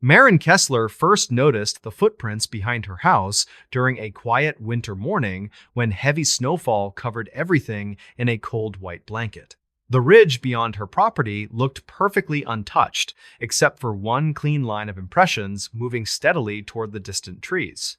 Maren Kessler first noticed the footprints behind her house during a quiet winter morning when heavy snowfall covered everything in a cold white blanket. The ridge beyond her property looked perfectly untouched, except for one clean line of impressions moving steadily toward the distant trees.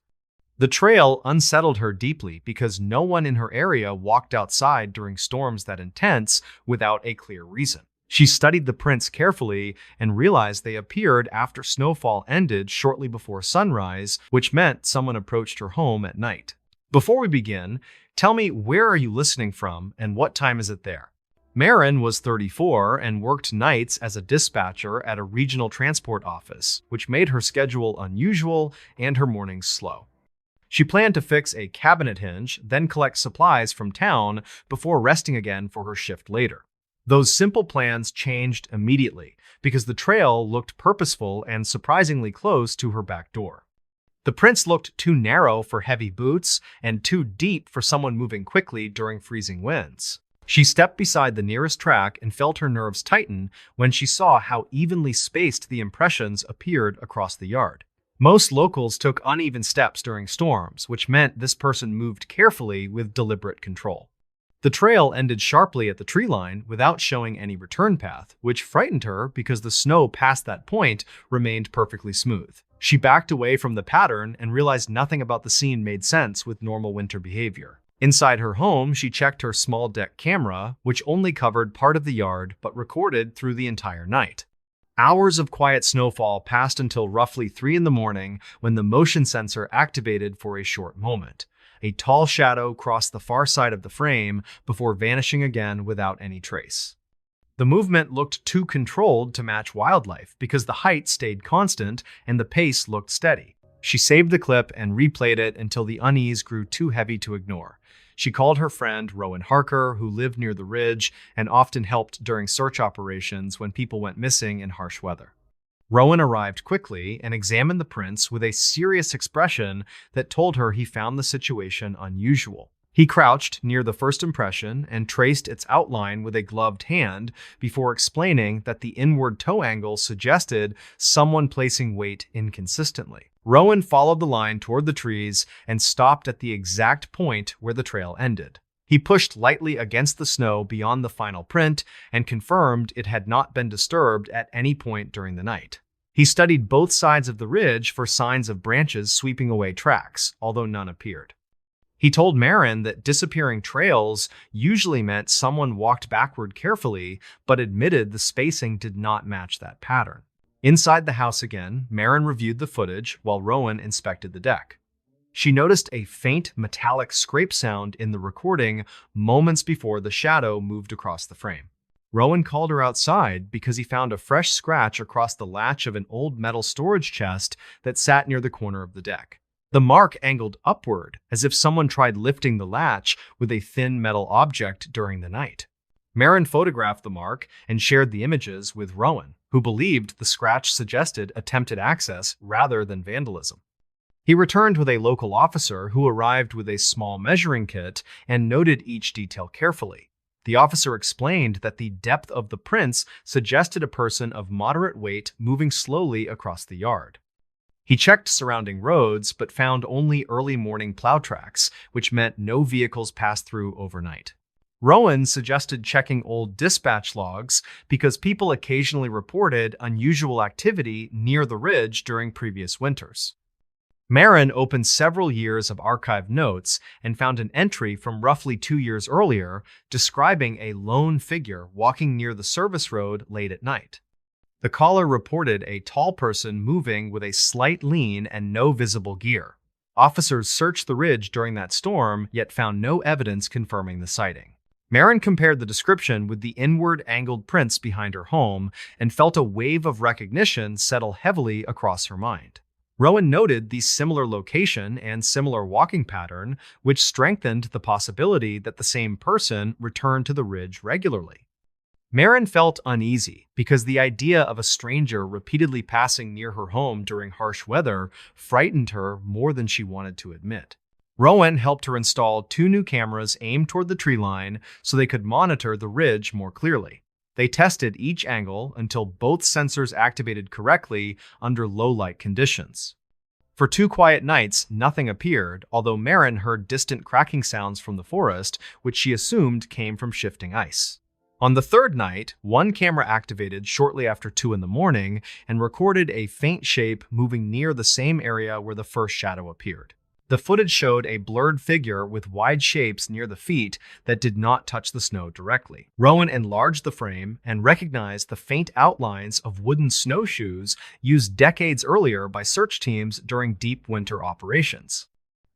The trail unsettled her deeply because no one in her area walked outside during storms that intense without a clear reason. She studied the prints carefully and realized they appeared after snowfall ended shortly before sunrise, which meant someone approached her home at night. Before we begin, tell me, where are you listening from and what time is it there? Maren was 34 and worked nights as a dispatcher at a regional transport office, which made her schedule unusual and her mornings slow. She planned to fix a cabinet hinge, then collect supplies from town before resting again for her shift later. Those simple plans changed immediately because the trail looked purposeful and surprisingly close to her back door. The prints looked too narrow for heavy boots and too deep for someone moving quickly during freezing winds. She stepped beside the nearest track and felt her nerves tighten when she saw how evenly spaced the impressions appeared across the yard. Most locals took uneven steps during storms, which meant this person moved carefully with deliberate control. The trail ended sharply at the tree line without showing any return path, which frightened her because the snow past that point remained perfectly smooth. She backed away from the pattern and realized nothing about the scene made sense with normal winter behavior. Inside her home, she checked her small deck camera, which only covered part of the yard but recorded through the entire night. Hours of quiet snowfall passed until roughly 3 in the morning when the motion sensor activated for a short moment. A tall shadow crossed the far side of the frame before vanishing again without any trace. The movement looked too controlled to match wildlife because the height stayed constant and the pace looked steady. She saved the clip and replayed it until the unease grew too heavy to ignore. She called her friend Rowan Harker, who lived near the ridge and often helped during search operations when people went missing in harsh weather. Rowan arrived quickly and examined the prints with a serious expression that told her he found the situation unusual. He crouched near the first impression and traced its outline with a gloved hand before explaining that the inward toe angle suggested someone placing weight inconsistently. Rowan followed the line toward the trees and stopped at the exact point where the trail ended. He pushed lightly against the snow beyond the final print and confirmed it had not been disturbed at any point during the night. He studied both sides of the ridge for signs of branches sweeping away tracks, although none appeared. He told Maren that disappearing trails usually meant someone walked backward carefully, but admitted the spacing did not match that pattern. Inside the house again, Maren reviewed the footage while Rowan inspected the deck. She noticed a faint metallic scrape sound in the recording moments before the shadow moved across the frame. Rowan called her outside because he found a fresh scratch across the latch of an old metal storage chest that sat near the corner of the deck. The mark angled upward, as if someone tried lifting the latch with a thin metal object during the night. Maren photographed the mark and shared the images with Rowan, who believed the scratch suggested attempted access rather than vandalism. He returned with a local officer who arrived with a small measuring kit and noted each detail carefully. The officer explained that the depth of the prints suggested a person of moderate weight moving slowly across the yard. He checked surrounding roads but found only early morning plow tracks, which meant no vehicles passed through overnight. Rowan suggested checking old dispatch logs because people occasionally reported unusual activity near the ridge during previous winters. Maren opened several years of archived notes and found an entry from roughly 2 years earlier describing a lone figure walking near the service road late at night. The caller reported a tall person moving with a slight lean and no visible gear. Officers searched the ridge during that storm, yet found no evidence confirming the sighting. Maren compared the description with the inward angled prints behind her home and felt a wave of recognition settle heavily across her mind. Rowan noted the similar location and similar walking pattern, which strengthened the possibility that the same person returned to the ridge regularly. Maren felt uneasy because the idea of a stranger repeatedly passing near her home during harsh weather frightened her more than she wanted to admit. Rowan helped her install 2 new cameras aimed toward the tree line so they could monitor the ridge more clearly. They tested each angle until both sensors activated correctly under low-light conditions. For 2 quiet nights, nothing appeared, although Marin heard distant cracking sounds from the forest, which she assumed came from shifting ice. On the third night, one camera activated shortly after 2 in the morning and recorded a faint shape moving near the same area where the first shadow appeared. The footage showed a blurred figure with wide shapes near the feet that did not touch the snow directly. Rowan enlarged the frame and recognized the faint outlines of wooden snowshoes used decades earlier by search teams during deep winter operations.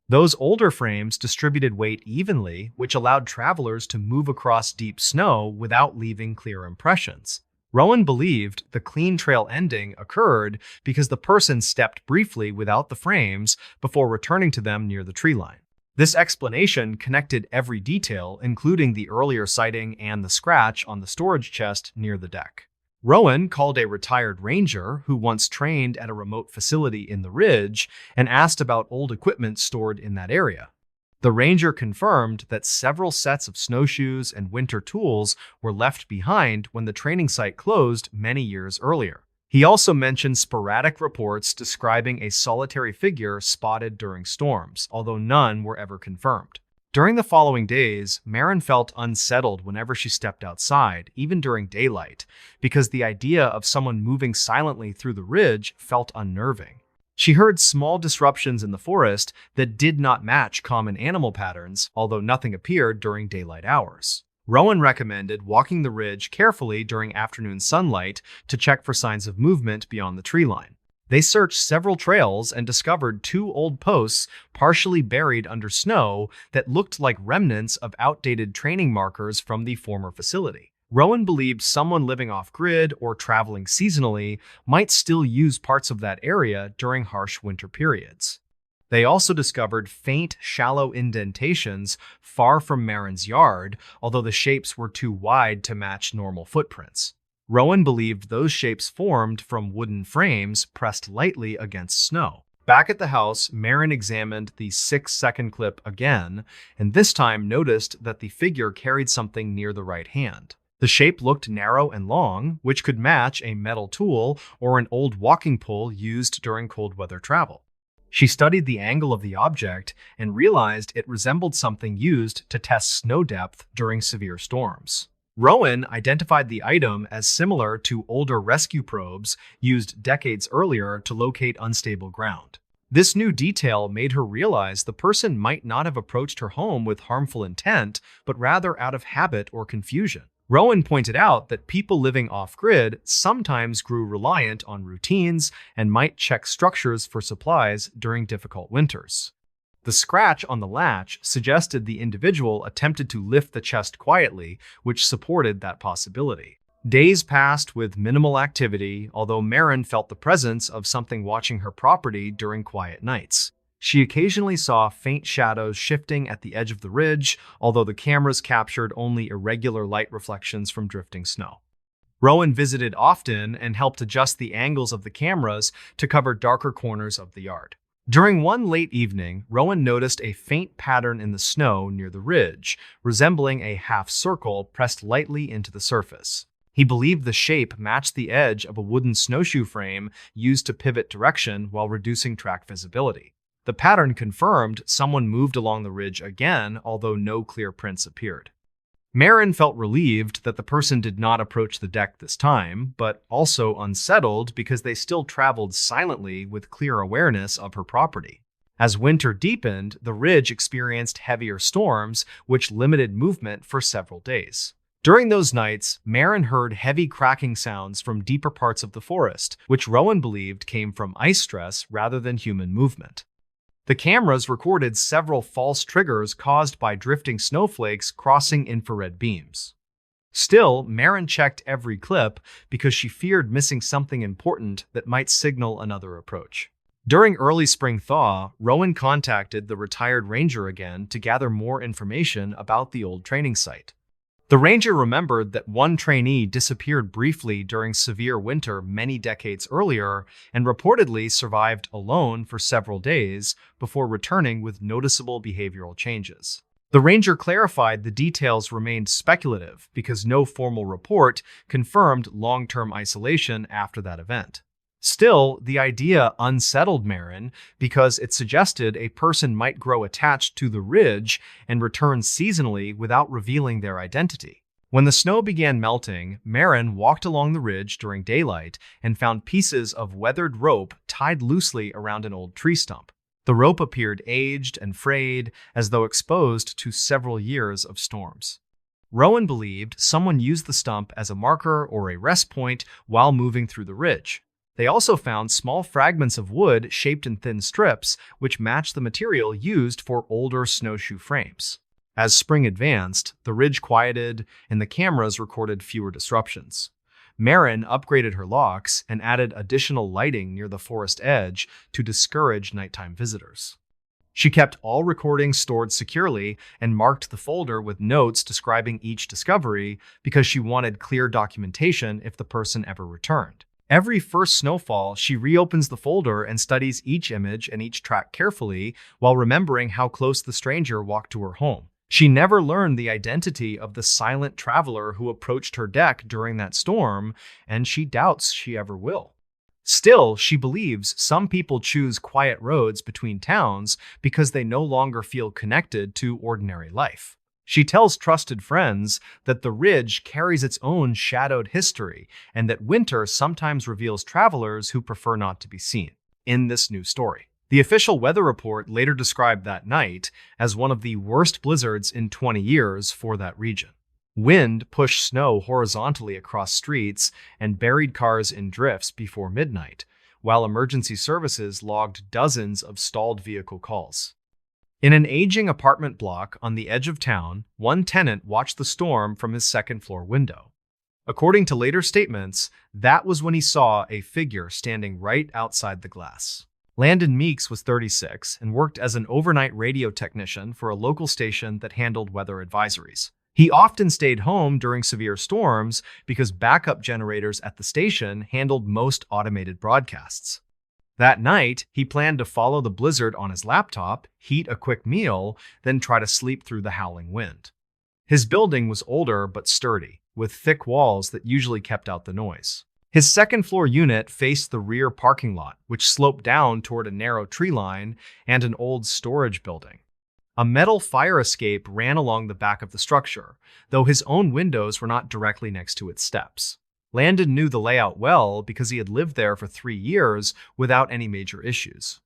Those older frames distributed weight evenly, which allowed travelers to move across deep snow without leaving clear impressions. Rowan believed the clean trail ending occurred because the person stepped briefly without the frames before returning to them near the tree line. This explanation connected every detail, including the earlier sighting and the scratch on the storage chest near the deck. Rowan called a retired ranger who once trained at a remote facility in the ridge and asked about old equipment stored in that area. The ranger confirmed that several sets of snowshoes and winter tools were left behind when the training site closed many years earlier. He also mentioned sporadic reports describing a solitary figure spotted during storms, although none were ever confirmed. During the following days, Marin felt unsettled whenever she stepped outside, even during daylight, because the idea of someone moving silently through the ridge felt unnerving. She heard small disruptions in the forest that did not match common animal patterns, although nothing appeared during daylight hours. Rowan recommended walking the ridge carefully during afternoon sunlight to check for signs of movement beyond the tree line. They searched several trails and discovered 2 old posts partially buried under snow that looked like remnants of outdated training markers from the former facility. Rowan believed someone living off-grid or traveling seasonally might still use parts of that area during harsh winter periods. They also discovered faint, shallow indentations far from Marin's yard, although the shapes were too wide to match normal footprints. Rowan believed those shapes formed from wooden frames pressed lightly against snow. Back at the house, Marin examined the 6-second clip again, and this time noticed that the figure carried something near the right hand. The shape looked narrow and long, which could match a metal tool or an old walking pole used during cold weather travel. She studied the angle of the object and realized it resembled something used to test snow depth during severe storms. Rowan identified the item as similar to older rescue probes used decades earlier to locate unstable ground. This new detail made her realize the person might not have approached her home with harmful intent, but rather out of habit or confusion. Rowan pointed out that people living off-grid sometimes grew reliant on routines and might check structures for supplies during difficult winters. The scratch on the latch suggested the individual attempted to lift the chest quietly, which supported that possibility. Days passed with minimal activity, although Marin felt the presence of something watching her property during quiet nights. She occasionally saw faint shadows shifting at the edge of the ridge, although the cameras captured only irregular light reflections from drifting snow. Rowan visited often and helped adjust the angles of the cameras to cover darker corners of the yard. During one late evening, Rowan noticed a faint pattern in the snow near the ridge, resembling a half circle pressed lightly into the surface. He believed the shape matched the edge of a wooden snowshoe frame used to pivot direction while reducing track visibility. The pattern confirmed someone moved along the ridge again, although no clear prints appeared. Marin felt relieved that the person did not approach the deck this time, but also unsettled because they still traveled silently with clear awareness of her property. As winter deepened, the ridge experienced heavier storms, which limited movement for several days. During those nights, Marin heard heavy cracking sounds from deeper parts of the forest, which Rowan believed came from ice stress rather than human movement. The cameras recorded several false triggers caused by drifting snowflakes crossing infrared beams. Still, Marin checked every clip because she feared missing something important that might signal another approach. During early spring thaw, Rowan contacted the retired ranger again to gather more information about the old training site. The ranger remembered that one trainee disappeared briefly during severe winter many decades earlier and reportedly survived alone for several days before returning with noticeable behavioral changes. The ranger clarified the details remained speculative because no formal report confirmed long-term isolation after that event. Still, the idea unsettled Marin because it suggested a person might grow attached to the ridge and return seasonally without revealing their identity. When the snow began melting, Marin walked along the ridge during daylight and found pieces of weathered rope tied loosely around an old tree stump. The rope appeared aged and frayed, as though exposed to several years of storms. Rowan believed someone used the stump as a marker or a rest point while moving through the ridge. They also found small fragments of wood shaped in thin strips, which matched the material used for older snowshoe frames. As spring advanced, the ridge quieted and the cameras recorded fewer disruptions. Marin upgraded her locks and added additional lighting near the forest edge to discourage nighttime visitors. She kept all recordings stored securely and marked the folder with notes describing each discovery because she wanted clear documentation if the person ever returned. Every first snowfall, she reopens the folder and studies each image and each track carefully while remembering how close the stranger walked to her home. She never learned the identity of the silent traveler who approached her deck during that storm, and she doubts she ever will. Still, she believes some people choose quiet roads between towns because they no longer feel connected to ordinary life. She tells trusted friends that the ridge carries its own shadowed history and that winter sometimes reveals travelers who prefer not to be seen. In this new story, the official weather report later described that night as one of the worst blizzards in 20 years for that region. Wind pushed snow horizontally across streets and buried cars in drifts before midnight, while emergency services logged dozens of stalled vehicle calls. In an aging apartment block on the edge of town, one tenant watched the storm from his second-floor window. According to later statements, that was when he saw a figure standing right outside the glass. Landon Meeks was 36 and worked as an overnight radio technician for a local station that handled weather advisories. He often stayed home during severe storms because backup generators at the station handled most automated broadcasts. That night, he planned to follow the blizzard on his laptop, heat a quick meal, then try to sleep through the howling wind. His building was older but sturdy, with thick walls that usually kept out the noise. His second-floor unit faced the rear parking lot, which sloped down toward a narrow tree line and an old storage building. A metal fire escape ran along the back of the structure, though his own windows were not directly next to its steps. Landon knew the layout well because he had lived there for 3 years without any major issues.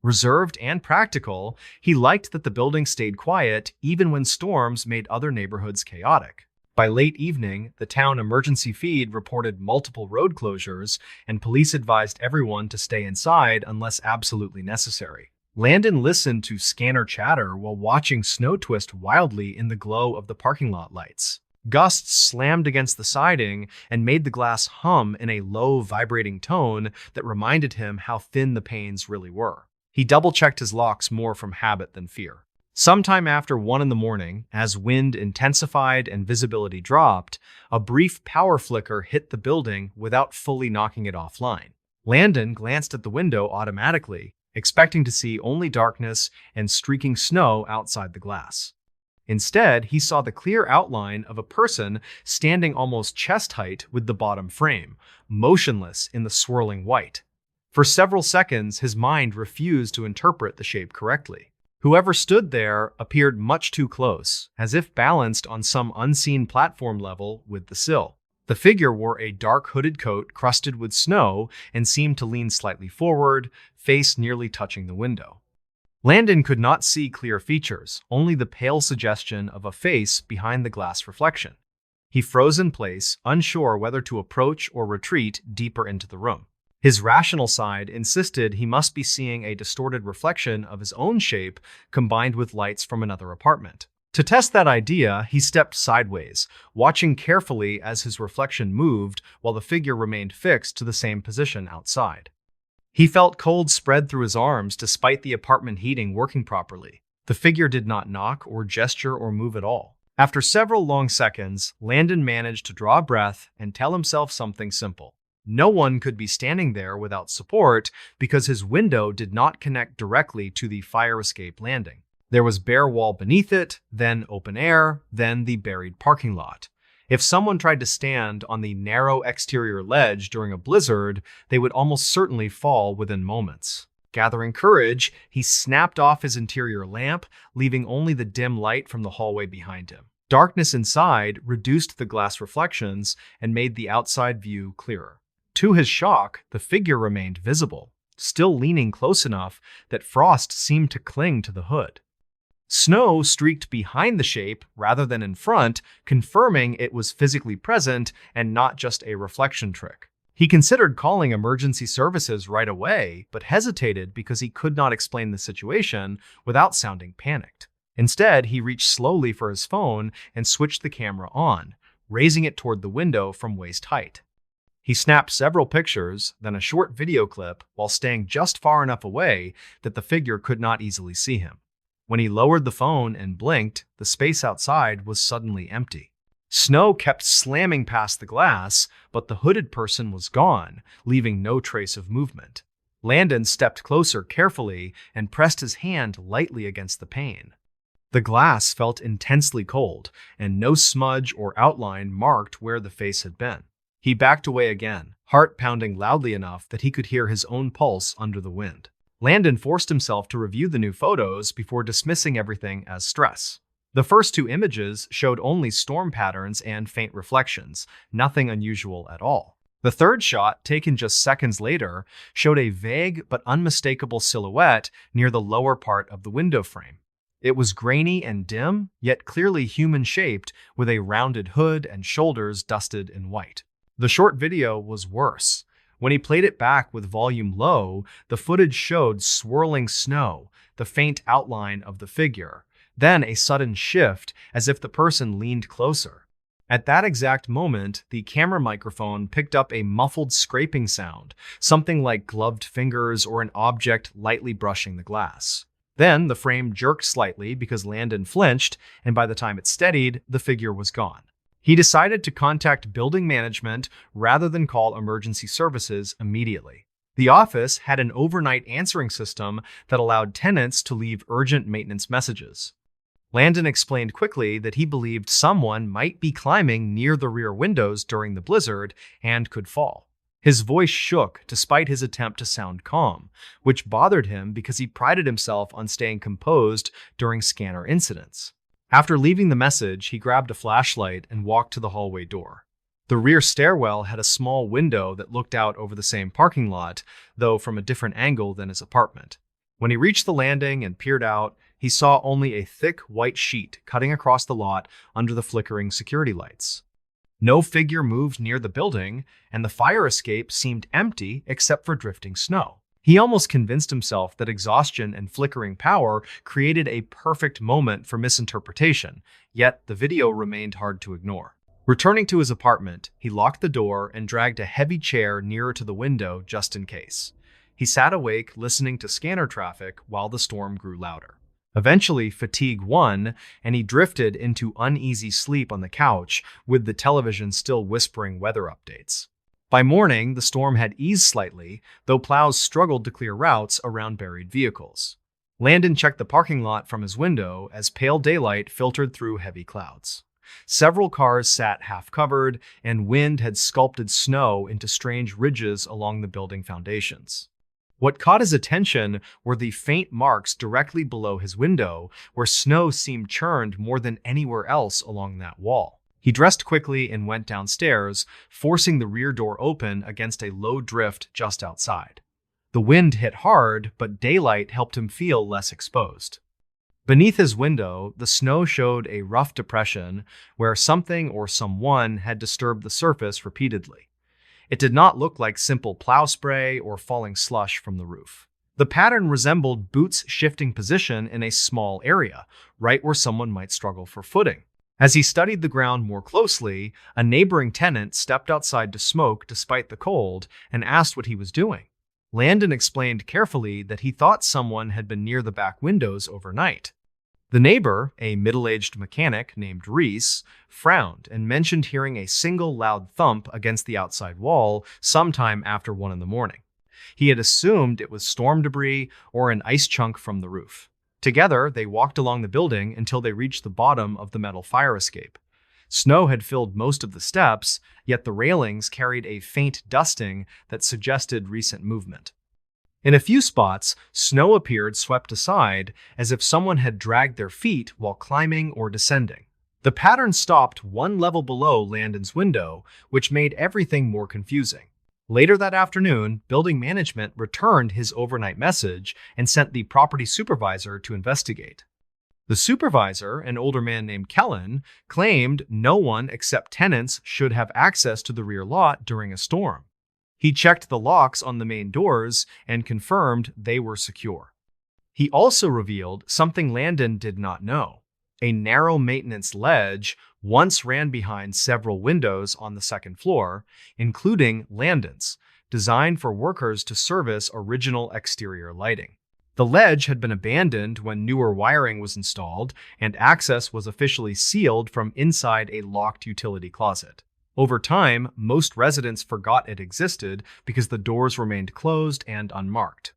Reserved and practical, he liked that the building stayed quiet even when storms made other neighborhoods chaotic. By late evening, the town emergency feed reported multiple road closures, and police advised everyone to stay inside unless absolutely necessary. Landon listened to scanner chatter while watching snow twist wildly in the glow of the parking lot lights. Gusts slammed against the siding and made the glass hum in a low, vibrating tone that reminded him how thin the panes really were. He double-checked his locks more from habit than fear. Sometime after 1 a.m, as wind intensified and visibility dropped, a brief power flicker hit the building without fully knocking it offline. Landon glanced at the window automatically, expecting to see only darkness and streaking snow outside the glass. Instead, he saw the clear outline of a person standing almost chest height with the bottom frame, motionless in the swirling white. For several seconds, his mind refused to interpret the shape correctly. Whoever stood there appeared much too close, as if balanced on some unseen platform level with the sill. The figure wore a dark hooded coat crusted with snow and seemed to lean slightly forward, face nearly touching the window. Landon could not see clear features, only the pale suggestion of a face behind the glass reflection. He froze in place, unsure whether to approach or retreat deeper into the room. His rational side insisted he must be seeing a distorted reflection of his own shape combined with lights from another apartment. To test that idea, he stepped sideways, watching carefully as his reflection moved while the figure remained fixed to the same position outside. He felt cold spread through his arms despite the apartment heating working properly. The figure did not knock or gesture or move at all. After several long seconds, Landon managed to draw a breath and tell himself something simple. No one could be standing there without support because his window did not connect directly to the fire escape landing. There was bare wall beneath it, then open air, then the buried parking lot. If someone tried to stand on the narrow exterior ledge during a blizzard, they would almost certainly fall within moments. Gathering courage, he snapped off his interior lamp, leaving only the dim light from the hallway behind him. Darkness inside reduced the glass reflections and made the outside view clearer. To his shock, the figure remained visible, still leaning close enough that frost seemed to cling to the hood. Snow streaked behind the shape rather than in front, confirming it was physically present and not just a reflection trick. He considered calling emergency services right away, but hesitated because he could not explain the situation without sounding panicked. Instead, he reached slowly for his phone and switched the camera on, raising it toward the window from waist height. He snapped several pictures, then a short video clip, while staying just far enough away that the figure could not easily see him. When he lowered the phone and blinked, the space outside was suddenly empty. Snow kept slamming past the glass, but the hooded person was gone, leaving no trace of movement. Landon stepped closer carefully and pressed his hand lightly against the pane. The glass felt intensely cold, and no smudge or outline marked where the face had been. He backed away again, heart pounding loudly enough that he could hear his own pulse under the wind. Landon forced himself to review the new photos before dismissing everything as stress. The first two images showed only storm patterns and faint reflections, nothing unusual at all. The third shot, taken just seconds later, showed a vague but unmistakable silhouette near the lower part of the window frame. It was grainy and dim, yet clearly human-shaped, with a rounded hood and shoulders dusted in white. The short video was worse. When he played it back with volume low, the footage showed swirling snow, the faint outline of the figure, then a sudden shift as if the person leaned closer. At that exact moment, the camera microphone picked up a muffled scraping sound, something like gloved fingers or an object lightly brushing the glass. Then the frame jerked slightly because Landon flinched, and by the time it steadied, the figure was gone. He decided to contact building management rather than call emergency services immediately. The office had an overnight answering system that allowed tenants to leave urgent maintenance messages. Landon explained quickly that he believed someone might be climbing near the rear windows during the blizzard and could fall. His voice shook despite his attempt to sound calm, which bothered him because he prided himself on staying composed during scanner incidents. After leaving the message, he grabbed a flashlight and walked to the hallway door. The rear stairwell had a small window that looked out over the same parking lot, though from a different angle than his apartment. When he reached the landing and peered out, he saw only a thick white sheet cutting across the lot under the flickering security lights. No figure moved near the building, and the fire escape seemed empty except for drifting snow. He almost convinced himself that exhaustion and flickering power created a perfect moment for misinterpretation, yet the video remained hard to ignore. Returning to his apartment, he locked the door and dragged a heavy chair nearer to the window just in case. He sat awake, listening to scanner traffic while the storm grew louder. Eventually, fatigue won, and he drifted into uneasy sleep on the couch, with the television still whispering weather updates. By morning, the storm had eased slightly, though plows struggled to clear routes around buried vehicles. Landon checked the parking lot from his window as pale daylight filtered through heavy clouds. Several cars sat half-covered, and wind had sculpted snow into strange ridges along the building foundations. What caught his attention were the faint marks directly below his window, where snow seemed churned more than anywhere else along that wall. He dressed quickly and went downstairs, forcing the rear door open against a low drift just outside. The wind hit hard, but daylight helped him feel less exposed. Beneath his window, the snow showed a rough depression where something or someone had disturbed the surface repeatedly. It did not look like simple plow spray or falling slush from the roof. The pattern resembled boots shifting position in a small area, right where someone might struggle for footing. As he studied the ground more closely, a neighboring tenant stepped outside to smoke despite the cold and asked what he was doing. Landon explained carefully that he thought someone had been near the back windows overnight. The neighbor, a middle-aged mechanic named Reese, frowned and mentioned hearing a single loud thump against the outside wall sometime after 1 in the morning. He had assumed it was storm debris or an ice chunk from the roof. Together, they walked along the building until they reached the bottom of the metal fire escape. Snow had filled most of the steps, yet the railings carried a faint dusting that suggested recent movement. In a few spots, snow appeared swept aside as if someone had dragged their feet while climbing or descending. The pattern stopped one level below Landon's window, which made everything more confusing. Later that afternoon, building management returned his overnight message and sent the property supervisor to investigate. The supervisor, an older man named Kellen, claimed no one except tenants should have access to the rear lot during a storm. He checked the locks on the main doors and confirmed they were secure. He also revealed something Landon did not know. A narrow maintenance ledge once ran behind several windows on the second floor, including Landon's, designed for workers to service original exterior lighting. The ledge had been abandoned when newer wiring was installed, and access was officially sealed from inside a locked utility closet. Over time, most residents forgot it existed because the doors remained closed and unmarked.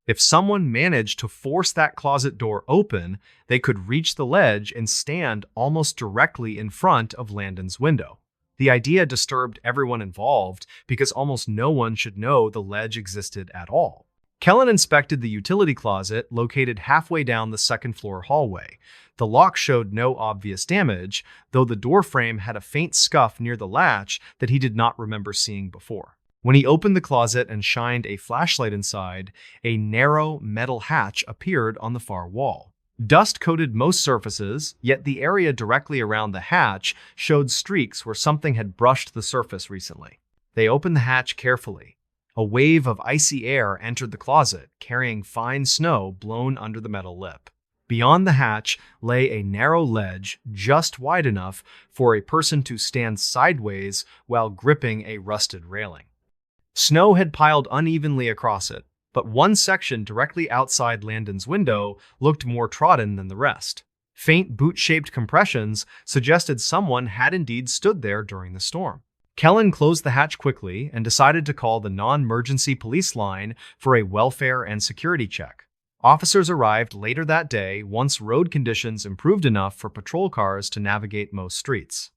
If someone managed to force that closet door open, they could reach the ledge and stand almost directly in front of Landon's window. The idea disturbed everyone involved because almost no one should know the ledge existed at all. Kellen inspected the utility closet located halfway down the second-floor hallway. The lock showed no obvious damage, though the door frame had a faint scuff near the latch that he did not remember seeing before. When he opened the closet and shined a flashlight inside, a narrow metal hatch appeared on the far wall. Dust coated most surfaces, yet the area directly around the hatch showed streaks where something had brushed the surface recently. They opened the hatch carefully. A wave of icy air entered the closet, carrying fine snow blown under the metal lip. Beyond the hatch lay a narrow ledge just wide enough for a person to stand sideways while gripping a rusted railing. Snow had piled unevenly across it, but one section directly outside Landon's window looked more trodden than the rest. Faint boot-shaped compressions suggested someone had indeed stood there during the storm. Kellen closed the hatch quickly and decided to call the non-emergency police line for a welfare and security check. Officers arrived later that day once road conditions improved enough for patrol cars to navigate most streets.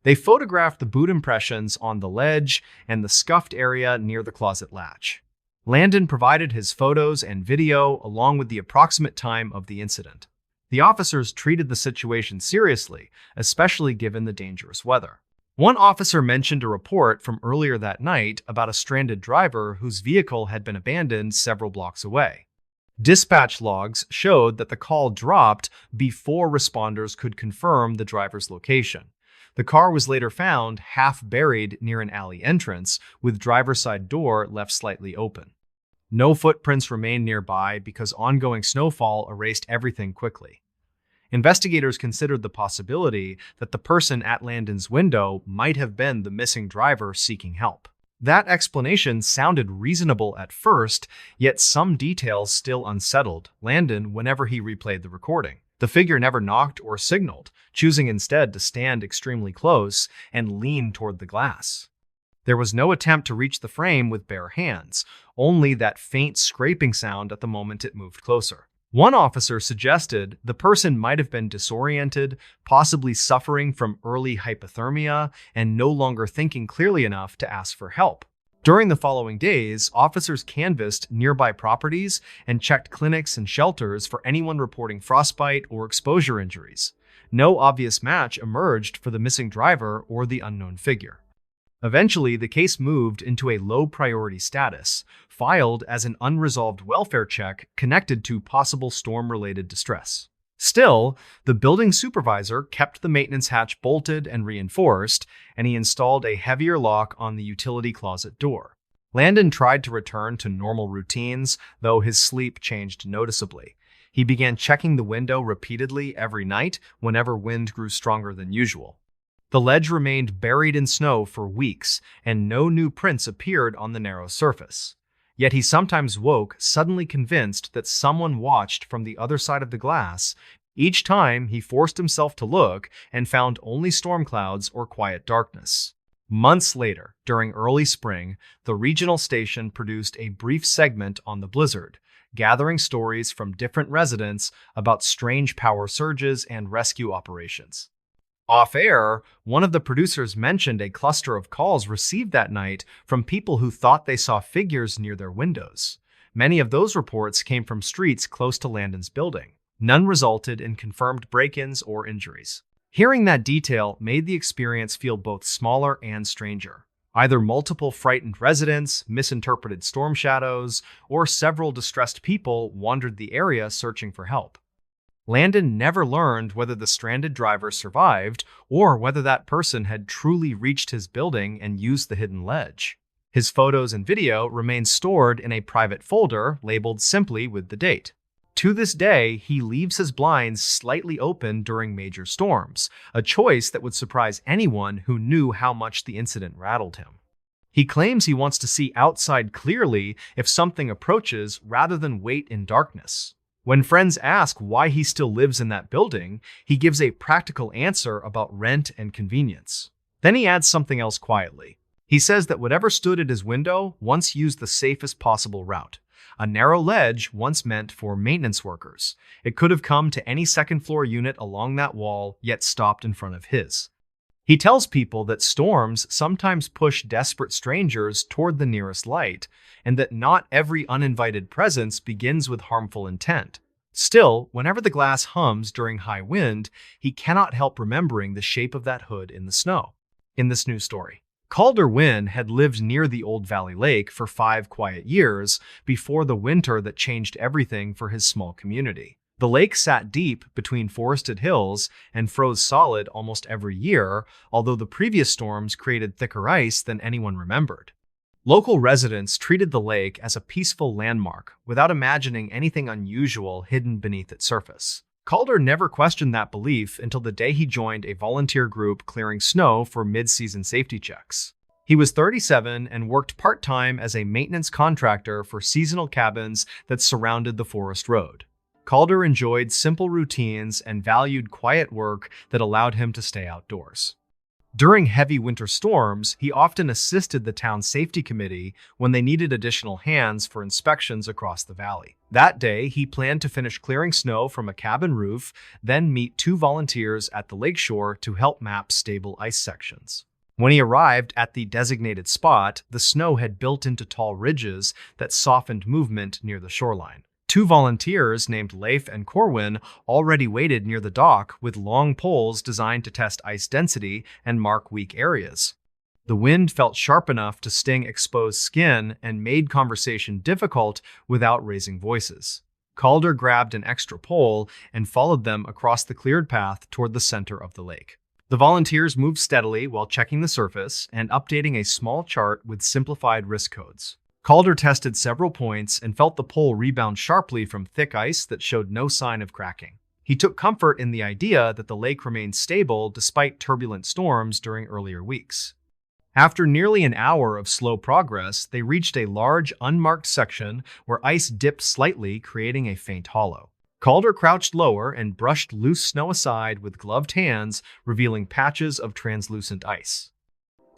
They photographed the boot impressions on the ledge and the scuffed area near the closet latch. Landon provided his photos and video along with the approximate time of the incident. The officers treated the situation seriously, especially given the dangerous weather. One officer mentioned a report from earlier that night about a stranded driver whose vehicle had been abandoned several blocks away. Dispatch logs showed that the call dropped before responders could confirm the driver's location. The car was later found half buried near an alley entrance, with driver's side door left slightly open. No footprints remained nearby because ongoing snowfall erased everything quickly. Investigators considered the possibility that the person at Landon's window might have been the missing driver seeking help. That explanation sounded reasonable at first, yet some details still unsettled Landon whenever he replayed the recording. The figure never knocked or signaled, choosing instead to stand extremely close and lean toward the glass. There was no attempt to reach the frame with bare hands, only that faint scraping sound at the moment it moved closer. One officer suggested the person might have been disoriented, possibly suffering from early hypothermia, and no longer thinking clearly enough to ask for help. During the following days, officers canvassed nearby properties and checked clinics and shelters for anyone reporting frostbite or exposure injuries. No obvious match emerged for the missing driver or the unknown figure. Eventually, the case moved into a low-priority status, filed as an unresolved welfare check connected to possible storm-related distress. Still, the building supervisor kept the maintenance hatch bolted and reinforced, and he installed a heavier lock on the utility closet door. Landon tried to return to normal routines, though his sleep changed noticeably. He began checking the window repeatedly every night whenever wind grew stronger than usual. The ledge remained buried in snow for weeks, and no new prints appeared on the narrow surface. Yet he sometimes woke suddenly convinced that someone watched from the other side of the glass. Each time, he forced himself to look and found only storm clouds or quiet darkness. Months later, during early spring, the regional station produced a brief segment on the blizzard, gathering stories from different residents about strange power surges and rescue operations. Off-air, one of the producers mentioned a cluster of calls received that night from people who thought they saw figures near their windows. Many of those reports came from streets close to Landon's building. None resulted in confirmed break-ins or injuries. Hearing that detail made the experience feel both smaller and stranger. Either multiple frightened residents, misinterpreted storm shadows, or several distressed people wandered the area searching for help. Landon never learned whether the stranded driver survived or whether that person had truly reached his building and used the hidden ledge. His photos and video remain stored in a private folder labeled simply with the date. To this day, he leaves his blinds slightly open during major storms, a choice that would surprise anyone who knew how much the incident rattled him. He claims he wants to see outside clearly if something approaches rather than wait in darkness. When friends ask why he still lives in that building, he gives a practical answer about rent and convenience. Then he adds something else quietly. He says that whatever stood at his window once used the safest possible route. A narrow ledge once meant for maintenance workers. It could have come to any second-floor unit along that wall, yet stopped in front of his. He tells people that storms sometimes push desperate strangers toward the nearest light, and that not every uninvited presence begins with harmful intent. Still, whenever the glass hums during high wind, he cannot help remembering the shape of that hood in the snow. In this new story, Calder Wynn had lived near the Old Valley Lake for 5 quiet years before the winter that changed everything for his small community. The lake sat deep between forested hills and froze solid almost every year, although the previous storms created thicker ice than anyone remembered. Local residents treated the lake as a peaceful landmark without imagining anything unusual hidden beneath its surface. Calder never questioned that belief until the day he joined a volunteer group clearing snow for mid-season safety checks. He was 37 and worked part-time as a maintenance contractor for seasonal cabins that surrounded the forest road. Calder enjoyed simple routines and valued quiet work that allowed him to stay outdoors. During heavy winter storms, he often assisted the town safety committee when they needed additional hands for inspections across the valley. That day, he planned to finish clearing snow from a cabin roof, then meet 2 volunteers at the lakeshore to help map stable ice sections. When he arrived at the designated spot, the snow had built into tall ridges that softened movement near the shoreline. 2 volunteers named Leif and Corwin already waited near the dock with long poles designed to test ice density and mark weak areas. The wind felt sharp enough to sting exposed skin and made conversation difficult without raising voices. Calder grabbed an extra pole and followed them across the cleared path toward the center of the lake. The volunteers moved steadily while checking the surface and updating a small chart with simplified risk codes. Calder tested several points and felt the pole rebound sharply from thick ice that showed no sign of cracking. He took comfort in the idea that the lake remained stable despite turbulent storms during earlier weeks. After nearly an hour of slow progress, they reached a large, unmarked section where ice dipped slightly, creating a faint hollow. Calder crouched lower and brushed loose snow aside with gloved hands, revealing patches of translucent ice.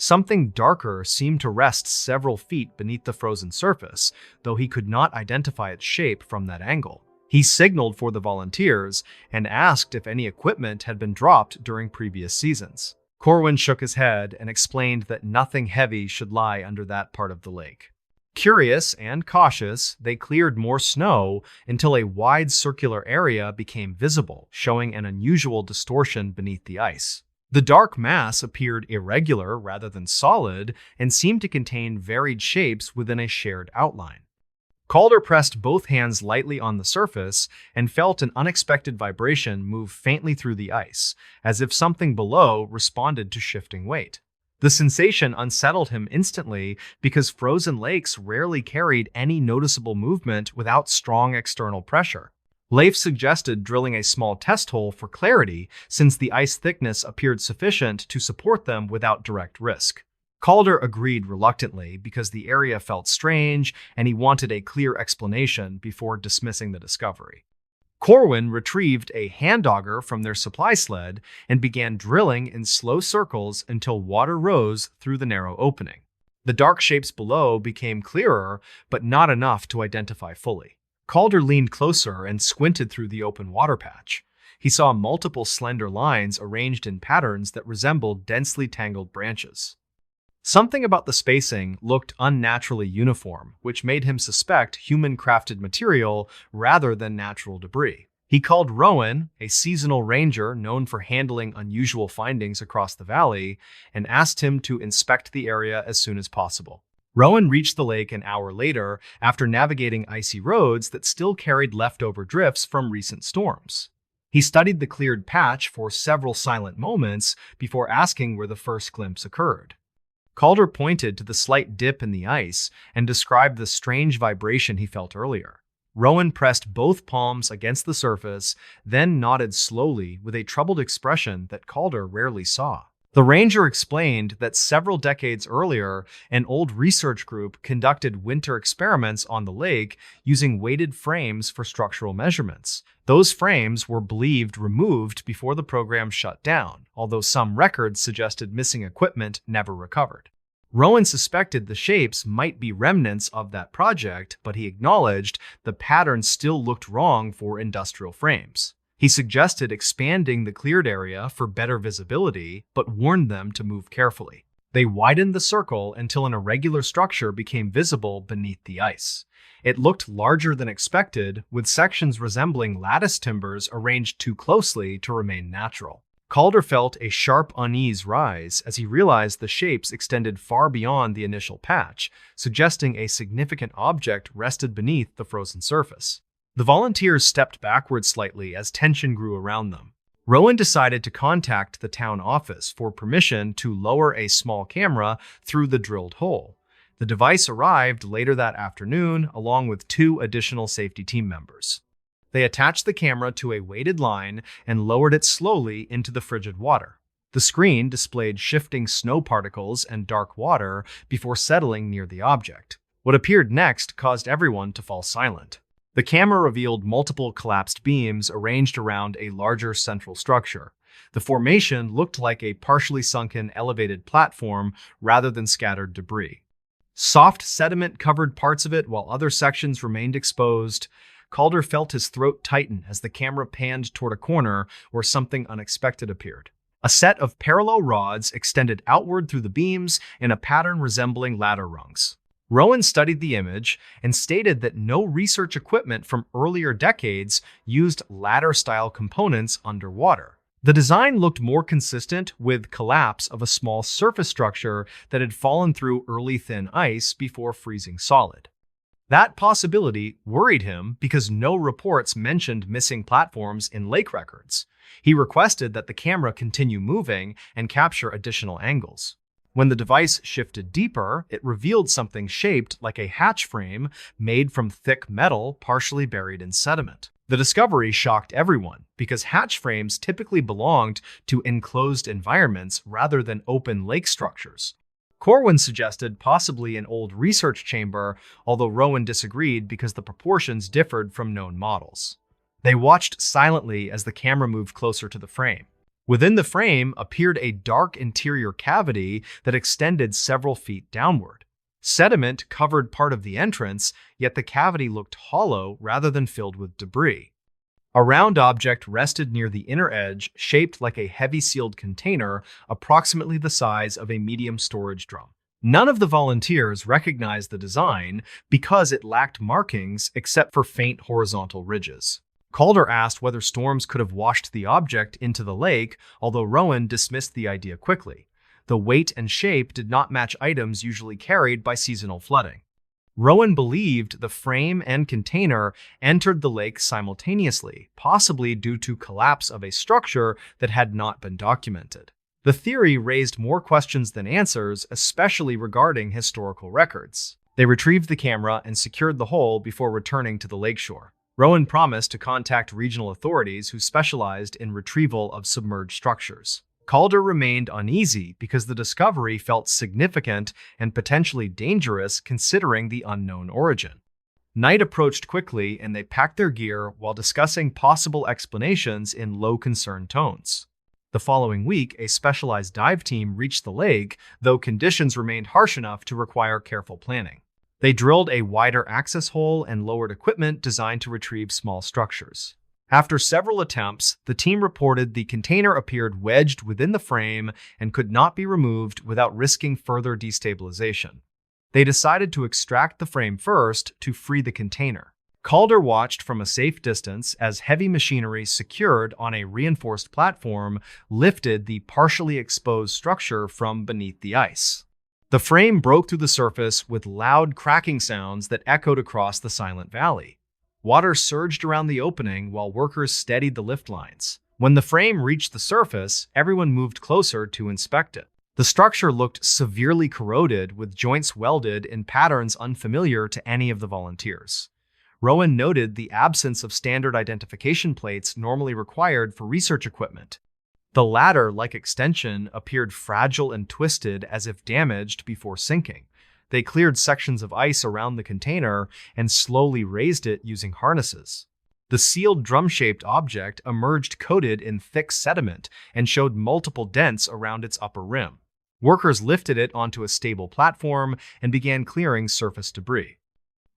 Something darker seemed to rest several feet beneath the frozen surface, though he could not identify its shape from that angle. He signaled for the volunteers and asked if any equipment had been dropped during previous seasons. Corwin shook his head and explained that nothing heavy should lie under that part of the lake. Curious and cautious, they cleared more snow until a wide circular area became visible, showing an unusual distortion beneath the ice. The dark mass appeared irregular rather than solid and seemed to contain varied shapes within a shared outline. Calder pressed both hands lightly on the surface and felt an unexpected vibration move faintly through the ice, as if something below responded to shifting weight. The sensation unsettled him instantly because frozen lakes rarely carried any noticeable movement without strong external pressure. Leif suggested drilling a small test hole for clarity since the ice thickness appeared sufficient to support them without direct risk. Calder agreed reluctantly because the area felt strange and he wanted a clear explanation before dismissing the discovery. Corwin retrieved a hand auger from their supply sled and began drilling in slow circles until water rose through the narrow opening. The dark shapes below became clearer, but not enough to identify fully. Calder leaned closer and squinted through the open water patch. He saw multiple slender lines arranged in patterns that resembled densely tangled branches. Something about the spacing looked unnaturally uniform, which made him suspect human-crafted material rather than natural debris. He called Rowan, a seasonal ranger known for handling unusual findings across the valley, and asked him to inspect the area as soon as possible. Rowan reached the lake an hour later after navigating icy roads that still carried leftover drifts from recent storms. He studied the cleared patch for several silent moments before asking where the first glimpse occurred. Calder pointed to the slight dip in the ice and described the strange vibration he felt earlier. Rowan pressed both palms against the surface, then nodded slowly with a troubled expression that Calder rarely saw. The ranger explained that several decades earlier, an old research group conducted winter experiments on the lake using weighted frames for structural measurements. Those frames were believed removed before the program shut down, although some records suggested missing equipment never recovered. Rowan suspected the shapes might be remnants of that project, but he acknowledged the pattern still looked wrong for industrial frames. He suggested expanding the cleared area for better visibility, but warned them to move carefully. They widened the circle until an irregular structure became visible beneath the ice. It looked larger than expected, with sections resembling lattice timbers arranged too closely to remain natural. Calder felt a sharp unease rise as he realized the shapes extended far beyond the initial patch, suggesting a significant object rested beneath the frozen surface. The volunteers stepped backward slightly as tension grew around them. Rowan decided to contact the town office for permission to lower a small camera through the drilled hole. The device arrived later that afternoon, along with 2 additional safety team members. They attached the camera to a weighted line and lowered it slowly into the frigid water. The screen displayed shifting snow particles and dark water before settling near the object. What appeared next caused everyone to fall silent. The camera revealed multiple collapsed beams arranged around a larger central structure. The formation looked like a partially sunken elevated platform rather than scattered debris. Soft sediment covered parts of it while other sections remained exposed. Calder felt his throat tighten as the camera panned toward a corner where something unexpected appeared. A set of parallel rods extended outward through the beams in a pattern resembling ladder rungs. Rowan studied the image and stated that no research equipment from earlier decades used ladder-style components underwater. The design looked more consistent with collapse of a small surface structure that had fallen through early thin ice before freezing solid. That possibility worried him because no reports mentioned missing platforms in lake records. He requested that the camera continue moving and capture additional angles. When the device shifted deeper, it revealed something shaped like a hatch frame made from thick metal partially buried in sediment. The discovery shocked everyone because hatch frames typically belonged to enclosed environments rather than open lake structures. Corwin suggested possibly an old research chamber, although Rowan disagreed because the proportions differed from known models. They watched silently as the camera moved closer to the frame. Within the frame appeared a dark interior cavity that extended several feet downward. Sediment covered part of the entrance, yet the cavity looked hollow rather than filled with debris. A round object rested near the inner edge, shaped like a heavy sealed container, approximately the size of a medium storage drum. None of the volunteers recognized the design because it lacked markings except for faint horizontal ridges. Calder asked whether storms could have washed the object into the lake, although Rowan dismissed the idea quickly. The weight and shape did not match items usually carried by seasonal flooding. Rowan believed the frame and container entered the lake simultaneously, possibly due to collapse of a structure that had not been documented. The theory raised more questions than answers, especially regarding historical records. They retrieved the camera and secured the hole before returning to the lakeshore. Rowan promised to contact regional authorities who specialized in retrieval of submerged structures. Calder remained uneasy because the discovery felt significant and potentially dangerous considering the unknown origin. Night approached quickly and they packed their gear while discussing possible explanations in low concern tones. The following week, a specialized dive team reached the lake, though conditions remained harsh enough to require careful planning. They drilled a wider access hole and lowered equipment designed to retrieve small structures. After several attempts, the team reported the container appeared wedged within the frame and could not be removed without risking further destabilization. They decided to extract the frame first to free the container. Calder watched from a safe distance as heavy machinery secured on a reinforced platform lifted the partially exposed structure from beneath the ice. The frame broke through the surface with loud cracking sounds that echoed across the silent valley. Water surged around the opening while workers steadied the lift lines. When the frame reached the surface, everyone moved closer to inspect it. The structure looked severely corroded, with joints welded in patterns unfamiliar to any of the volunteers. Rowan noted the absence of standard identification plates normally required for research equipment. The ladder-like extension appeared fragile and twisted as if damaged before sinking. They cleared sections of ice around the container and slowly raised it using harnesses. The sealed drum-shaped object emerged coated in thick sediment and showed multiple dents around its upper rim. Workers lifted it onto a stable platform and began clearing surface debris.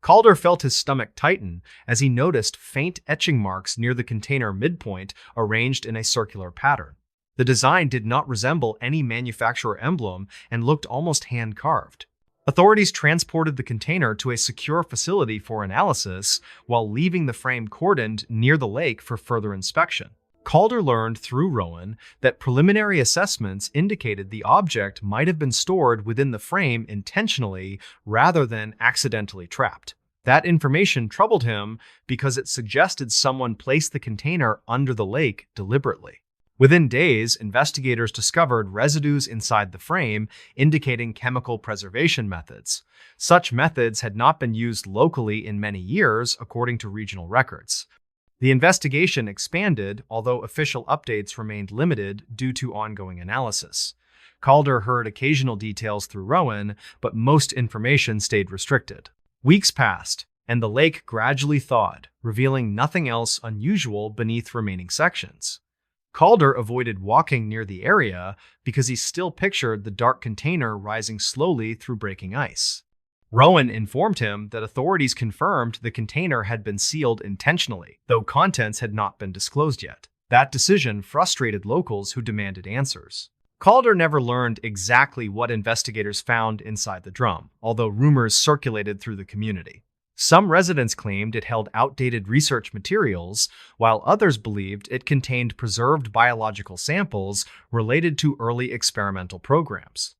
Calder felt his stomach tighten as he noticed faint etching marks near the container midpoint arranged in a circular pattern. The design did not resemble any manufacturer emblem and looked almost hand-carved. Authorities transported the container to a secure facility for analysis while leaving the frame cordoned near the lake for further inspection. Calder learned through Rowan that preliminary assessments indicated the object might have been stored within the frame intentionally rather than accidentally trapped. That information troubled him because it suggested someone placed the container under the lake deliberately. Within days, investigators discovered residues inside the frame indicating chemical preservation methods. Such methods had not been used locally in many years, according to regional records. The investigation expanded, although official updates remained limited due to ongoing analysis. Calder heard occasional details through Rowan, but most information stayed restricted. Weeks passed, and the lake gradually thawed, revealing nothing else unusual beneath remaining sections. Calder avoided walking near the area because he still pictured the dark container rising slowly through breaking ice. Rowan informed him that authorities confirmed the container had been sealed intentionally, though contents had not been disclosed yet. That decision frustrated locals who demanded answers. Calder never learned exactly what investigators found inside the drum, although rumors circulated through the community. Some residents claimed it held outdated research materials, while others believed it contained preserved biological samples related to early experimental programs.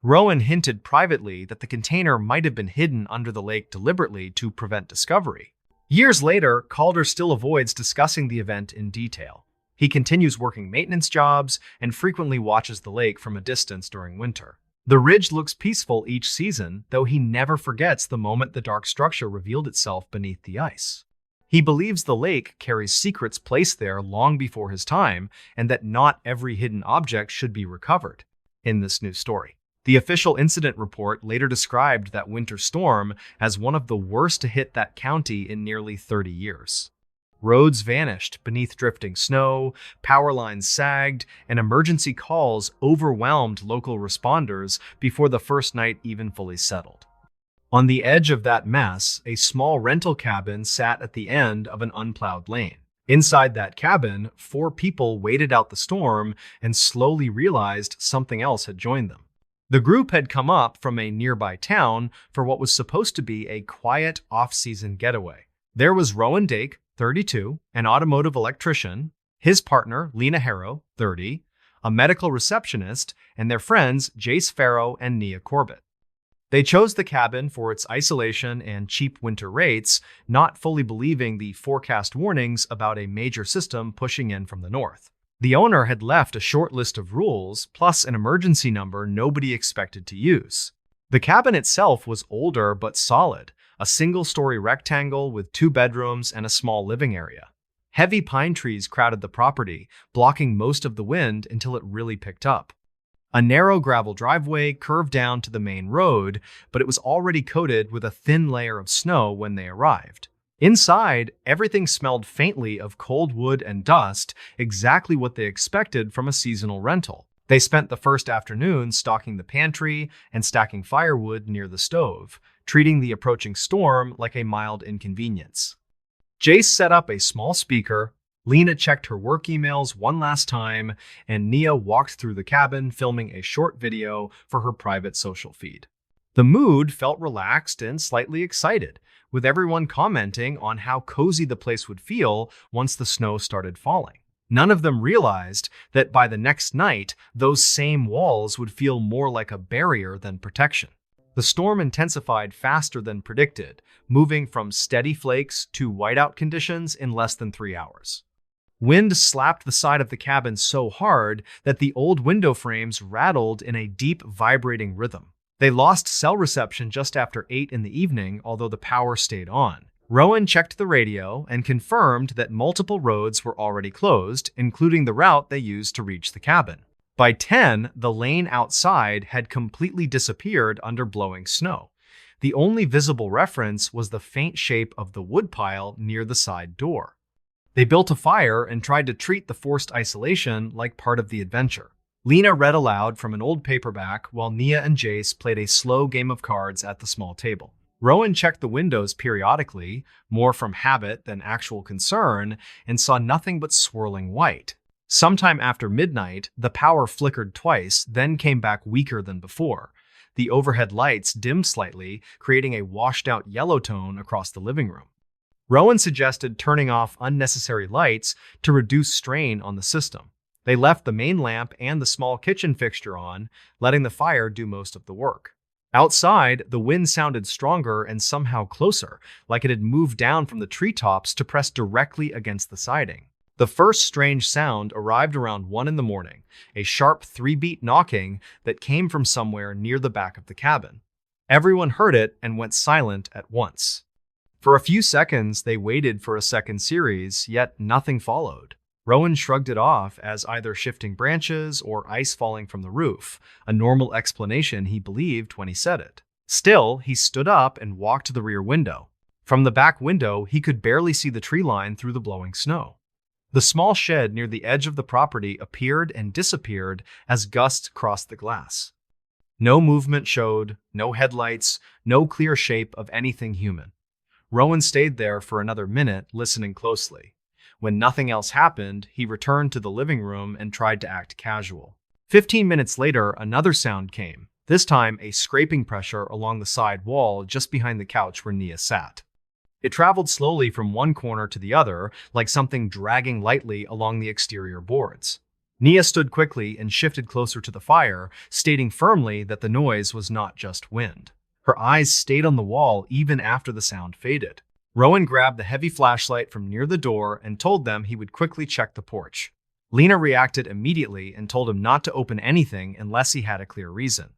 Rowan hinted privately that the container might have been hidden under the lake deliberately to prevent discovery. Years later, Calder still avoids discussing the event in detail. He continues working maintenance jobs and frequently watches the lake from a distance during winter. The ridge looks peaceful each season, though he never forgets the moment the dark structure revealed itself beneath the ice. He believes the lake carries secrets placed there long before his time, and that not every hidden object should be recovered in this new story. The official incident report later described that winter storm as one of the worst to hit that county in nearly 30 years. Roads vanished beneath drifting snow, power lines sagged, and emergency calls overwhelmed local responders before the first night even fully settled. On the edge of that mess, a small rental cabin sat at the end of an unplowed lane. Inside that cabin, 4 people waited out the storm and slowly realized something else had joined them. The group had come up from a nearby town for what was supposed to be a quiet off-season getaway. There was Rowan Dake, 32, an automotive electrician, his partner, Lena Harrow, 30, a medical receptionist, and their friends, Jace Farrow and Nia Corbett. They chose the cabin for its isolation and cheap winter rates, not fully believing the forecast warnings about a major system pushing in from the north. The owner had left a short list of rules, plus an emergency number nobody expected to use. The cabin itself was older but solid, a single-story rectangle with 2 bedrooms and a small living area. Heavy pine trees crowded the property, blocking most of the wind until it really picked up. A narrow gravel driveway curved down to the main road, but it was already coated with a thin layer of snow when they arrived. Inside, everything smelled faintly of cold wood and dust, exactly what they expected from a seasonal rental. They spent the first afternoon stocking the pantry and stacking firewood near the stove, treating the approaching storm like a mild inconvenience. Jace set up a small speaker, Lena checked her work emails one last time, and Nia walked through the cabin filming a short video for her private social feed. The mood felt relaxed and slightly excited, with everyone commenting on how cozy the place would feel once the snow started falling. None of them realized that by the next night, those same walls would feel more like a barrier than protection. The storm intensified faster than predicted, moving from steady flakes to whiteout conditions in less than 3 hours. Wind slapped the side of the cabin so hard that the old window frames rattled in a deep, vibrating rhythm. They lost cell reception just after 8 in the evening, although the power stayed on. Rowan checked the radio and confirmed that multiple roads were already closed, including the route they used to reach the cabin. By 10, the lane outside had completely disappeared under blowing snow. The only visible reference was the faint shape of the woodpile near the side door. They built a fire and tried to treat the forced isolation like part of the adventure. Lena read aloud from an old paperback while Nia and Jace played a slow game of cards at the small table. Rowan checked the windows periodically, more from habit than actual concern, and saw nothing but swirling white. Sometime after midnight, the power flickered twice, then came back weaker than before. The overhead lights dimmed slightly, creating a washed-out yellow tone across the living room. Rowan suggested turning off unnecessary lights to reduce strain on the system. They left the main lamp and the small kitchen fixture on, letting the fire do most of the work. Outside, the wind sounded stronger and somehow closer, like it had moved down from the treetops to press directly against the siding. The first strange sound arrived around 1 in the morning, a sharp 3-beat knocking that came from somewhere near the back of the cabin. Everyone heard it and went silent at once. For a few seconds, they waited for a second series, yet nothing followed. Rowan shrugged it off as either shifting branches or ice falling from the roof, a normal explanation he believed when he said it. Still, he stood up and walked to the rear window. From the back window, he could barely see the tree line through the blowing snow. The small shed near the edge of the property appeared and disappeared as gusts crossed the glass. No movement showed, no headlights, no clear shape of anything human. Rowan stayed there for another minute, listening closely. When nothing else happened, he returned to the living room and tried to act casual. 15 minutes later, another sound came, this time a scraping pressure along the side wall just behind the couch where Nia sat. It traveled slowly from one corner to the other, like something dragging lightly along the exterior boards. Nia stood quickly and shifted closer to the fire, stating firmly that the noise was not just wind. Her eyes stayed on the wall even after the sound faded. Rowan grabbed the heavy flashlight from near the door and told them he would quickly check the porch. Lena reacted immediately and told him not to open anything unless he had a clear reason.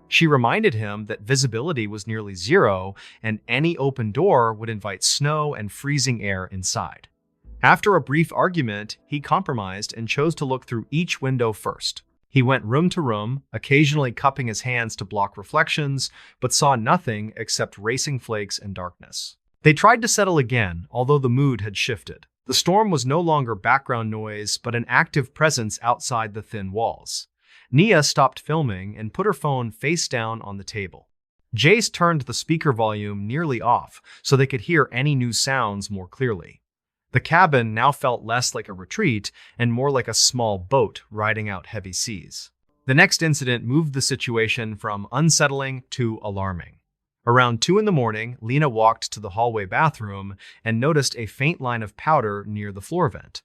She reminded him that visibility was nearly zero and any open door would invite snow and freezing air inside. After a brief argument, he compromised and chose to look through each window first. He went room to room, occasionally cupping his hands to block reflections, but saw nothing except racing flakes and darkness. They tried to settle again, although the mood had shifted. The storm was no longer background noise, but an active presence outside the thin walls. Nia stopped filming and put her phone face down on the table. Jace turned the speaker volume nearly off so they could hear any new sounds more clearly. The cabin now felt less like a retreat and more like a small boat riding out heavy seas. The next incident moved the situation from unsettling to alarming. Around 2 in the morning, Lena walked to the hallway bathroom and noticed a faint line of powder near the floor vent.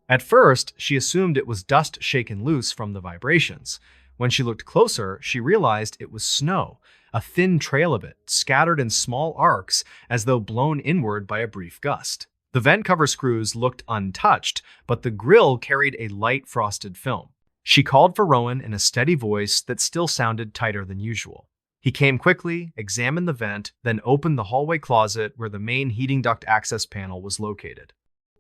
At first, she assumed it was dust shaken loose from the vibrations. When she looked closer, she realized it was snow, a thin trail of it, scattered in small arcs as though blown inward by a brief gust. The vent cover screws looked untouched, but the grill carried a light frosted film. She called for Rowan in a steady voice that still sounded tighter than usual. He came quickly, examined the vent, then opened the hallway closet where the main heating duct access panel was located.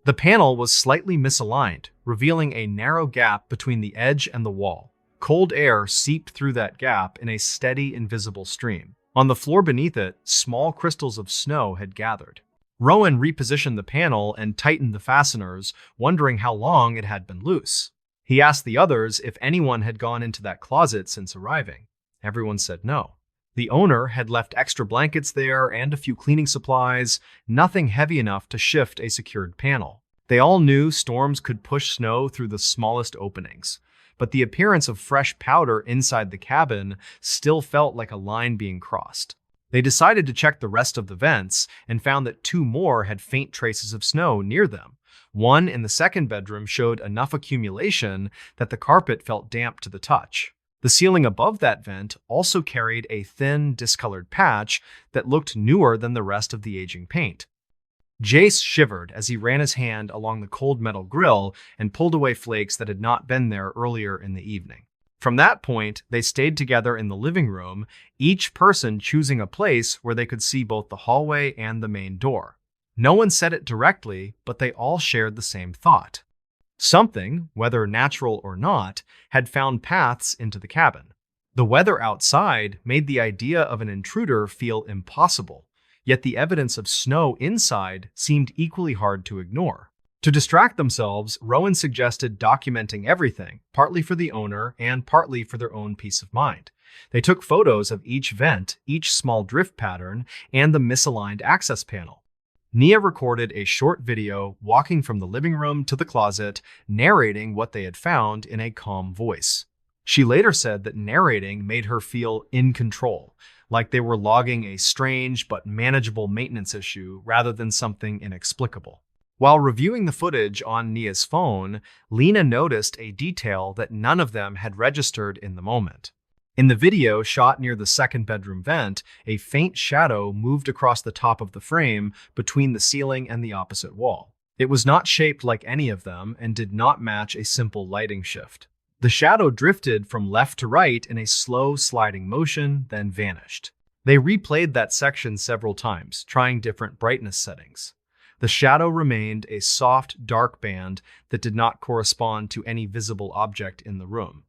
The panel was slightly misaligned, revealing a narrow gap between the edge and the wall. Cold air seeped through that gap in a steady, invisible stream. On the floor beneath it, small crystals of snow had gathered. Rowan repositioned the panel and tightened the fasteners, wondering how long it had been loose. He asked the others if anyone had gone into that closet since arriving. Everyone said no. The owner had left extra blankets there and a few cleaning supplies, nothing heavy enough to shift a secured panel. They all knew storms could push snow through the smallest openings, but the appearance of fresh powder inside the cabin still felt like a line being crossed. They decided to check the rest of the vents and found that 2 more had faint traces of snow near them. One in the second bedroom showed enough accumulation that the carpet felt damp to the touch. The ceiling above that vent also carried a thin, discolored patch that looked newer than the rest of the aging paint. Jace shivered as he ran his hand along the cold metal grill and pulled away flakes that had not been there earlier in the evening. From that point, they stayed together in the living room, each person choosing a place where they could see both the hallway and the main door. No one said it directly, but they all shared the same thought. Something, whether natural or not, had found paths into the cabin. The weather outside made the idea of an intruder feel impossible, yet the evidence of snow inside seemed equally hard to ignore. To distract themselves, Rowan suggested documenting everything, partly for the owner and partly for their own peace of mind. They took photos of each vent, each small drift pattern, and the misaligned access panel. Nia recorded a short video walking from the living room to the closet, narrating what they had found in a calm voice. She later said that narrating made her feel in control, like they were logging a strange but manageable maintenance issue rather than something inexplicable. While reviewing the footage on Nia's phone, Lena noticed a detail that none of them had registered in the moment. In the video shot near the second bedroom vent, a faint shadow moved across the top of the frame between the ceiling and the opposite wall. It was not shaped like any of them and did not match a simple lighting shift. The shadow drifted from left to right in a slow sliding motion, then vanished. They replayed that section several times, trying different brightness settings. The shadow remained a soft, dark band that did not correspond to any visible object in the room.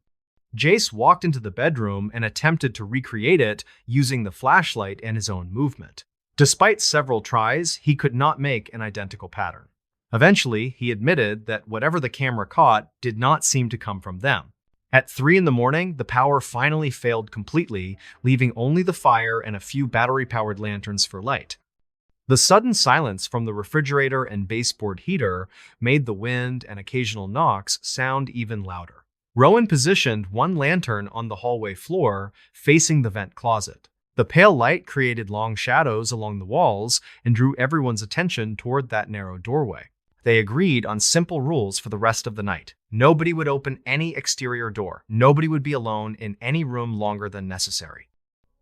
Jace walked into the bedroom and attempted to recreate it using the flashlight and his own movement. Despite several tries, he could not make an identical pattern. Eventually, he admitted that whatever the camera caught did not seem to come from them. At 3 in the morning, the power finally failed completely, leaving only the fire and a few battery-powered lanterns for light. The sudden silence from the refrigerator and baseboard heater made the wind and occasional knocks sound even louder. Rowan positioned one lantern on the hallway floor, facing the vent closet. The pale light created long shadows along the walls and drew everyone's attention toward that narrow doorway. They agreed on simple rules for the rest of the night. Nobody would open any exterior door. Nobody would be alone in any room longer than necessary.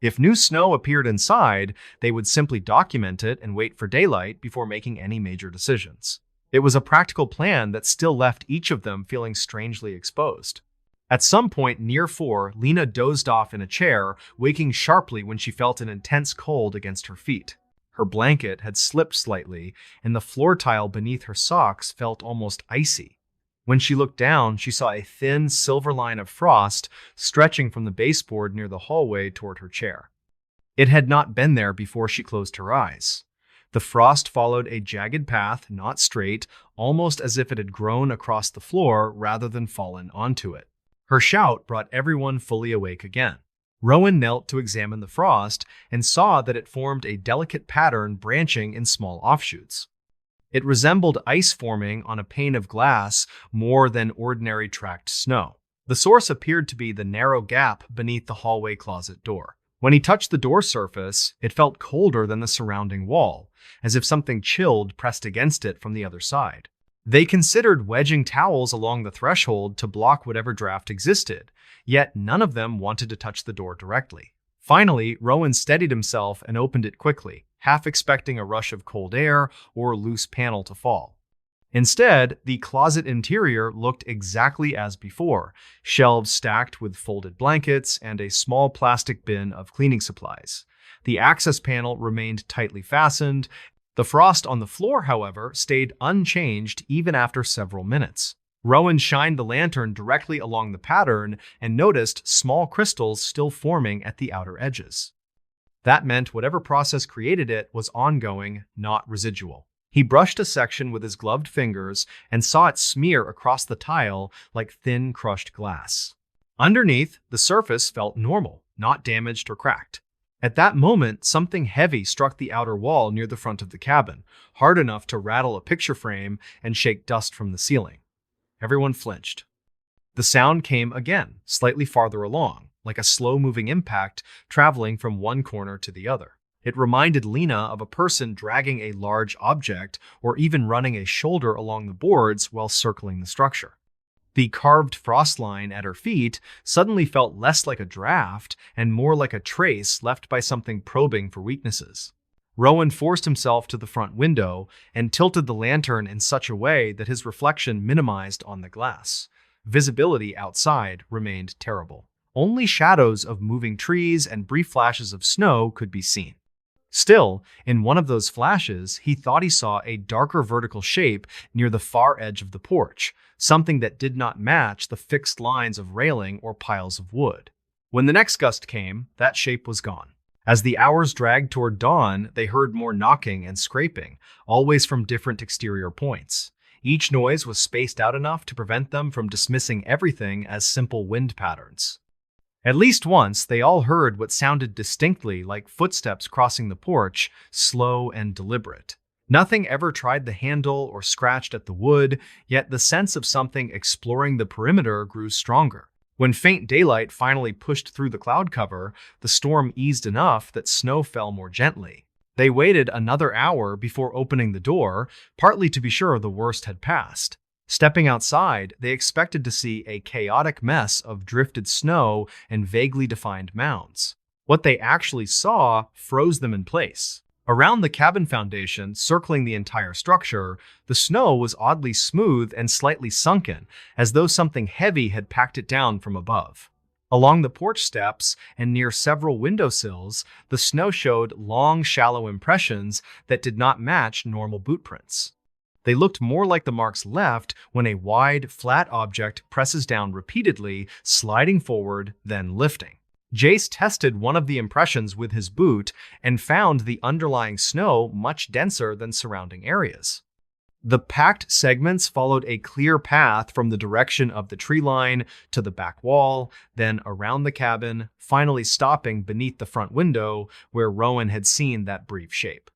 If new snow appeared inside, they would simply document it and wait for daylight before making any major decisions. It was a practical plan that still left each of them feeling strangely exposed. At some point near 4, Lena dozed off in a chair, waking sharply when she felt an intense cold against her feet. Her blanket had slipped slightly, and the floor tile beneath her socks felt almost icy. When she looked down, she saw a thin silver line of frost stretching from the baseboard near the hallway toward her chair. It had not been there before she closed her eyes. The frost followed a jagged path, not straight, almost as if it had grown across the floor rather than fallen onto it. Her shout brought everyone fully awake again. Rowan knelt to examine the frost and saw that it formed a delicate pattern branching in small offshoots. It resembled ice forming on a pane of glass more than ordinary tracked snow. The source appeared to be the narrow gap beneath the hallway closet door. When he touched the door surface, it felt colder than the surrounding wall, as if something chilled pressed against it from the other side. They considered wedging towels along the threshold to block whatever draft existed, yet none of them wanted to touch the door directly. Finally, Rowan steadied himself and opened it quickly, half expecting a rush of cold air or a loose panel to fall. Instead, the closet interior looked exactly as before, shelves stacked with folded blankets and a small plastic bin of cleaning supplies. The access panel remained tightly fastened. The frost on the floor, however, stayed unchanged even after several minutes. Rowan shined the lantern directly along the pattern and noticed small crystals still forming at the outer edges. That meant whatever process created it was ongoing, not residual. He brushed a section with his gloved fingers and saw it smear across the tile like thin, crushed glass. Underneath, the surface felt normal, not damaged or cracked. At that moment, something heavy struck the outer wall near the front of the cabin, hard enough to rattle a picture frame and shake dust from the ceiling. Everyone flinched. The sound came again, slightly farther along, like a slow-moving impact traveling from one corner to the other. It reminded Lena of a person dragging a large object or even running a shoulder along the boards while circling the structure. The carved frost line at her feet suddenly felt less like a draft and more like a trace left by something probing for weaknesses. Rowan forced himself to the front window and tilted the lantern in such a way that his reflection minimized on the glass. Visibility outside remained terrible. Only shadows of moving trees and brief flashes of snow could be seen. Still, in one of those flashes, he thought he saw a darker vertical shape near the far edge of the porch, something that did not match the fixed lines of railing or piles of wood. When the next gust came, that shape was gone. As the hours dragged toward dawn, they heard more knocking and scraping, always from different exterior points. Each noise was spaced out enough to prevent them from dismissing everything as simple wind patterns. At least once, they all heard what sounded distinctly like footsteps crossing the porch, slow and deliberate. Nothing ever tried the handle or scratched at the wood, yet the sense of something exploring the perimeter grew stronger. When faint daylight finally pushed through the cloud cover, the storm eased enough that snow fell more gently. They waited another hour before opening the door, partly to be sure the worst had passed. Stepping outside, they expected to see a chaotic mess of drifted snow and vaguely defined mounds. What they actually saw froze them in place. Around the cabin foundation, circling the entire structure, the snow was oddly smooth and slightly sunken, as though something heavy had packed it down from above. Along the porch steps and near several windowsills, the snow showed long, shallow impressions that did not match normal boot prints. They looked more like the marks left when a wide, flat object presses down repeatedly, sliding forward, then lifting. Jace tested one of the impressions with his boot and found the underlying snow much denser than surrounding areas. The packed segments followed a clear path from the direction of the tree line to the back wall, then around the cabin, finally stopping beneath the front window where Rowan had seen that brief shape.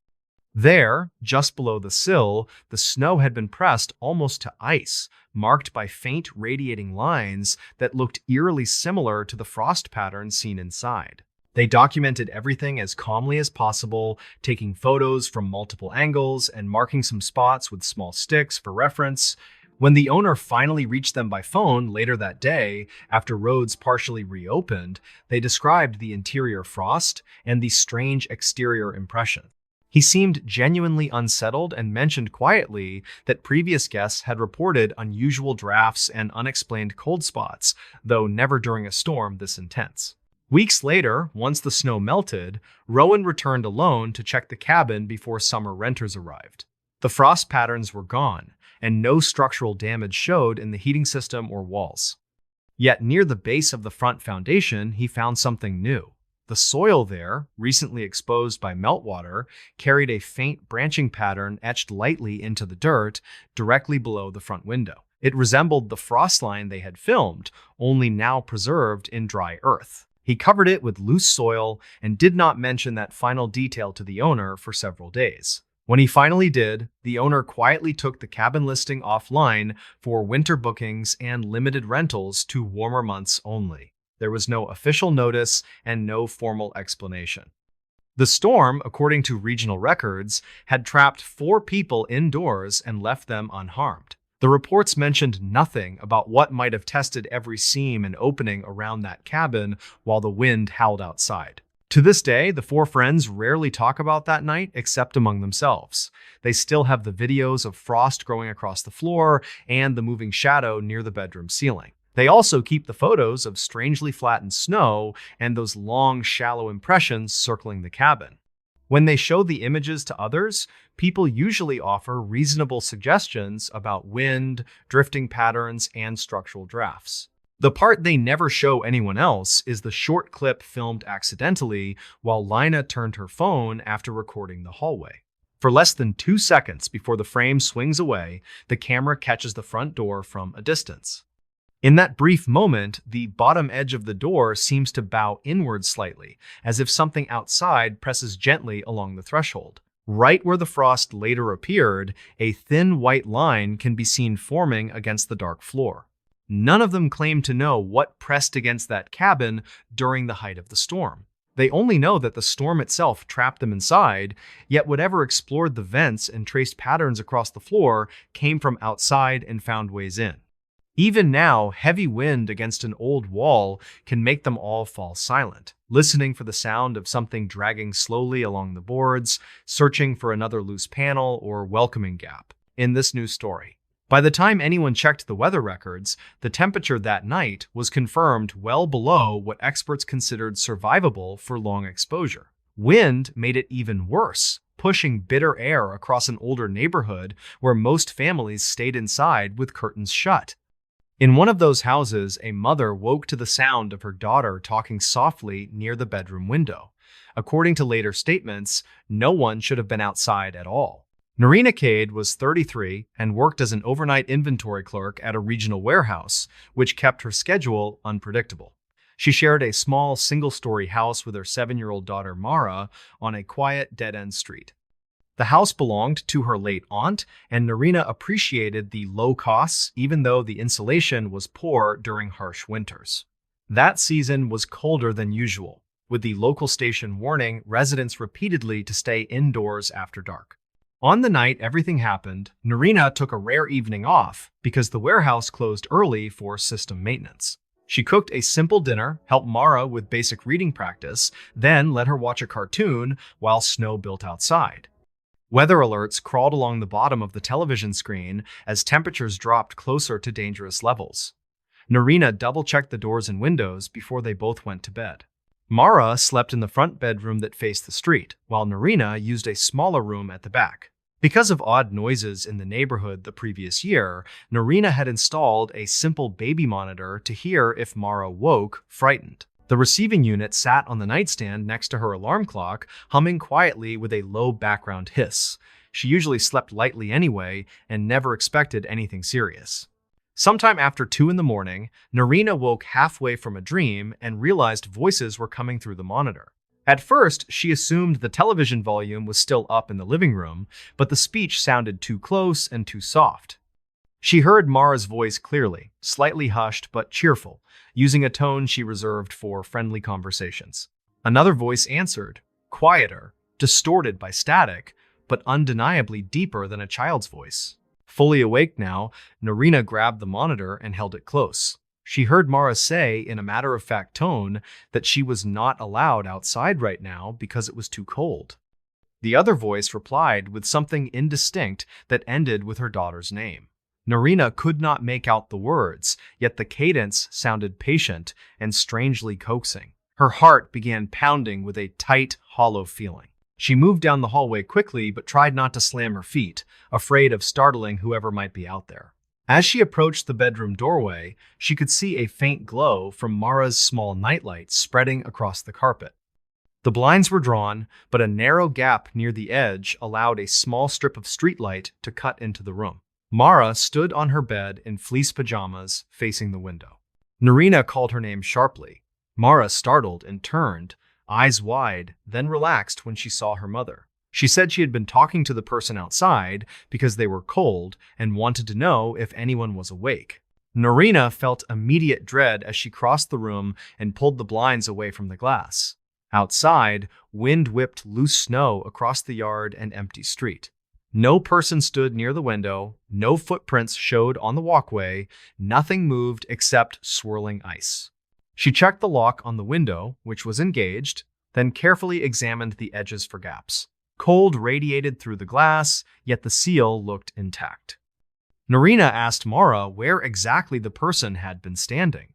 There, just below the sill, the snow had been pressed almost to ice, marked by faint radiating lines that looked eerily similar to the frost pattern seen inside. They documented everything as calmly as possible, taking photos from multiple angles and marking some spots with small sticks for reference. When the owner finally reached them by phone later that day, after roads partially reopened, they described the interior frost and the strange exterior impression. He seemed genuinely unsettled and mentioned quietly that previous guests had reported unusual drafts and unexplained cold spots, though never during a storm this intense. Weeks later, once the snow melted, Rowan returned alone to check the cabin before summer renters arrived. The frost patterns were gone, and no structural damage showed in the heating system or walls. Yet near the base of the front foundation, he found something new. The soil there, recently exposed by meltwater, carried a faint branching pattern etched lightly into the dirt directly below the front window. It resembled the frost line they had filmed, only now preserved in dry earth. He covered it with loose soil and did not mention that final detail to the owner for several days. When he finally did, the owner quietly took the cabin listing offline for winter bookings and limited rentals to warmer months only. There was no official notice and no formal explanation. The storm, according to regional records, had trapped 4 people indoors and left them unharmed. The reports mentioned nothing about what might have tested every seam and opening around that cabin while the wind howled outside. To this day, the 4 friends rarely talk about that night except among themselves. They still have the videos of frost growing across the floor and the moving shadow near the bedroom ceiling. They also keep the photos of strangely flattened snow and those long, shallow impressions circling the cabin. When they show the images to others, people usually offer reasonable suggestions about wind, drifting patterns, and structural drafts. The part they never show anyone else is the short clip filmed accidentally while Lina turned her phone after recording the hallway. For less than 2 seconds before the frame swings away, the camera catches the front door from a distance. In that brief moment, the bottom edge of the door seems to bow inward slightly, as if something outside presses gently along the threshold. Right where the frost later appeared, a thin white line can be seen forming against the dark floor. None of them claim to know what pressed against that cabin during the height of the storm. They only know that the storm itself trapped them inside, yet whatever explored the vents and traced patterns across the floor came from outside and found ways in. Even now, heavy wind against an old wall can make them all fall silent, listening for the sound of something dragging slowly along the boards, searching for another loose panel or welcoming gap in this new story. By the time anyone checked the weather records, the temperature that night was confirmed well below what experts considered survivable for long exposure. Wind made it even worse, pushing bitter air across an older neighborhood where most families stayed inside with curtains shut. In one of those houses, a mother woke to the sound of her daughter talking softly near the bedroom window. According to later statements, no one should have been outside at all. Narina Cade was 33 and worked as an overnight inventory clerk at a regional warehouse, which kept her schedule unpredictable. She shared a small single-story house with her 7-year-old daughter Mara on a quiet dead-end street. The house belonged to her late aunt, and Narina appreciated the low costs even though the insulation was poor during harsh winters. That season was colder than usual, with the local station warning residents repeatedly to stay indoors after dark. On the night everything happened, Narina took a rare evening off because the warehouse closed early for system maintenance. She cooked a simple dinner, helped Mara with basic reading practice, then let her watch a cartoon while snow built outside. Weather alerts crawled along the bottom of the television screen as temperatures dropped closer to dangerous levels. Narina double-checked the doors and windows before they both went to bed. Mara slept in the front bedroom that faced the street, while Narina used a smaller room at the back. Because of odd noises in the neighborhood the previous year, Narina had installed a simple baby monitor to hear if Mara woke, frightened. The receiving unit sat on the nightstand next to her alarm clock, humming quietly with a low background hiss. She usually slept lightly anyway and never expected anything serious. Sometime after 2 in the morning, Narina woke halfway from a dream and realized voices were coming through the monitor. At first, she assumed the television volume was still up in the living room, but the speech sounded too close and too soft. She heard Mara's voice clearly, slightly hushed but cheerful, using a tone she reserved for friendly conversations. Another voice answered, quieter, distorted by static, but undeniably deeper than a child's voice. Fully awake now, Narina grabbed the monitor and held it close. She heard Mara say in a matter-of-fact tone that she was not allowed outside right now because it was too cold. The other voice replied with something indistinct that ended with her daughter's name. Narina could not make out the words, yet the cadence sounded patient and strangely coaxing. Her heart began pounding with a tight, hollow feeling. She moved down the hallway quickly but tried not to slam her feet, afraid of startling whoever might be out there. As she approached the bedroom doorway, she could see a faint glow from Mara's small nightlight spreading across the carpet. The blinds were drawn, but a narrow gap near the edge allowed a small strip of streetlight to cut into the room. Mara stood on her bed in fleece pajamas, facing the window. Narina called her name sharply. Mara startled and turned, eyes wide, then relaxed when she saw her mother. She said she had been talking to the person outside because they were cold and wanted to know if anyone was awake. Narina felt immediate dread as she crossed the room and pulled the blinds away from the glass. Outside, wind whipped loose snow across the yard and empty street. No person stood near the window, no footprints showed on the walkway, nothing moved except swirling ice. She checked the lock on the window, which was engaged, then carefully examined the edges for gaps. Cold radiated through the glass, yet the seal looked intact. Narina asked Mara where exactly the person had been standing.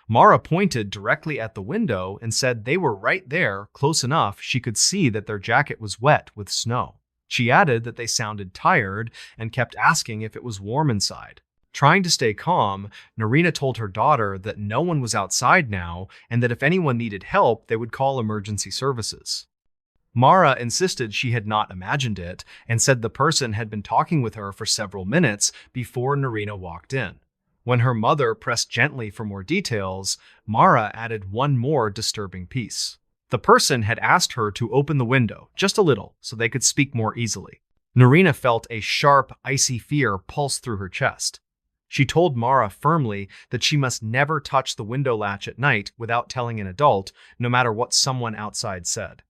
Mara pointed directly at the window and said they were right there, close enough she could see that their jacket was wet with snow. She added that they sounded tired and kept asking if it was warm inside. Trying to stay calm, Narina told her daughter that no one was outside now and that if anyone needed help, they would call emergency services. Mara insisted she had not imagined it and said the person had been talking with her for several minutes before Narina walked in. When her mother pressed gently for more details, Mara added one more disturbing piece. The person had asked her to open the window, just a little, so they could speak more easily. Narina felt a sharp, icy fear pulse through her chest. She told Mara firmly that she must never touch the window latch at night without telling an adult, no matter what someone outside said.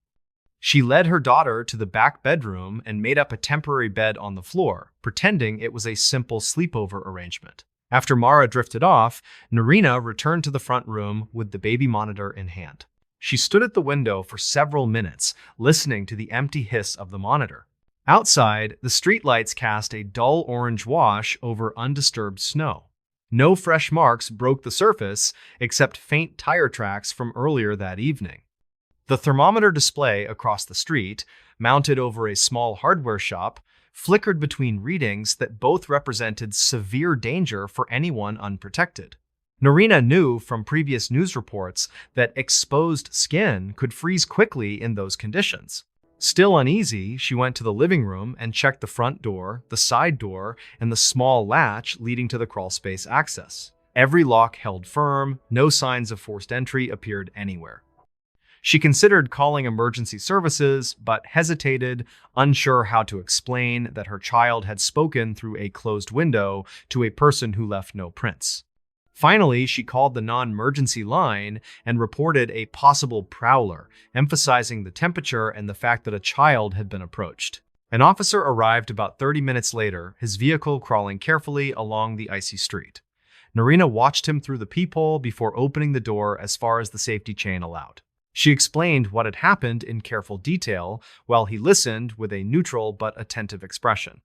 She led her daughter to the back bedroom and made up a temporary bed on the floor, pretending it was a simple sleepover arrangement. After Mara drifted off, Narina returned to the front room with the baby monitor in hand. She stood at the window for several minutes, listening to the empty hiss of the monitor. Outside, the streetlights cast a dull orange wash over undisturbed snow. No fresh marks broke the surface, except faint tire tracks from earlier that evening. The thermometer display across the street, mounted over a small hardware shop, flickered between readings that both represented severe danger for anyone unprotected. Narina knew from previous news reports that exposed skin could freeze quickly in those conditions. Still uneasy, she went to the living room and checked the front door, the side door, and the small latch leading to the crawlspace access. Every lock held firm, no signs of forced entry appeared anywhere. She considered calling emergency services, but hesitated, unsure how to explain that her child had spoken through a closed window to a person who left no prints. Finally, she called the non-emergency line and reported a possible prowler, emphasizing the temperature and the fact that a child had been approached. An officer arrived about 30 minutes later, his vehicle crawling carefully along the icy street. Narina watched him through the peephole before opening the door as far as the safety chain allowed. She explained what had happened in careful detail while he listened with a neutral but attentive expression.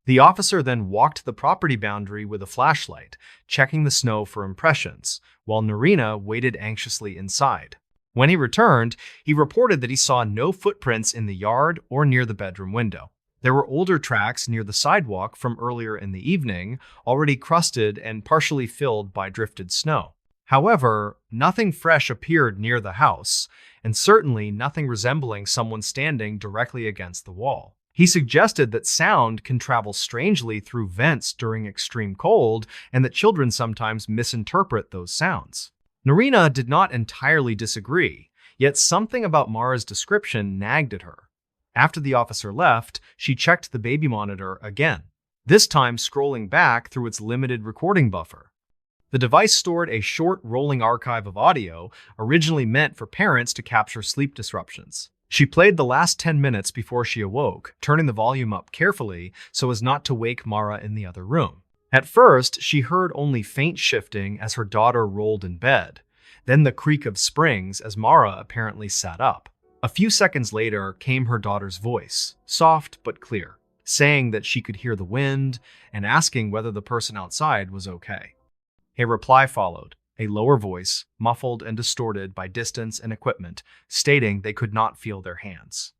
The officer then walked the property boundary with a flashlight, checking the snow for impressions, while Narina waited anxiously inside. When he returned, he reported that he saw no footprints in the yard or near the bedroom window. There were older tracks near the sidewalk from earlier in the evening, already crusted and partially filled by drifted snow. However, nothing fresh appeared near the house, and certainly nothing resembling someone standing directly against the wall. He suggested that sound can travel strangely through vents during extreme cold and that children sometimes misinterpret those sounds. Narina did not entirely disagree, yet something about Mara's description nagged at her. After the officer left, she checked the baby monitor again, this time scrolling back through its limited recording buffer. The device stored a short rolling archive of audio originally meant for parents to capture sleep disruptions. She played the last 10 minutes before she awoke, turning the volume up carefully so as not to wake Mara in the other room. At first, she heard only faint shifting as her daughter rolled in bed, then the creak of springs as Mara apparently sat up. A few seconds later came her daughter's voice, soft but clear, saying that she could hear the wind and asking whether the person outside was okay. A reply followed, a lower voice, muffled and distorted by distance and equipment, stating they could not feel their hands.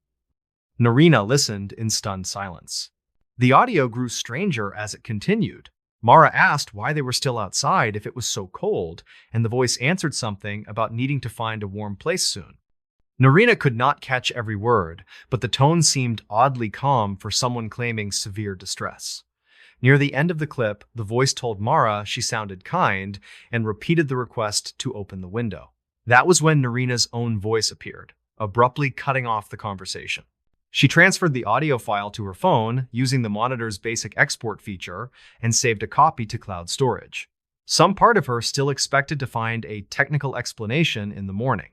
Narina listened in stunned silence. The audio grew stranger as it continued. Mara asked why they were still outside if it was so cold, and the voice answered something about needing to find a warm place soon. Narina could not catch every word, but the tone seemed oddly calm for someone claiming severe distress. Near the end of the clip, the voice told Mara she sounded kind and repeated the request to open the window. That was when Narina's own voice appeared, abruptly cutting off the conversation. She transferred the audio file to her phone using the monitor's basic export feature and saved a copy to cloud storage. Some part of her still expected to find a technical explanation in the morning.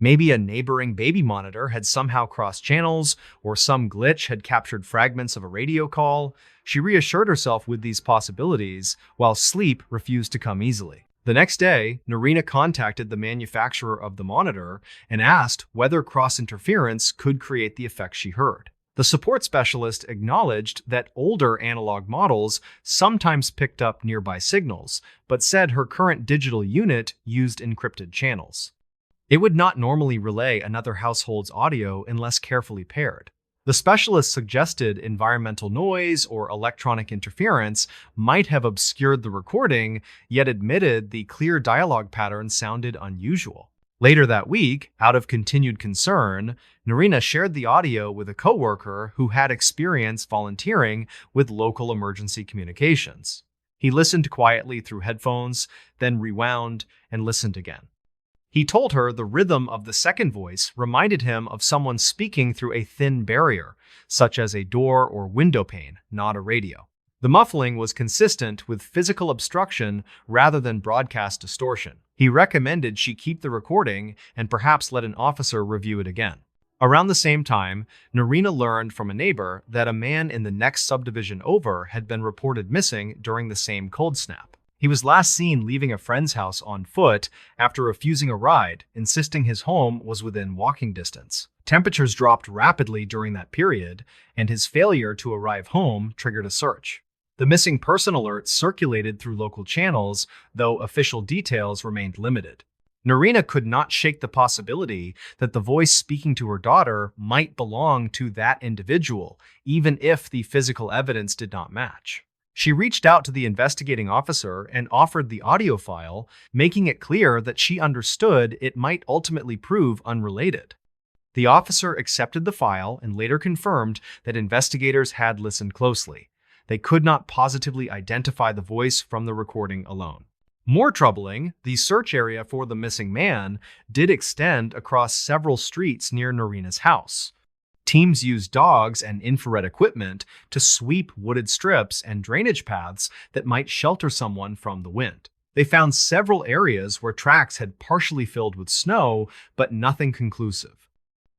Maybe a neighboring baby monitor had somehow crossed channels, or some glitch had captured fragments of a radio call. She reassured herself with these possibilities, while sleep refused to come easily. The next day, Narina contacted the manufacturer of the monitor and asked whether cross-interference could create the effect she heard. The The support specialist acknowledged that older analog models sometimes picked up nearby signals, but said her current digital unit used encrypted channels. It would not normally relay another household's audio unless carefully paired. The specialist suggested environmental noise or electronic interference might have obscured the recording, yet admitted the clear dialogue pattern sounded unusual. Later that week, out of continued concern, Narina shared the audio with a coworker who had experience volunteering with local emergency communications. He listened quietly through headphones, then rewound and listened again. He told her the rhythm of the second voice reminded him of someone speaking through a thin barrier, such as a door or window pane, not a radio. The muffling was consistent with physical obstruction rather than broadcast distortion. He recommended she keep the recording and perhaps let an officer review it again. Around the same time, Narina learned from a neighbor that a man in the next subdivision over had been reported missing during the same cold snap. He was last seen leaving a friend's house on foot after refusing a ride, insisting his home was within walking distance. Temperatures dropped rapidly during that period, and his failure to arrive home triggered a search. The missing person alert circulated through local channels, though official details remained limited. Narina could not shake the possibility that the voice speaking to her daughter might belong to that individual, even if the physical evidence did not match. She reached out to the investigating officer and offered the audio file, making it clear that she understood it might ultimately prove unrelated. The officer accepted the file and later confirmed that investigators had listened closely. They could not positively identify the voice from the recording alone. More troubling, the search area for the missing man did extend across several streets near Narina's house. Teams used dogs and infrared equipment to sweep wooded strips and drainage paths that might shelter someone from the wind. They found several areas where tracks had partially filled with snow, but nothing conclusive.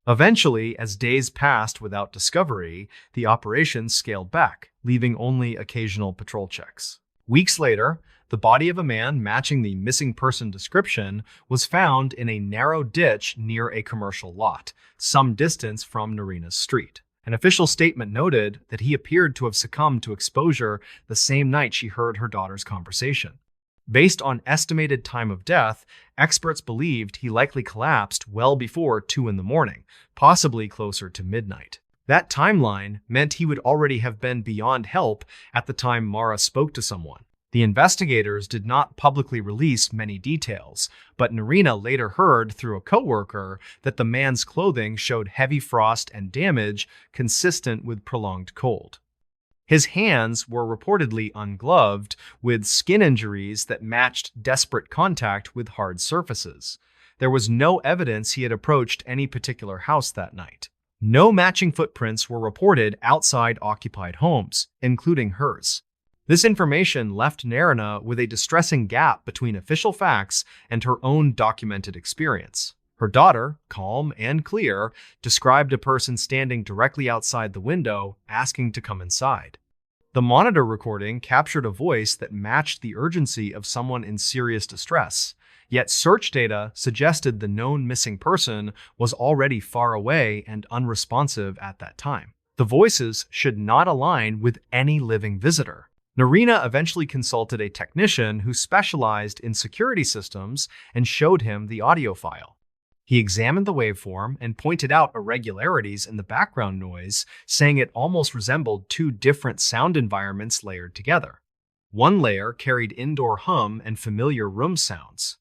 Eventually, as days passed without discovery, the operation scaled back, leaving only occasional patrol checks. Weeks later, the body of a man matching the missing person description was found in a narrow ditch near a commercial lot, some distance from Narina's street. An official statement noted that he appeared to have succumbed to exposure the same night she heard her daughter's conversation. Based on estimated time of death, experts believed he likely collapsed well before 2 a.m, possibly closer to midnight. That timeline meant he would already have been beyond help at the time Mara spoke to someone. The investigators did not publicly release many details, but Narina later heard through a coworker that the man's clothing showed heavy frost and damage consistent with prolonged cold. His hands were reportedly ungloved, with skin injuries that matched desperate contact with hard surfaces. There was no evidence he had approached any particular house that night. No matching footprints were reported outside occupied homes, including hers. This information left Narina with a distressing gap between official facts and her own documented experience. Her daughter, calm and clear, described a person standing directly outside the window, asking to come inside. The monitor recording captured a voice that matched the urgency of someone in serious distress, yet search data suggested the known missing person was already far away and unresponsive at that time. The voices should not align with any living visitor. Narina eventually consulted a technician who specialized in security systems and showed him the audio file. He examined the waveform and pointed out irregularities in the background noise, saying it almost resembled 2 different sound environments layered together. One layer carried indoor hum and familiar room sounds.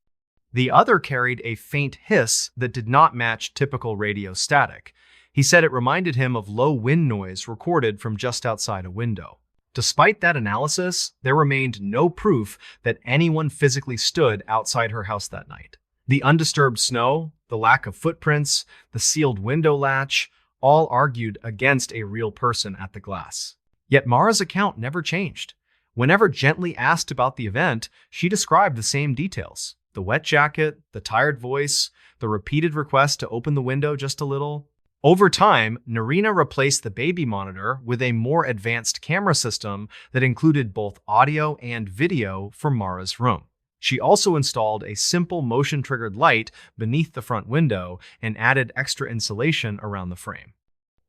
The other carried a faint hiss that did not match typical radio static. He said it reminded him of low wind noise recorded from just outside a window. Despite that analysis, there remained no proof that anyone physically stood outside her house that night. The undisturbed snow, the lack of footprints, the sealed window latch, all argued against a real person at the glass. Yet Mara's account never changed. Whenever gently asked about the event, she described the same details. The wet jacket, the tired voice, the repeated request to open the window just a little. Over time, Narina replaced the baby monitor with a more advanced camera system that included both audio and video for Mara's room. She also installed a simple motion-triggered light beneath the front window and added extra insulation around the frame.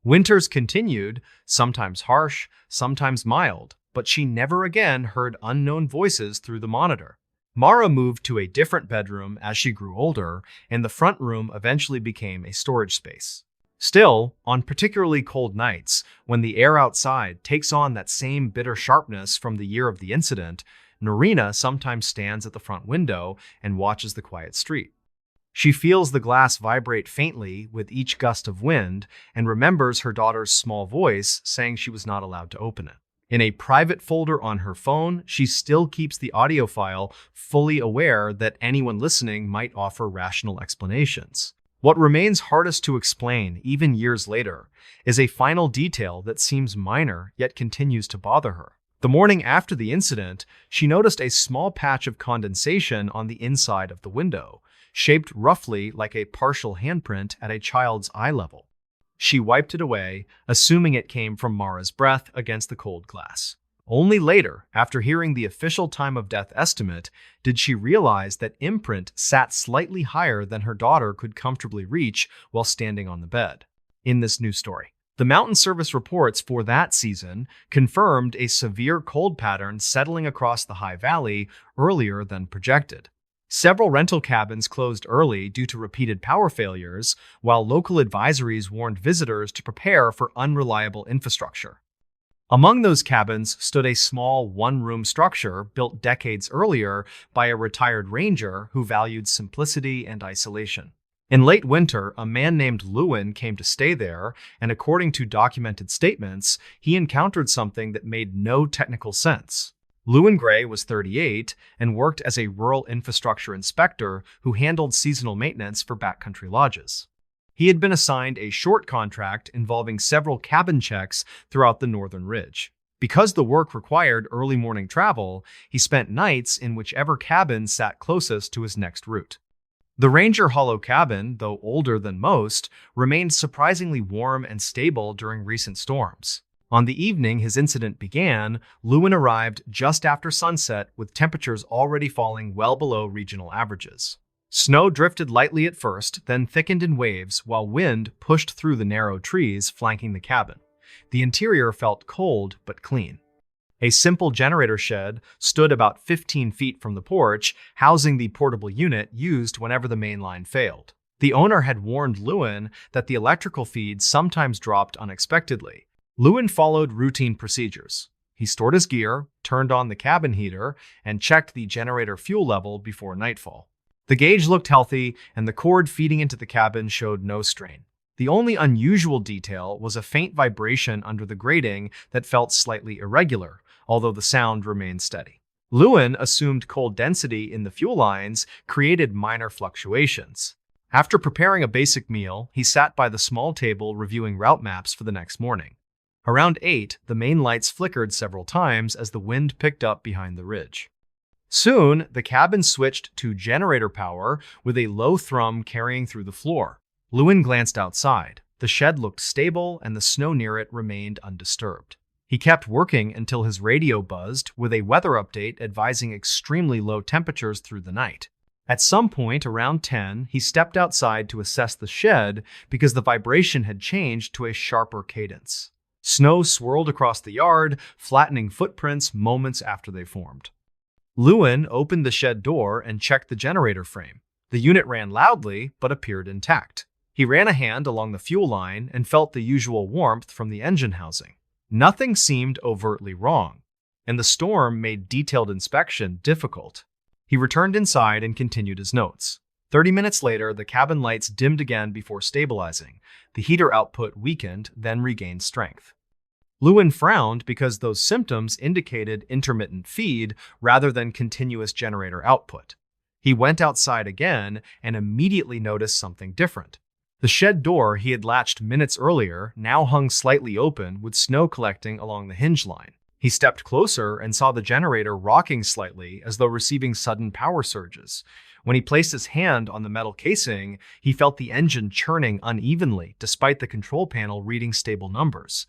Winters continued, sometimes harsh, sometimes mild, but she never again heard unknown voices through the monitor. Mara moved to a different bedroom as she grew older, and the front room eventually became a storage space. Still, on particularly cold nights, when the air outside takes on that same bitter sharpness from the year of the incident, Norina sometimes stands at the front window and watches the quiet street. She feels the glass vibrate faintly with each gust of wind and remembers her daughter's small voice saying she was not allowed to open it. In a private folder on her phone, she still keeps the audio file, fully aware that anyone listening might offer rational explanations. What remains hardest to explain, even years later, is a final detail that seems minor yet continues to bother her. The morning after the incident, she noticed a small patch of condensation on the inside of the window, shaped roughly like a partial handprint at a child's eye level. She wiped it away, assuming it came from Mara's breath against the cold glass. Only later, after hearing the official time of death estimate, did she realize that imprint sat slightly higher than her daughter could comfortably reach while standing on the bed. In this new story, the Mountain Service reports for that season confirmed a severe cold pattern settling across the high valley earlier than projected. Several rental cabins closed early due to repeated power failures, while local advisories warned visitors to prepare for unreliable infrastructure. Among those cabins stood a small one-room structure built decades earlier by a retired ranger who valued simplicity and isolation. In late winter, a man named Lewin came to stay there, and according to documented statements, he encountered something that made no technical sense. Lewin Gray was 38 and worked as a rural infrastructure inspector who handled seasonal maintenance for backcountry lodges. He had been assigned a short contract involving several cabin checks throughout the northern ridge. Because the work required early morning travel, he spent nights in whichever cabin sat closest to his next route. The Ranger Hollow cabin, though older than most, remained surprisingly warm and stable during recent storms. On the evening his incident began, Lewin arrived just after sunset with temperatures already falling well below regional averages. Snow drifted lightly at first, then thickened in waves while wind pushed through the narrow trees flanking the cabin. The interior felt cold but clean. A simple generator shed stood about 15 feet from the porch, housing the portable unit used whenever the main line failed. The owner had warned Lewin that the electrical feed sometimes dropped unexpectedly. Lewin followed routine procedures. He stored his gear, turned on the cabin heater, and checked the generator fuel level before nightfall. The gauge looked healthy, and the cord feeding into the cabin showed no strain. The only unusual detail was a faint vibration under the grating that felt slightly irregular, although the sound remained steady. Lewin assumed cold density in the fuel lines created minor fluctuations. After preparing a basic meal, he sat by the small table reviewing route maps for the next morning. Around 8, the main lights flickered several times as the wind picked up behind the ridge. Soon, the cabin switched to generator power with a low thrum carrying through the floor. Lewin glanced outside. The shed looked stable and the snow near it remained undisturbed. He kept working until his radio buzzed with a weather update advising extremely low temperatures through the night. At some point around 10, he stepped outside to assess the shed because the vibration had changed to a sharper cadence. Snow swirled across the yard, flattening footprints moments after they formed. Lewin opened the shed door and checked the generator frame. The unit ran loudly, but appeared intact. He ran a hand along the fuel line and felt the usual warmth from the engine housing. Nothing seemed overtly wrong, and the storm made detailed inspection difficult. He returned inside and continued his notes. 30 minutes later, the cabin lights dimmed again before stabilizing. The heater output weakened, then regained strength. Lewin frowned because those symptoms indicated intermittent feed rather than continuous generator output. He went outside again and immediately noticed something different. The shed door he had latched minutes earlier now hung slightly open with snow collecting along the hinge line. He stepped closer and saw the generator rocking slightly as though receiving sudden power surges. When he placed his hand on the metal casing, he felt the engine churning unevenly despite the control panel reading stable numbers.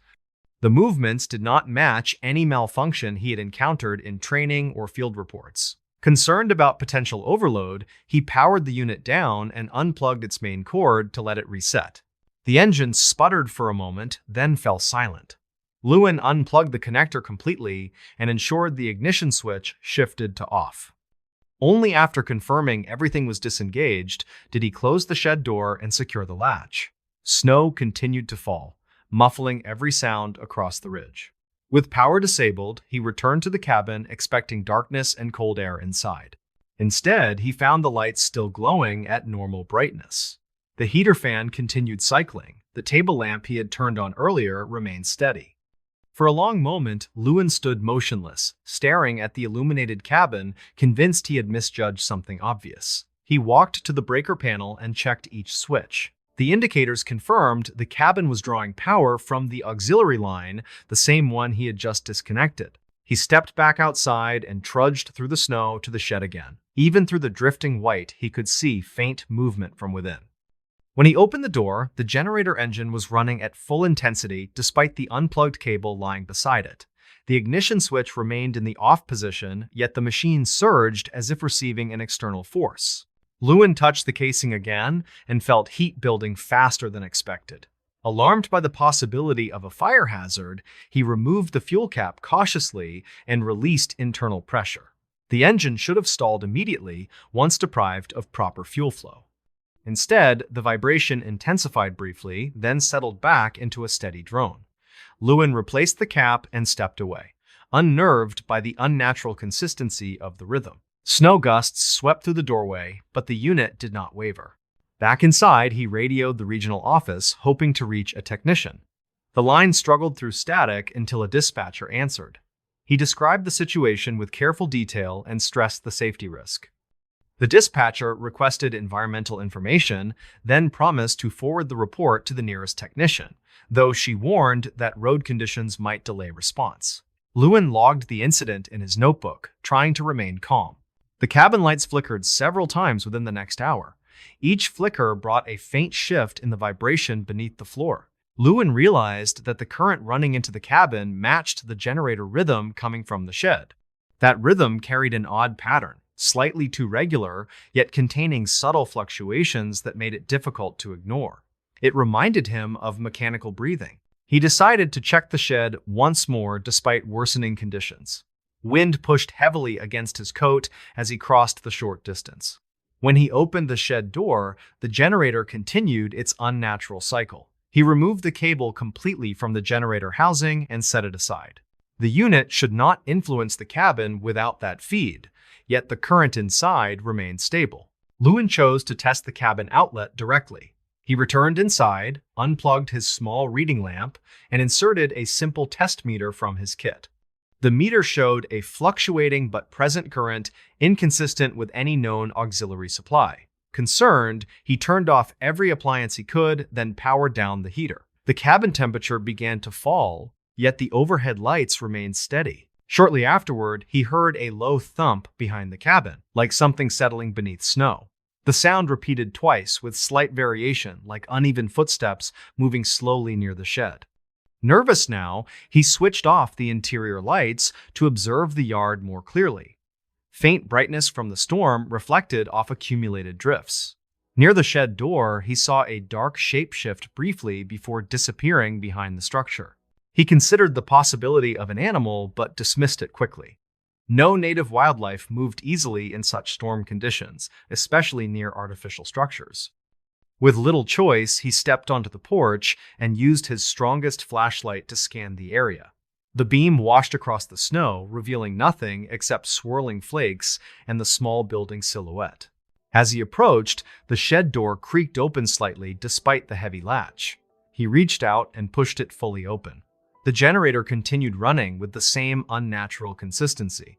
The movements did not match any malfunction he had encountered in training or field reports. Concerned about potential overload, he powered the unit down and unplugged its main cord to let it reset. The engine sputtered for a moment, then fell silent. Lewin unplugged the connector completely and ensured the ignition switch shifted to off. Only after confirming everything was disengaged did he close the shed door and secure the latch. Snow continued to fall, muffling every sound across the ridge. With power disabled, he returned to the cabin expecting darkness and cold air inside. Instead, he found the lights still glowing at normal brightness. The heater fan continued cycling. The table lamp he had turned on earlier remained steady. For a long moment, Lewin stood motionless, staring at the illuminated cabin, convinced he had misjudged something obvious. He walked to the breaker panel and checked each switch. The indicators confirmed the cabin was drawing power from the auxiliary line, the same one he had just disconnected. He stepped back outside and trudged through the snow to the shed again. Even through the drifting white, he could see faint movement from within. When he opened the door, the generator engine was running at full intensity despite the unplugged cable lying beside it. The ignition switch remained in the off position, yet the machine surged as if receiving an external force. Lewin touched the casing again and felt heat building faster than expected. Alarmed by the possibility of a fire hazard, he removed the fuel cap cautiously and released internal pressure. The engine should have stalled immediately once deprived of proper fuel flow. Instead, the vibration intensified briefly, then settled back into a steady drone. Lewin replaced the cap and stepped away, unnerved by the unnatural consistency of the rhythm. Snow gusts swept through the doorway, but the unit did not waver. Back inside, he radioed the regional office, hoping to reach a technician. The line struggled through static until a dispatcher answered. He described the situation with careful detail and stressed the safety risk. The dispatcher requested environmental information, then promised to forward the report to the nearest technician, though she warned that road conditions might delay response. Lewin logged the incident in his notebook, trying to remain calm. The cabin lights flickered several times within the next hour. Each flicker brought a faint shift in the vibration beneath the floor. Lewin realized that the current running into the cabin matched the generator rhythm coming from the shed. That rhythm carried an odd pattern, slightly too regular, yet containing subtle fluctuations that made it difficult to ignore. It reminded him of mechanical breathing. He decided to check the shed once more despite worsening conditions. Wind pushed heavily against his coat as he crossed the short distance. When he opened the shed door, the generator continued its unnatural cycle. He removed the cable completely from the generator housing and set it aside. The unit should not influence the cabin without that feed, yet the current inside remained stable. Lewin chose to test the cabin outlet directly. He returned inside, unplugged his small reading lamp, and inserted a simple test meter from his kit. The meter showed a fluctuating but present current inconsistent with any known auxiliary supply. Concerned, he turned off every appliance he could, then powered down the heater. The cabin temperature began to fall, yet the overhead lights remained steady. Shortly afterward, he heard a low thump behind the cabin, like something settling beneath snow. The sound repeated twice with slight variation, like uneven footsteps moving slowly near the shed. Nervous now, he switched off the interior lights to observe the yard more clearly. Faint brightness from the storm reflected off accumulated drifts. Near the shed door, he saw a dark shapeshift briefly before disappearing behind the structure. He considered the possibility of an animal, but dismissed it quickly. No native wildlife moved easily in such storm conditions, especially near artificial structures. With little choice, he stepped onto the porch and used his strongest flashlight to scan the area. The beam washed across the snow, revealing nothing except swirling flakes and the small building silhouette. As he approached, the shed door creaked open slightly despite the heavy latch. He reached out and pushed it fully open. The generator continued running with the same unnatural consistency.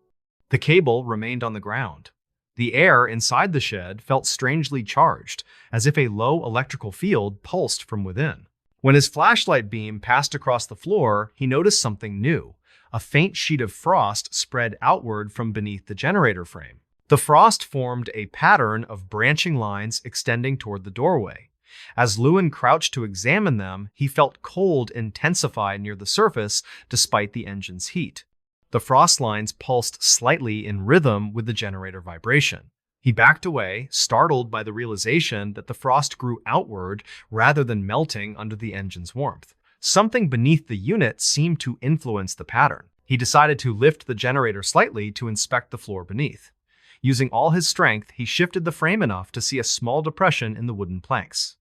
The cable remained on the ground. The air inside the shed felt strangely charged, as if a low electrical field pulsed from within. When his flashlight beam passed across the floor, he noticed something new. A faint sheet of frost spread outward from beneath the generator frame. The frost formed a pattern of branching lines extending toward the doorway. As Lewin crouched to examine them, he felt cold intensify near the surface despite the engine's heat. The frost lines pulsed slightly in rhythm with the generator vibration. He backed away, startled by the realization that the frost grew outward rather than melting under the engine's warmth. Something beneath the unit seemed to influence the pattern. He decided to lift the generator slightly to inspect the floor beneath. Using all his strength, he shifted the frame enough to see a small depression in the wooden planks.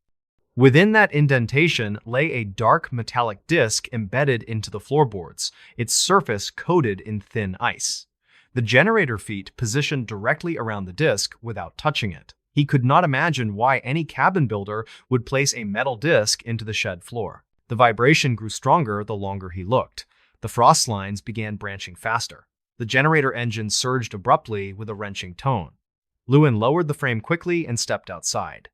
Within that indentation lay a dark metallic disc embedded into the floorboards, its surface coated in thin ice. The generator feet positioned directly around the disc without touching it. He could not imagine why any cabin builder would place a metal disc into the shed floor. The vibration grew stronger the longer he looked. The frost lines began branching faster. The generator engine surged abruptly with a wrenching tone. Lewin lowered the frame quickly and stepped outside.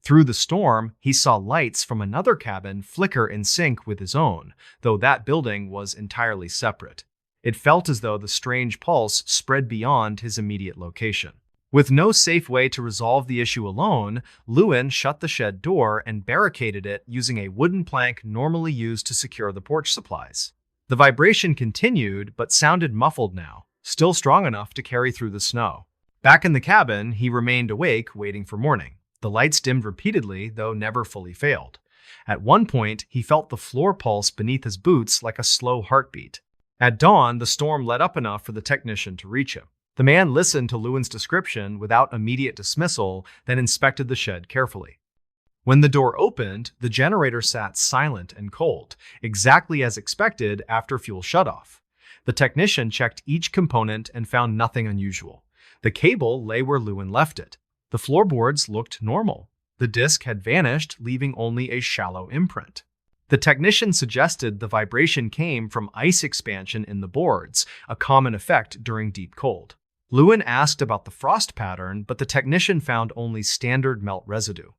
Through the storm, he saw lights from another cabin flicker in sync with his own, though that building was entirely separate. It felt as though the strange pulse spread beyond his immediate location. With no safe way to resolve the issue alone, Lewin shut the shed door and barricaded it using a wooden plank normally used to secure the porch supplies. The vibration continued, but sounded muffled now, still strong enough to carry through the snow. Back in the cabin, he remained awake, waiting for morning. The lights dimmed repeatedly, though never fully failed. At one point, he felt the floor pulse beneath his boots like a slow heartbeat. At dawn, the storm let up enough for the technician to reach him. The man listened to Lewin's description without immediate dismissal, then inspected the shed carefully. When the door opened, the generator sat silent and cold, exactly as expected after fuel shutoff. The technician checked each component and found nothing unusual. The cable lay where Lewin left it. The floorboards looked normal. The disc had vanished, leaving only a shallow imprint. The technician suggested the vibration came from ice expansion in the boards, a common effect during deep cold. Lewin asked about the frost pattern, but the technician found only standard melt residue.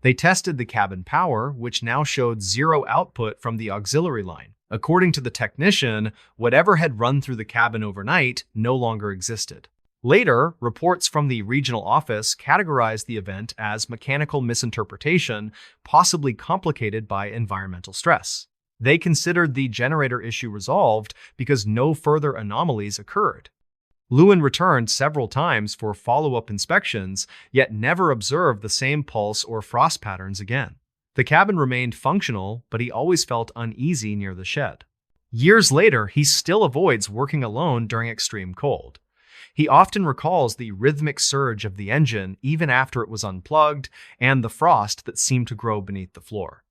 They tested the cabin power, which now showed zero output from the auxiliary line. According to the technician, whatever had run through the cabin overnight no longer existed. Later, reports from the regional office categorized the event as mechanical misinterpretation, possibly complicated by environmental stress. They considered the generator issue resolved because no further anomalies occurred. Lewin returned several times for follow-up inspections, yet never observed the same pulse or frost patterns again. The cabin remained functional, but he always felt uneasy near the shed. Years later, he still avoids working alone during extreme cold. He often recalls the rhythmic surge of the engine even after it was unplugged and the frost that seemed to grow beneath the floor.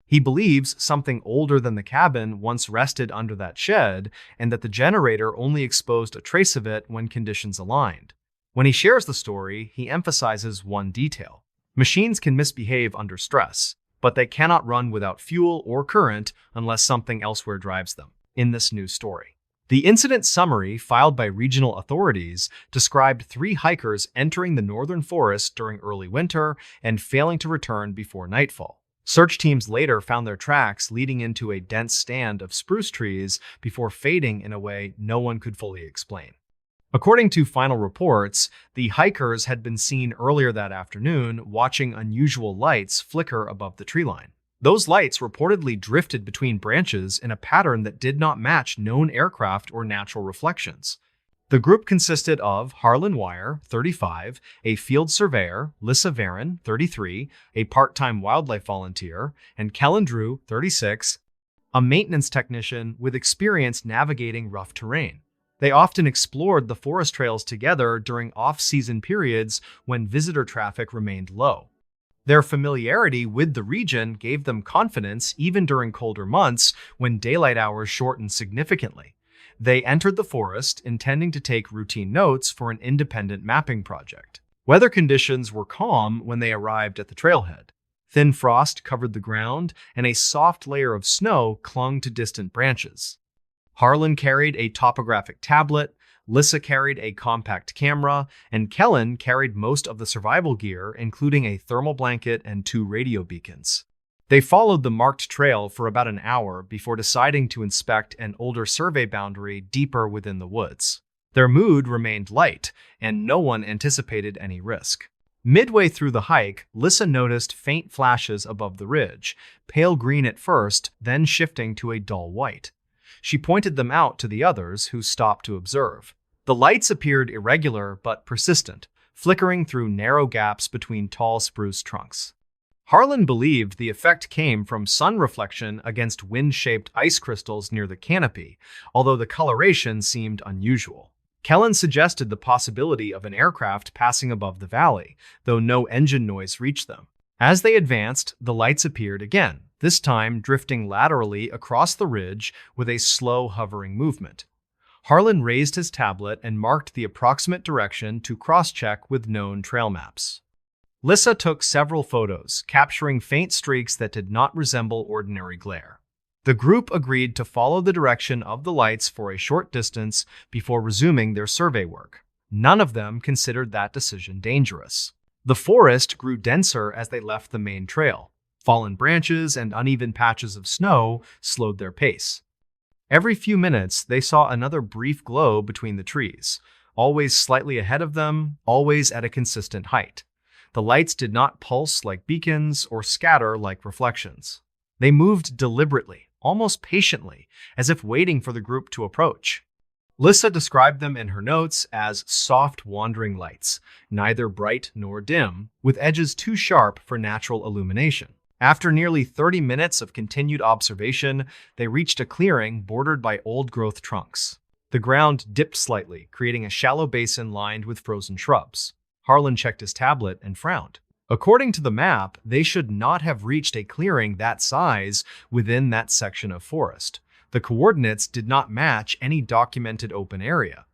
He believes something older than the cabin once rested under that shed and that the generator only exposed a trace of it when conditions aligned. When he shares the story, he emphasizes one detail. Machines can misbehave under stress, but they cannot run without fuel or current unless something elsewhere drives them. In this new story, the incident summary filed by regional authorities described 3 hikers entering the northern forest during early winter and failing to return before nightfall. Search teams later found their tracks leading into a dense stand of spruce trees before fading in a way no one could fully explain. According to final reports, the hikers had been seen earlier that afternoon watching unusual lights flicker above the tree line. Those lights reportedly drifted between branches in a pattern that did not match known aircraft or natural reflections. The group consisted of Harlan Wire, 35, a field surveyor, Lissa Varon, 33, a part-time wildlife volunteer, and Kellen Drew, 36, a maintenance technician with experience navigating rough terrain. They often explored the forest trails together during off-season periods when visitor traffic remained low. Their familiarity with the region gave them confidence even during colder months when daylight hours shortened significantly. They entered the forest intending to take routine notes for an independent mapping project. Weather conditions were calm when they arrived at the trailhead. Thin frost covered the ground, and a soft layer of snow clung to distant branches. Harlan carried a topographic tablet, Lissa carried a compact camera, and Kellen carried most of the survival gear, including a thermal blanket and 2 radio beacons. They followed the marked trail for about an hour before deciding to inspect an older survey boundary deeper within the woods. Their mood remained light, and no one anticipated any risk. Midway through the hike, Lissa noticed faint flashes above the ridge, pale green at first, then shifting to a dull white. She pointed them out to the others, who stopped to observe. The lights appeared irregular but persistent, flickering through narrow gaps between tall spruce trunks. Harlan believed the effect came from sun reflection against wind-shaped ice crystals near the canopy, although the coloration seemed unusual. Kellen suggested the possibility of an aircraft passing above the valley, though no engine noise reached them. As they advanced, the lights appeared again, this time drifting laterally across the ridge with a slow hovering movement. Harlan raised his tablet and marked the approximate direction to cross-check with known trail maps. Lissa took several photos, capturing faint streaks that did not resemble ordinary glare. The group agreed to follow the direction of the lights for a short distance before resuming their survey work. None of them considered that decision dangerous. The forest grew denser as they left the main trail. Fallen branches and uneven patches of snow slowed their pace. Every few minutes, they saw another brief glow between the trees, always slightly ahead of them, always at a consistent height. The lights did not pulse like beacons or scatter like reflections. They moved deliberately, almost patiently, as if waiting for the group to approach. Lissa described them in her notes as soft wandering lights, neither bright nor dim, with edges too sharp for natural illumination. After nearly 30 minutes of continued observation, they reached a clearing bordered by old-growth trunks. The ground dipped slightly, creating a shallow basin lined with frozen shrubs. Harlan checked his tablet and frowned. According to the map, they should not have reached a clearing that size within that section of forest. The coordinates did not match any documented open area.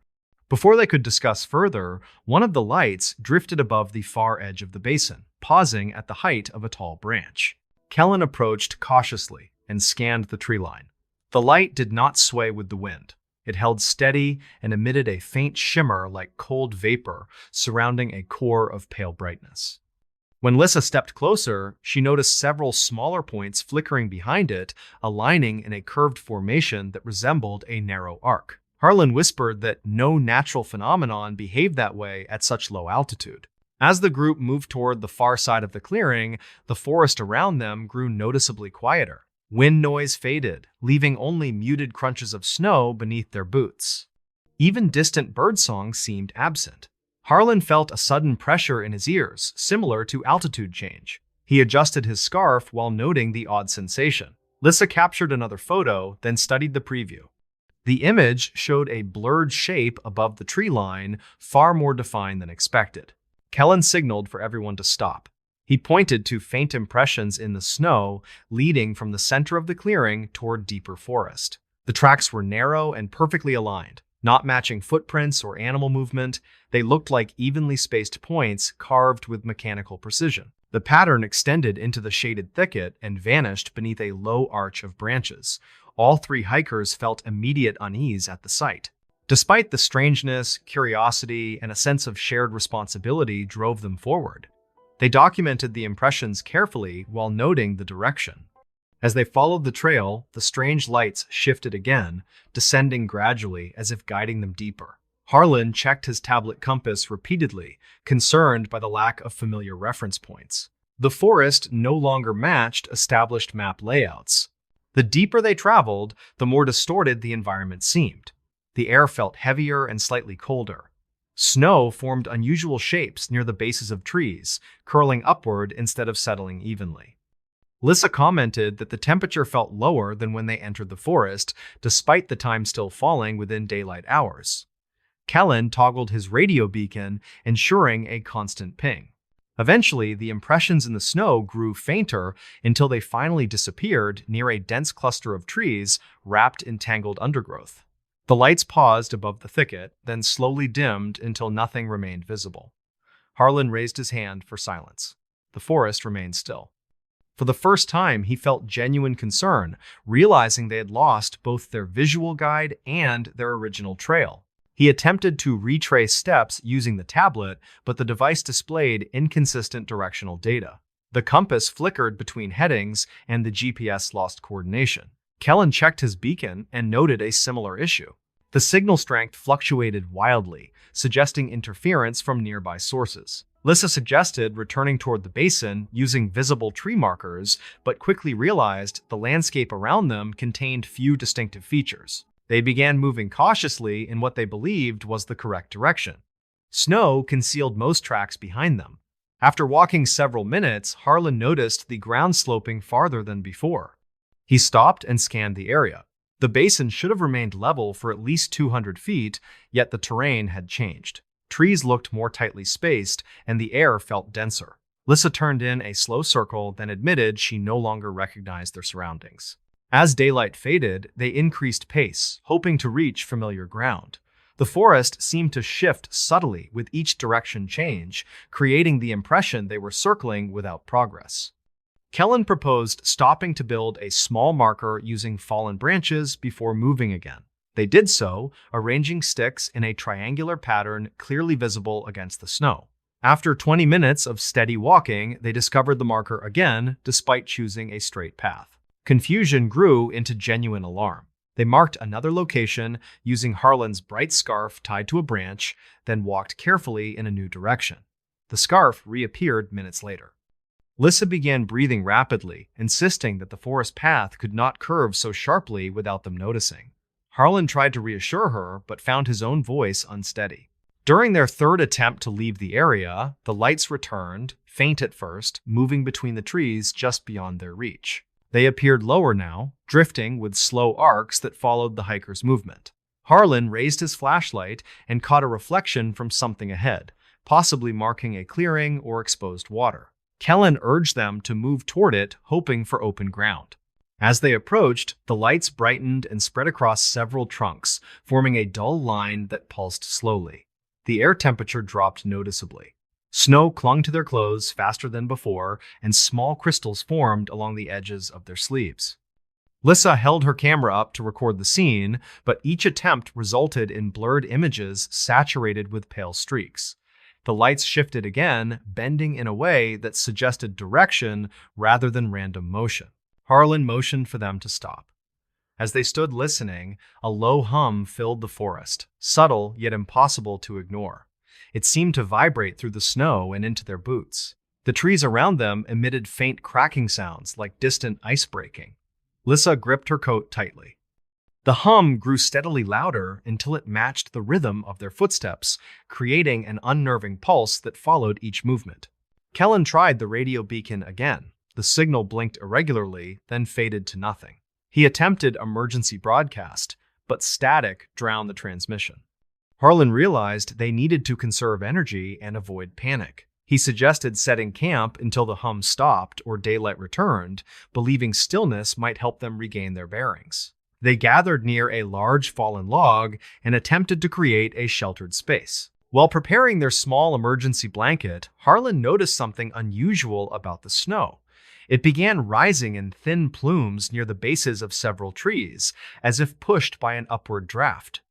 Before they could discuss further, one of the lights drifted above the far edge of the basin, pausing at the height of a tall branch. Kellen approached cautiously and scanned the tree line. The light did not sway with the wind. It held steady and emitted a faint shimmer like cold vapor surrounding a core of pale brightness. When Lissa stepped closer, she noticed several smaller points flickering behind it, aligning in a curved formation that resembled a narrow arc. Harlan whispered that no natural phenomenon behaved that way at such low altitude. As the group moved toward the far side of the clearing, the forest around them grew noticeably quieter. Wind noise faded, leaving only muted crunches of snow beneath their boots. Even distant birdsong seemed absent. Harlan felt a sudden pressure in his ears, similar to altitude change. He adjusted his scarf while noting the odd sensation. Lissa captured another photo, then studied the preview. The image showed a blurred shape above the tree line, far more defined than expected. Kellen signaled for everyone to stop. He pointed to faint impressions in the snow leading from the center of the clearing toward deeper forest. The tracks were narrow and perfectly aligned, not matching footprints or animal movement. They looked like evenly spaced points carved with mechanical precision. The pattern extended into the shaded thicket and vanished beneath a low arch of branches. All three hikers felt immediate unease at the sight. Despite the strangeness, curiosity, and a sense of shared responsibility drove them forward. They documented the impressions carefully while noting the direction. As they followed the trail, the strange lights shifted again, descending gradually as if guiding them deeper. Harlan checked his tablet compass repeatedly, concerned by the lack of familiar reference points. The forest no longer matched established map layouts. The deeper they traveled, the more distorted the environment seemed. The air felt heavier and slightly colder. Snow formed unusual shapes near the bases of trees, curling upward instead of settling evenly. Lissa commented that the temperature felt lower than when they entered the forest, despite the time still falling within daylight hours. Kellen toggled his radio beacon, ensuring a constant ping. Eventually, the impressions in the snow grew fainter until they finally disappeared near a dense cluster of trees wrapped in tangled undergrowth. The lights paused above the thicket, then slowly dimmed until nothing remained visible. Harlan raised his hand for silence. The forest remained still. For the first time, he felt genuine concern, realizing they had lost both their visual guide and their original trail. He attempted to retrace steps using the tablet, but the device displayed inconsistent directional data. The compass flickered between headings, and the GPS lost coordination. Kellen checked his beacon and noted a similar issue. The signal strength fluctuated wildly, suggesting interference from nearby sources. Lissa suggested returning toward the basin using visible tree markers, but quickly realized the landscape around them contained few distinctive features. They began moving cautiously in what they believed was the correct direction. Snow concealed most tracks behind them. After walking several minutes, Harlan noticed the ground sloping farther than before. He stopped and scanned the area. The basin should have remained level for at least 200 feet, yet the terrain had changed. Trees looked more tightly spaced, and the air felt denser. Lissa turned in a slow circle, then admitted she no longer recognized their surroundings. As daylight faded, they increased pace, hoping to reach familiar ground. The forest seemed to shift subtly with each direction change, creating the impression they were circling without progress. Kellen proposed stopping to build a small marker using fallen branches before moving again. They did so, arranging sticks in a triangular pattern clearly visible against the snow. After 20 minutes of steady walking, they discovered the marker again, despite choosing a straight path. Confusion grew into genuine alarm. They marked another location using Harlan's bright scarf tied to a branch, then walked carefully in a new direction. The scarf reappeared minutes later. Lissa began breathing rapidly, insisting that the forest path could not curve so sharply without them noticing. Harlan tried to reassure her, but found his own voice unsteady. During their third attempt to leave the area, the lights returned, faint at first, moving between the trees just beyond their reach. They appeared lower now, drifting with slow arcs that followed the hiker's movement. Harlan raised his flashlight and caught a reflection from something ahead, possibly marking a clearing or exposed water. Kellen urged them to move toward it, hoping for open ground. As they approached, the lights brightened and spread across several trunks, forming a dull line that pulsed slowly. The air temperature dropped noticeably. Snow clung to their clothes faster than before, and small crystals formed along the edges of their sleeves. Lissa held her camera up to record the scene, but each attempt resulted in blurred images saturated with pale streaks. The lights shifted again, bending in a way that suggested direction rather than random motion. Harlan motioned for them to stop. As they stood listening, a low hum filled the forest, subtle yet impossible to ignore. It seemed to vibrate through the snow and into their boots. The trees around them emitted faint cracking sounds like distant ice breaking. Lissa gripped her coat tightly. The hum grew steadily louder until it matched the rhythm of their footsteps, creating an unnerving pulse that followed each movement. Kellen tried the radio beacon again. The signal blinked irregularly, then faded to nothing. He attempted emergency broadcast, but static drowned the transmission. Harlan realized they needed to conserve energy and avoid panic. He suggested setting camp until the hum stopped or daylight returned, believing stillness might help them regain their bearings. They gathered near a large fallen log and attempted to create a sheltered space. While preparing their small emergency blanket, Harlan noticed something unusual about the snow. It began rising in thin plumes near the bases of several trees, as if pushed by an upward draft.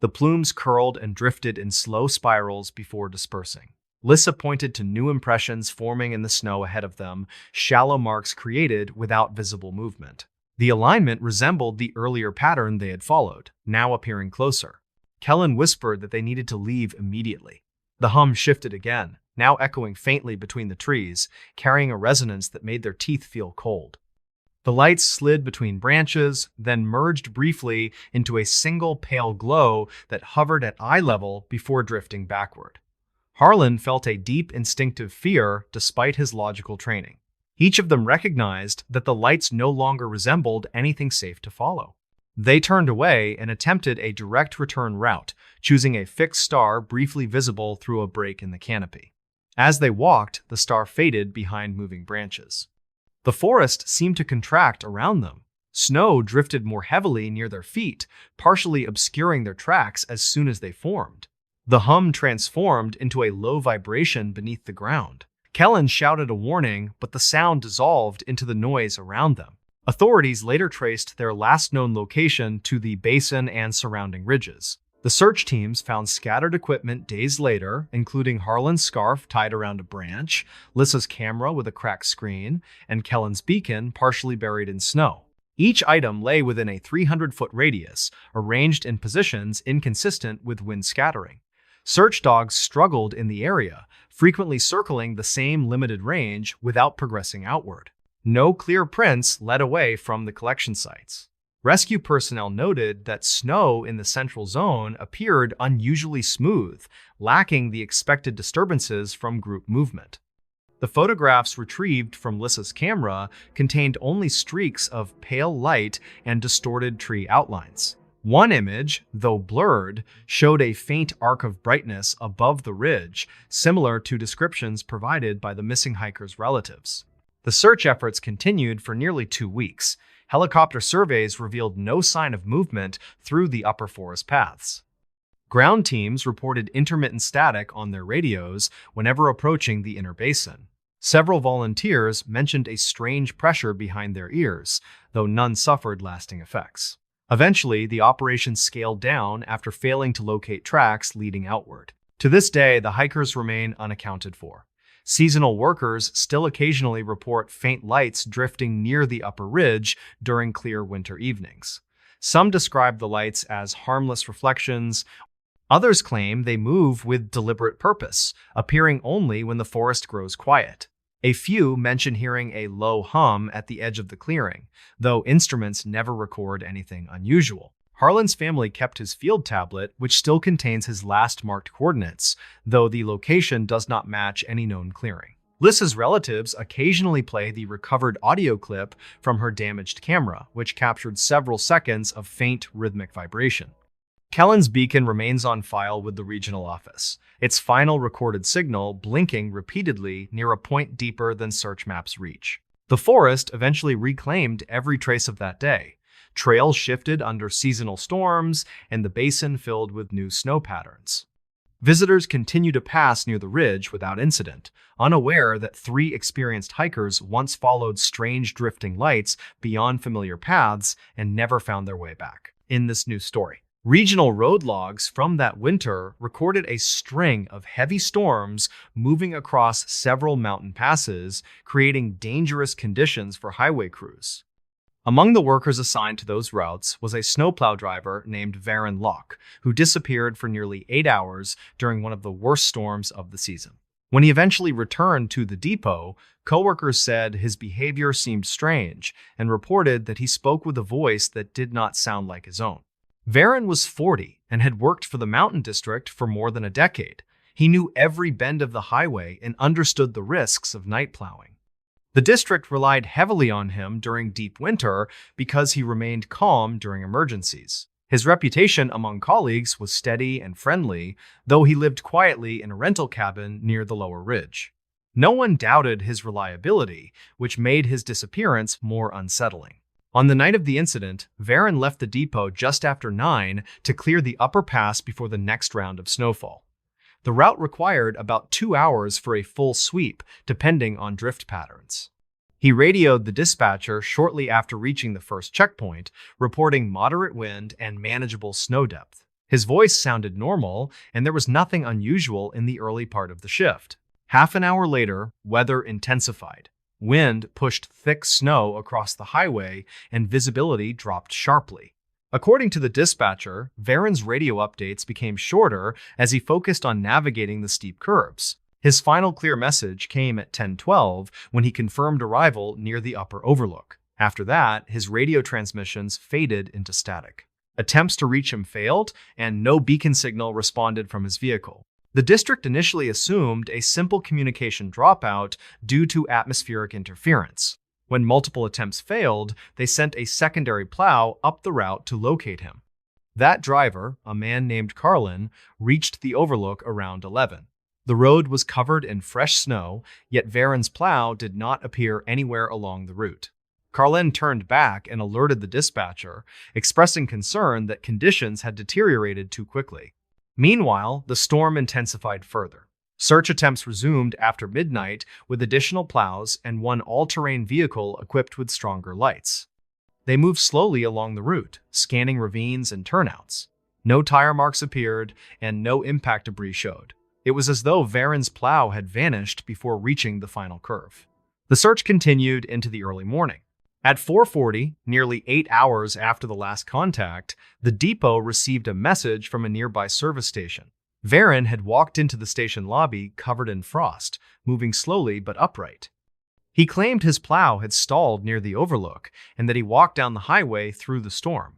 The plumes curled and drifted in slow spirals before dispersing. Lissa pointed to new impressions forming in the snow ahead of them, shallow marks created without visible movement. The alignment resembled the earlier pattern they had followed, now appearing closer. Kellen whispered that they needed to leave immediately. The hum shifted again, now echoing faintly between the trees, carrying a resonance that made their teeth feel cold. The lights slid between branches, then merged briefly into a single pale glow that hovered at eye level before drifting backward. Harlan felt a deep instinctive fear despite his logical training. Each of them recognized that the lights no longer resembled anything safe to follow. They turned away and attempted a direct return route, choosing a fixed star briefly visible through a break in the canopy. As they walked, the star faded behind moving branches. The forest seemed to contract around them. Snow drifted more heavily near their feet, partially obscuring their tracks as soon as they formed. The hum transformed into a low vibration beneath the ground. Kellen shouted a warning, but the sound dissolved into the noise around them. Authorities later traced their last known location to the basin and surrounding ridges. The search teams found scattered equipment days later, including Harlan's scarf tied around a branch, Lissa's camera with a cracked screen, and Kellen's beacon partially buried in snow. Each item lay within a 300-foot radius, arranged in positions inconsistent with wind scattering. Search dogs struggled in the area, frequently circling the same limited range without progressing outward. No clear prints led away from the collection sites. Rescue personnel noted that snow in the central zone appeared unusually smooth, lacking the expected disturbances from group movement. The photographs retrieved from Lissa's camera contained only streaks of pale light and distorted tree outlines. One image, though blurred, showed a faint arc of brightness above the ridge, similar to descriptions provided by the missing hikers' relatives. The search efforts continued for nearly 2 weeks. Helicopter surveys revealed no sign of movement through the upper forest paths. Ground teams reported intermittent static on their radios whenever approaching the inner basin. Several volunteers mentioned a strange pressure behind their ears, though none suffered lasting effects. Eventually, the operation scaled down after failing to locate tracks leading outward. To this day, the hikers remain unaccounted for. Seasonal workers still occasionally report faint lights drifting near the upper ridge during clear winter evenings. Some describe the lights as harmless reflections. Others claim they move with deliberate purpose, appearing only when the forest grows quiet. A few mention hearing a low hum at the edge of the clearing, though instruments never record anything unusual. Harlan's family kept his field tablet, which still contains his last marked coordinates, though the location does not match any known clearing. Lissa's relatives occasionally play the recovered audio clip from her damaged camera, which captured several seconds of faint rhythmic vibration. Kellen's beacon remains on file with the regional office, its final recorded signal blinking repeatedly near a point deeper than search maps reach. The forest eventually reclaimed every trace of that day. Trails shifted under seasonal storms, and the basin filled with new snow patterns. Visitors continue to pass near the ridge without incident, unaware that 3 experienced hikers once followed strange drifting lights beyond familiar paths and never found their way back. In this new story, regional road logs from that winter recorded a string of heavy storms moving across several mountain passes, creating dangerous conditions for highway crews. Among the workers assigned to those routes was a snowplow driver named Varen Locke, who disappeared for nearly 8 hours during one of the worst storms of the season. When he eventually returned to the depot, coworkers said his behavior seemed strange and reported that he spoke with a voice that did not sound like his own. Varen was 40 and had worked for the Mountain District for more than a decade. He knew every bend of the highway and understood the risks of night plowing. The district relied heavily on him during deep winter because he remained calm during emergencies. His reputation among colleagues was steady and friendly, though he lived quietly in a rental cabin near the lower ridge. No one doubted his reliability, which made his disappearance more unsettling. On the night of the incident, Varen left the depot just after 9 to clear the upper pass before the next round of snowfall. The route required about 2 hours for a full sweep, depending on drift patterns. He radioed the dispatcher shortly after reaching the first checkpoint, reporting moderate wind and manageable snow depth. His voice sounded normal, and there was nothing unusual in the early part of the shift. Half an hour later, weather intensified. Wind pushed thick snow across the highway, and visibility dropped sharply. According to the dispatcher, Varen's radio updates became shorter as he focused on navigating the steep curbs. His final clear message came at 10:12 when he confirmed arrival near the upper overlook. After that, his radio transmissions faded into static. Attempts to reach him failed, and no beacon signal responded from his vehicle. The district initially assumed a simple communication dropout due to atmospheric interference. When multiple attempts failed, they sent a secondary plow up the route to locate him. That driver, a man named Carlin, reached the overlook around 11. The road was covered in fresh snow, yet Varen's plow did not appear anywhere along the route. Carlin turned back and alerted the dispatcher, expressing concern that conditions had deteriorated too quickly. Meanwhile, the storm intensified further. Search attempts resumed after midnight with additional plows and one all-terrain vehicle equipped with stronger lights. They moved slowly along the route, scanning ravines and turnouts. No tire marks appeared, and no impact debris showed. It was as though Varen's plow had vanished before reaching the final curve. The search continued into the early morning. At 4:40, nearly 8 hours after the last contact, the depot received a message from a nearby service station. Varen had walked into the station lobby covered in frost, moving slowly but upright. He claimed his plow had stalled near the overlook and that he walked down the highway through the storm.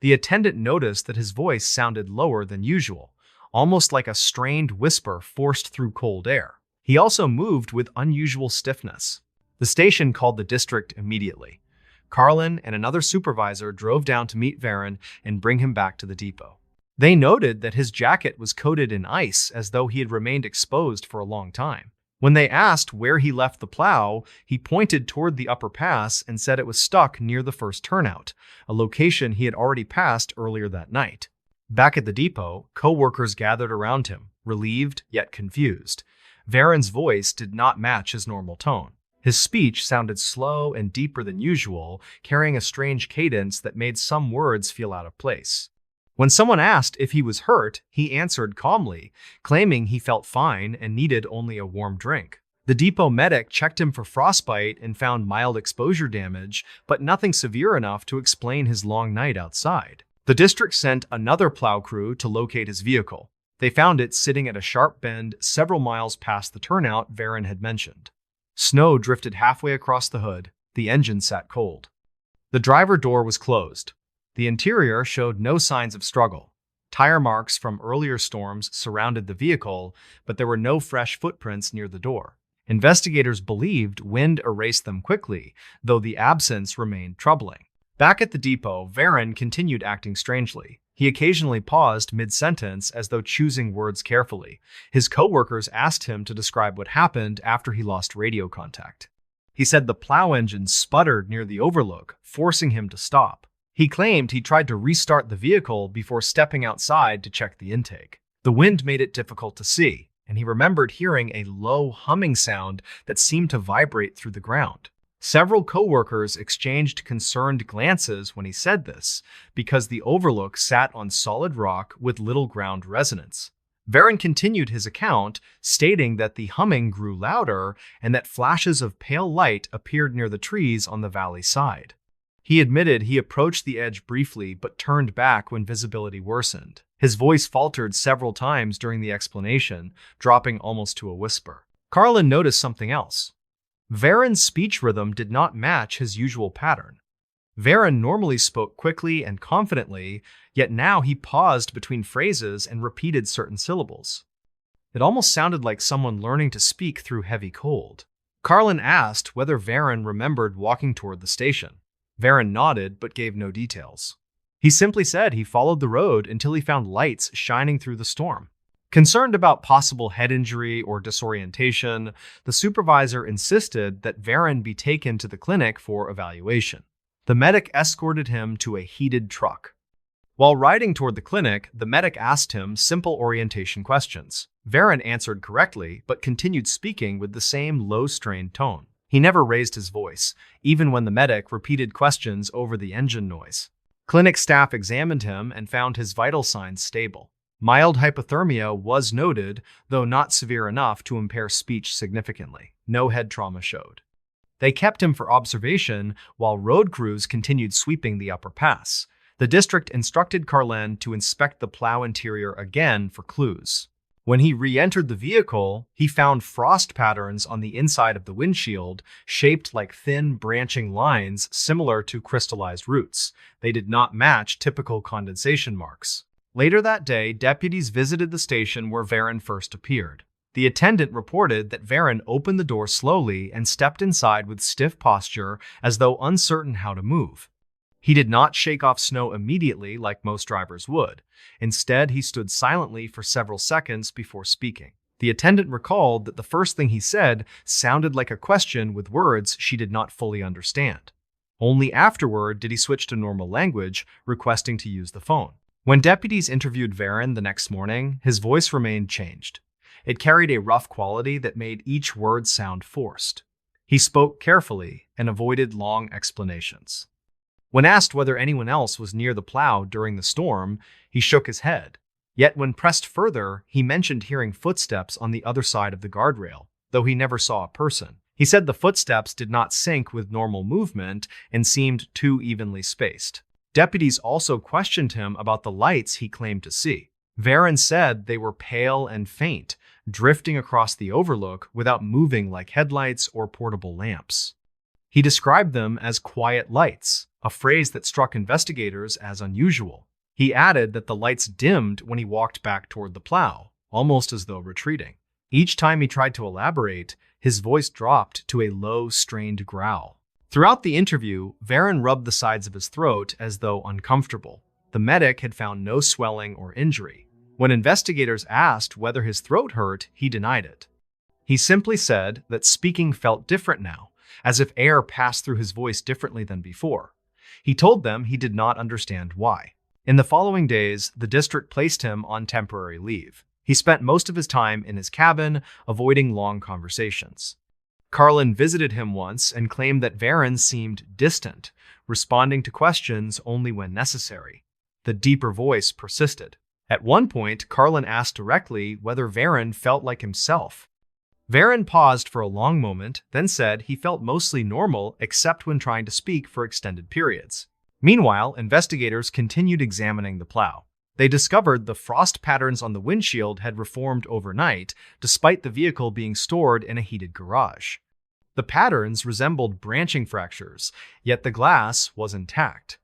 The attendant noticed that his voice sounded lower than usual, almost like a strained whisper forced through cold air. He also moved with unusual stiffness. The station called the district immediately. Carlin and another supervisor drove down to meet Varen and bring him back to the depot. They noted that his jacket was coated in ice as though he had remained exposed for a long time. When they asked where he left the plow, he pointed toward the upper pass and said it was stuck near the first turnout, a location he had already passed earlier that night. Back at the depot, co-workers gathered around him, relieved yet confused. Varen's voice did not match his normal tone. His speech sounded slow and deeper than usual, carrying a strange cadence that made some words feel out of place. When someone asked if he was hurt, he answered calmly, claiming he felt fine and needed only a warm drink. The depot medic checked him for frostbite and found mild exposure damage, but nothing severe enough to explain his long night outside. The district sent another plow crew to locate his vehicle. They found it sitting at a sharp bend several miles past the turnout Varen had mentioned. Snow drifted halfway across the hood. The engine sat cold. The driver door was closed. The interior showed no signs of struggle. Tire marks from earlier storms surrounded the vehicle, but there were no fresh footprints near the door. Investigators believed wind erased them quickly, though the absence remained troubling. Back at the depot, Varen continued acting strangely. He occasionally paused mid-sentence as though choosing words carefully. His co-workers asked him to describe what happened after he lost radio contact. He said the plow engine sputtered near the overlook, forcing him to stop. He claimed he tried to restart the vehicle before stepping outside to check the intake. The wind made it difficult to see, and he remembered hearing a low humming sound that seemed to vibrate through the ground. Several co-workers exchanged concerned glances when he said this, because the overlook sat on solid rock with little ground resonance. Varen continued his account, stating that the humming grew louder and that flashes of pale light appeared near the trees on the valley side. He admitted he approached the edge briefly but turned back when visibility worsened. His voice faltered several times during the explanation, dropping almost to a whisper. Carlin noticed something else. Varen's speech rhythm did not match his usual pattern. Varen normally spoke quickly and confidently, yet now he paused between phrases and repeated certain syllables. It almost sounded like someone learning to speak through heavy cold. Carlin asked whether Varen remembered walking toward the station. Varen nodded but gave no details. He simply said he followed the road until he found lights shining through the storm. Concerned about possible head injury or disorientation, the supervisor insisted that Varen be taken to the clinic for evaluation. The medic escorted him to a heated truck. While riding toward the clinic, the medic asked him simple orientation questions. Varen answered correctly, but continued speaking with the same low-strained tone. He never raised his voice, even when the medic repeated questions over the engine noise. Clinic staff examined him and found his vital signs stable. Mild hypothermia was noted, though not severe enough to impair speech significantly. No head trauma showed. They kept him for observation while road crews continued sweeping the upper pass. The district instructed Carlin to inspect the plow interior again for clues. When he re-entered the vehicle, he found frost patterns on the inside of the windshield, shaped like thin, branching lines similar to crystallized roots. They did not match typical condensation marks. Later that day, deputies visited the station where Varen first appeared. The attendant reported that Varen opened the door slowly and stepped inside with stiff posture as though uncertain how to move. He did not shake off snow immediately like most drivers would. Instead, he stood silently for several seconds before speaking. The attendant recalled that the first thing he said sounded like a question with words she did not fully understand. Only afterward did he switch to normal language, requesting to use the phone. When deputies interviewed Varen the next morning, his voice remained changed. It carried a rough quality that made each word sound forced. He spoke carefully and avoided long explanations. When asked whether anyone else was near the plow during the storm, he shook his head. Yet when pressed further, he mentioned hearing footsteps on the other side of the guardrail, though he never saw a person. He said the footsteps did not sync with normal movement and seemed too evenly spaced. Deputies also questioned him about the lights he claimed to see. Varen said they were pale and faint, drifting across the overlook without moving like headlights or portable lamps. He described them as quiet lights, a phrase that struck investigators as unusual. He added that the lights dimmed when he walked back toward the plow, almost as though retreating. Each time he tried to elaborate, his voice dropped to a low, strained growl. Throughout the interview, Varen rubbed the sides of his throat as though uncomfortable. The medic had found no swelling or injury. When investigators asked whether his throat hurt, he denied it. He simply said that speaking felt different now, as if air passed through his voice differently than before. He told them he did not understand why. In the following days, the district placed him on temporary leave. He spent most of his time in his cabin, avoiding long conversations. Carlin visited him once and claimed that Varen seemed distant, responding to questions only when necessary. The deeper voice persisted. At one point, Carlin asked directly whether Varen felt like himself. Varen paused for a long moment, then said he felt mostly normal except when trying to speak for extended periods. Meanwhile, investigators continued examining the plow. They discovered the frost patterns on the windshield had reformed overnight, despite the vehicle being stored in a heated garage. The patterns resembled branching fractures, yet the glass was intact.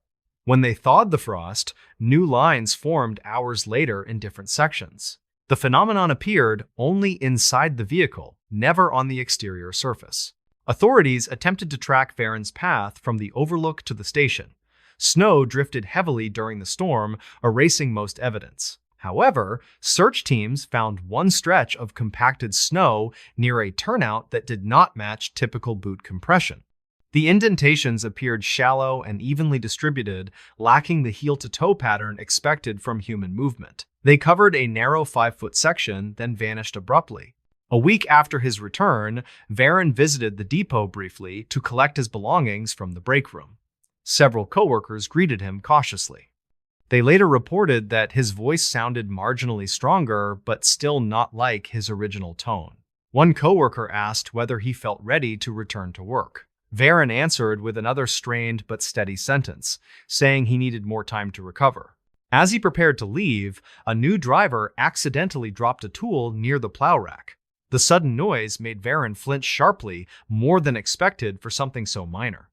When they thawed the frost, new lines formed hours later in different sections. The phenomenon appeared only inside the vehicle, never on the exterior surface. Authorities attempted to track Varen's path from the overlook to the station. Snow drifted heavily during the storm, erasing most evidence. However, search teams found one stretch of compacted snow near a turnout that did not match typical boot compression. The indentations appeared shallow and evenly distributed, lacking the heel-to-toe pattern expected from human movement. They covered a narrow 5-foot section, then vanished abruptly. A week after his return, Varen visited the depot briefly to collect his belongings from the break room. Several coworkers greeted him cautiously. They later reported that his voice sounded marginally stronger, but still not like his original tone. One coworker asked whether he felt ready to return to work. Varen answered with another strained but steady sentence, saying he needed more time to recover. As he prepared to leave, a new driver accidentally dropped a tool near the plow rack. The sudden noise made Varen flinch sharply, more than expected for something so minor.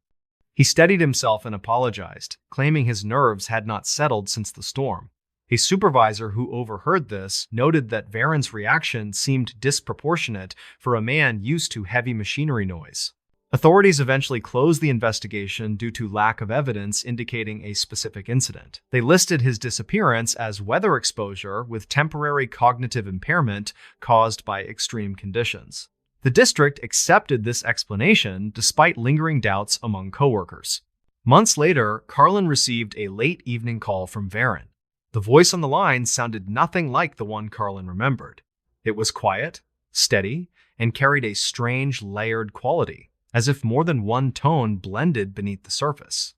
He steadied himself and apologized, claiming his nerves had not settled since the storm. A supervisor who overheard this noted that Varen's reaction seemed disproportionate for a man used to heavy machinery noise. Authorities eventually closed the investigation due to lack of evidence indicating a specific incident. They listed his disappearance as weather exposure with temporary cognitive impairment caused by extreme conditions. The district accepted this explanation despite lingering doubts among coworkers. Months later, Carlin received a late evening call from Varen. The voice on the line sounded nothing like the one Carlin remembered. It was quiet, steady, and carried a strange layered quality, as if more than one tone blended beneath the surface.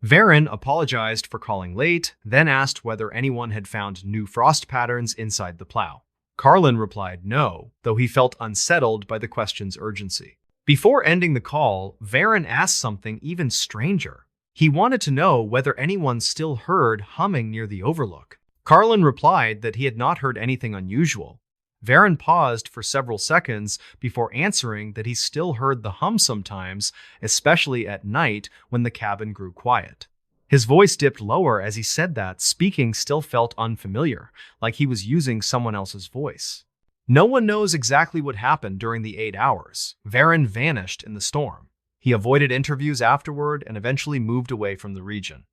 Varen apologized for calling late, then asked whether anyone had found new frost patterns inside the plow. Carlin replied no, though he felt unsettled by the question's urgency. Before ending the call, Varen asked something even stranger. He wanted to know whether anyone still heard humming near the overlook. Carlin replied that he had not heard anything unusual. Varen paused for several seconds before answering that he still heard the hum sometimes, especially at night when the cabin grew quiet. His voice dipped lower as he said that speaking still felt unfamiliar, like he was using someone else's voice. No one knows exactly what happened during the 8 hours. Varen vanished in the storm. He avoided interviews afterward and eventually moved away from the region.